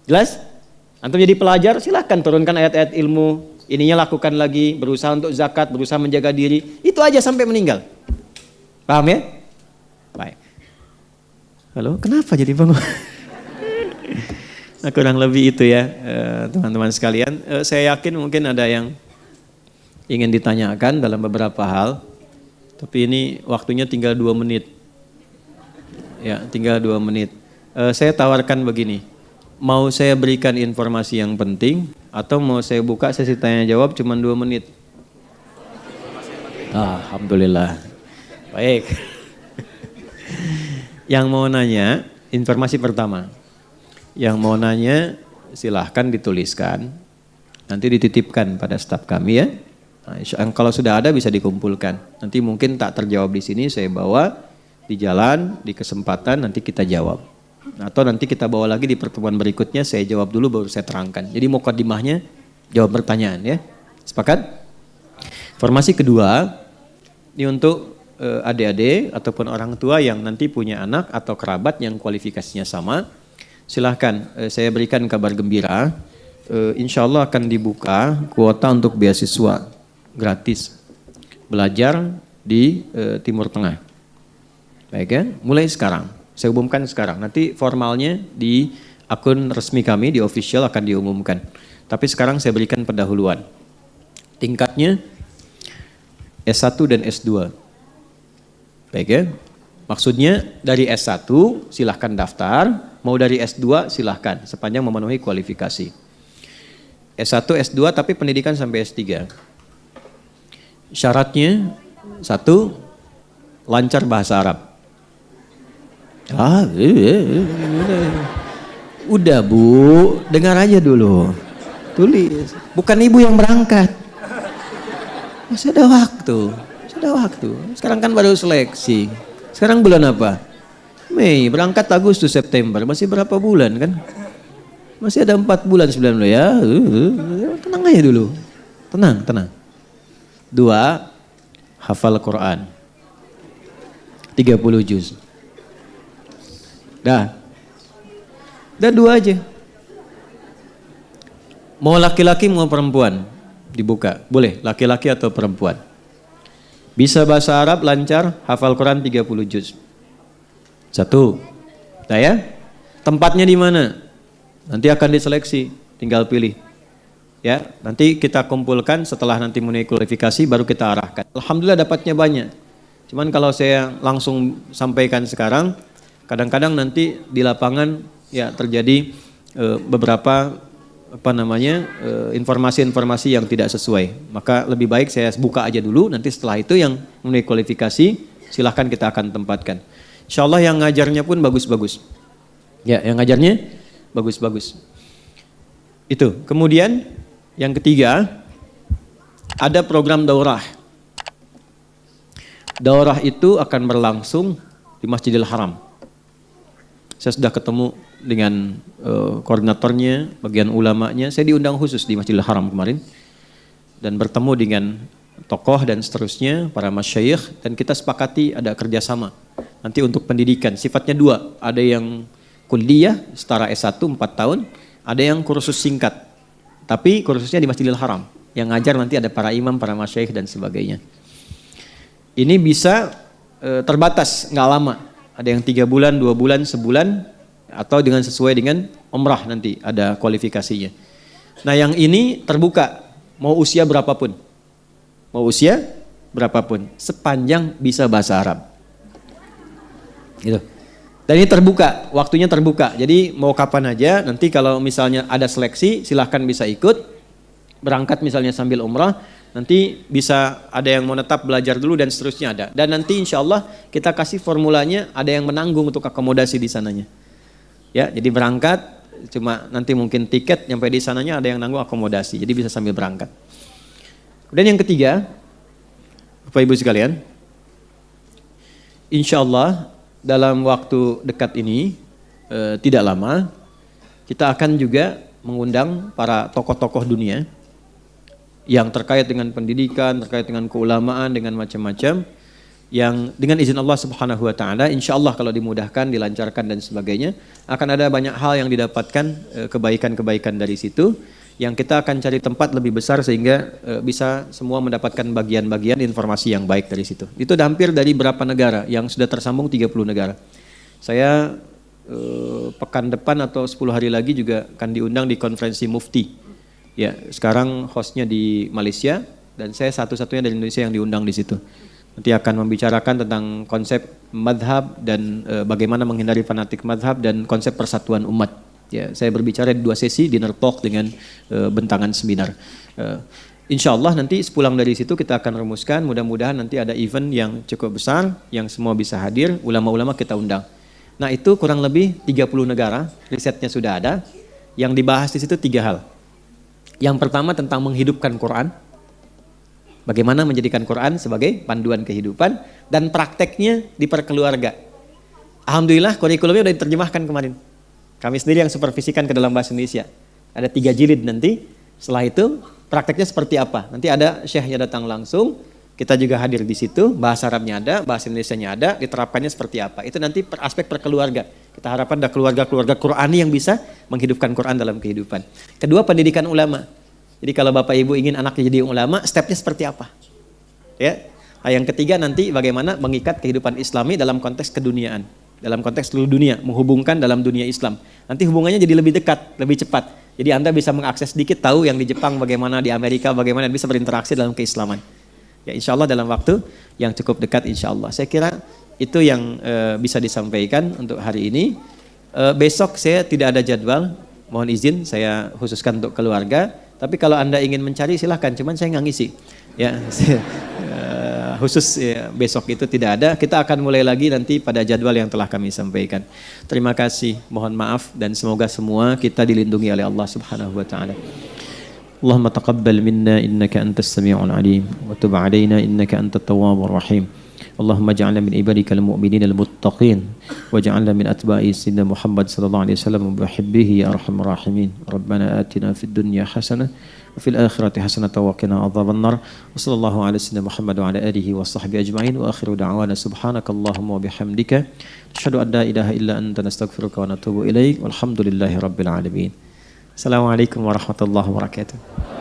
Jelas? Antum jadi pelajar, silahkan turunkan ayat-ayat ilmu. Ininya lakukan lagi, berusaha untuk zakat, berusaha menjaga diri. Itu aja sampai meninggal. Paham ya? Baik. Halo, kenapa jadi bangun? Nah, kurang lebih itu ya, teman-teman sekalian. Saya yakin mungkin ada yang ingin ditanyakan dalam beberapa hal. Tapi ini waktunya tinggal 2 menit. Ya, tinggal 2 menit. Saya tawarkan begini. Mau saya berikan informasi yang penting atau mau saya buka sesi tanya jawab cuma 2 menit? Alhamdulillah. Baik. Yang mau nanya, informasi pertama. Yang mau nanya silahkan dituliskan. Nanti dititipkan pada staf kami ya. Nah, kalau sudah ada bisa dikumpulkan. Nanti mungkin tak terjawab di sini saya bawa di jalan, di kesempatan nanti kita jawab. Atau nanti kita bawa lagi di pertemuan berikutnya, saya jawab dulu baru saya terangkan. Jadi mukadimahnya jawab pertanyaan ya. Sepakat? Informasi kedua, ini untuk adik-adik ataupun orang tua yang nanti punya anak atau kerabat yang kualifikasinya sama. Silahkan, saya berikan kabar gembira. Insya Allah akan dibuka kuota untuk beasiswa gratis belajar di Timur Tengah. Baik ya, mulai sekarang. Saya umumkan sekarang, nanti formalnya di akun resmi kami, di official akan diumumkan. Tapi sekarang saya berikan pendahuluan. Tingkatnya S1 dan S2. Baik ya, maksudnya dari S1 silahkan daftar, mau dari S2 silahkan, sepanjang memenuhi kualifikasi. S1, S2 tapi pendidikan sampai S3. Syaratnya 1, lancar bahasa Arab. Udah Bu, dengar aja dulu. Tulis. Bukan ibu yang berangkat. Masih ada waktu. Sekarang kan baru seleksi. Sekarang bulan apa? Mei, berangkat Agustus, September. Masih berapa bulan kan? Masih ada 4 bulan 9 bulan ya. Tenang aja dulu. Tenang. 2, hafal Quran. 30 juz. Dah 2 aja. Mau laki-laki mau perempuan dibuka, boleh laki-laki atau perempuan. Bisa bahasa Arab lancar, hafal Quran 30 juz. 1. Dah ya. Tempatnya di mana? Nanti akan diseleksi, tinggal pilih. Ya, nanti kita kumpulkan setelah nanti memenuhi kualifikasi baru kita arahkan. Alhamdulillah dapatnya banyak. Cuman kalau saya langsung sampaikan sekarang, kadang-kadang nanti di lapangan ya terjadi beberapa informasi-informasi yang tidak sesuai. Maka lebih baik saya buka aja dulu, nanti setelah itu yang memenuhi kualifikasi silahkan kita akan tempatkan. Insya Allah yang ngajarnya pun bagus-bagus. Ya, yang ngajarnya bagus-bagus. Itu. Kemudian yang ketiga, ada program daurah. Daurah itu akan berlangsung di Masjidil Haram. Saya sudah ketemu dengan koordinatornya, bagian ulamanya. Saya diundang khusus di Masjidil Haram kemarin. Dan bertemu dengan tokoh dan seterusnya, para masyayikh. Dan kita sepakati ada kerjasama. Nanti untuk pendidikan, sifatnya 2. Ada yang kuliah, setara S1 4 tahun. Ada yang kursus singkat. Tapi kursusnya di Masjidil Haram. Yang ngajar nanti ada para imam, para masyayikh dan sebagainya. Ini bisa terbatas, nggak lama. Ada yang 3 bulan, 2 bulan, sebulan, atau dengan sesuai dengan umrah nanti ada kualifikasinya. Nah yang ini terbuka, mau usia berapapun. Sepanjang bisa bahasa Arab. Gitu. Dan ini terbuka, waktunya terbuka. Jadi mau kapan aja, nanti kalau misalnya ada seleksi silahkan bisa ikut. Berangkat misalnya sambil umrah. Nanti bisa ada yang mau tetap belajar dulu dan seterusnya ada. Dan nanti insya Allah kita kasih formulanya, ada yang menanggung untuk akomodasi di sananya. Ya, jadi berangkat, cuma nanti mungkin tiket sampai di sananya ada yang nanggung akomodasi. Jadi bisa sambil berangkat. Kemudian yang ketiga, Bapak Ibu sekalian, insya Allah dalam waktu dekat ini, tidak lama, kita akan juga mengundang para tokoh-tokoh dunia yang terkait dengan pendidikan, terkait dengan keulamaan, dengan macam-macam, yang dengan izin Allah Subhanahu wa taala, insya Allah kalau dimudahkan, dilancarkan dan sebagainya, akan ada banyak hal yang didapatkan kebaikan-kebaikan dari situ, yang kita akan cari tempat lebih besar sehingga bisa semua mendapatkan bagian-bagian informasi yang baik dari situ. Itu hampir dari berapa negara yang sudah tersambung, 30 negara. Saya pekan depan atau 10 hari lagi juga akan diundang di konferensi Mufti. Ya, sekarang hostnya di Malaysia dan saya satu-satunya dari Indonesia yang diundang di situ. Nanti akan membicarakan tentang konsep madhab dan bagaimana menghindari fanatik madhab dan konsep persatuan umat. Ya, saya berbicara di 2 sesi dinner talk dengan bentangan seminar. Insya Allah nanti sepulang dari situ kita akan rumuskan, mudah-mudahan nanti ada event yang cukup besar, yang semua bisa hadir, ulama-ulama kita undang. Nah itu kurang lebih 30 negara, risetnya sudah ada, yang dibahas di situ 3 hal. Yang pertama tentang menghidupkan Quran, bagaimana menjadikan Quran sebagai panduan kehidupan, dan prakteknya diperkeluarga. Alhamdulillah kurikulumnya sudah diterjemahkan kemarin. Kami sendiri yang supervisikan ke dalam bahasa Indonesia. Ada 3 jilid nanti, setelah itu prakteknya seperti apa. Nanti ada syekhnya datang langsung, kita juga hadir di situ, bahasa Arabnya ada, bahasa Indonesianya ada, diterapkannya seperti apa. Itu nanti aspek perkeluarga. Kita harapkan ada keluarga-keluarga Qurani yang bisa menghidupkan Quran dalam kehidupan. Kedua, pendidikan ulama. Jadi kalau Bapak Ibu ingin anaknya jadi ulama, stepnya seperti apa? Ya. Nah, yang ketiga nanti bagaimana mengikat kehidupan Islami dalam konteks keduniaan, dalam konteks seluruh dunia, menghubungkan dalam dunia Islam. Nanti hubungannya jadi lebih dekat, lebih cepat. Jadi Anda bisa mengakses sedikit, tahu yang di Jepang bagaimana, di Amerika bagaimana, bisa berinteraksi dalam keislaman. Ya, insya Allah dalam waktu yang cukup dekat, insya Allah. Saya kira itu yang bisa disampaikan untuk hari ini. Besok saya tidak ada jadwal, mohon izin saya khususkan untuk keluarga. Tapi kalau Anda ingin mencari silahkan, cuman saya nggak ngisi. Ya, khusus ya, besok itu tidak ada. Kita akan mulai lagi nanti pada jadwal yang telah kami sampaikan. Terima kasih, mohon maaf dan semoga semua kita dilindungi oleh Allah Subhanahu wa taala. Allahumma taqabbal minna innaka antas sami'ul alim wa tub 'alaina innaka antat tawwabur rahim. Allahumma ij'alna min ibadikal mu'minina al-muttaqin waj'alna min atba'i sayyidina Muhammad sallallahu alaihi wasallam wa bihibbihi ya arhamar rahimin. Rabbana atina fid dunya hasanah wa fil akhirati hasanah wa qina adzabannar. Wa sallallahu ala sayyidina Muhammad wa ala alihi wa sahbihi ajma'in wa akhiru da'wana subhanakallahumma wa bihamdika asyhadu an la ilaha illa anta nastaghfiruka wa natubu ilaik walhamdulillahi rabbil alamin. Assalamualaikum warahmatullahi wabarakatuh.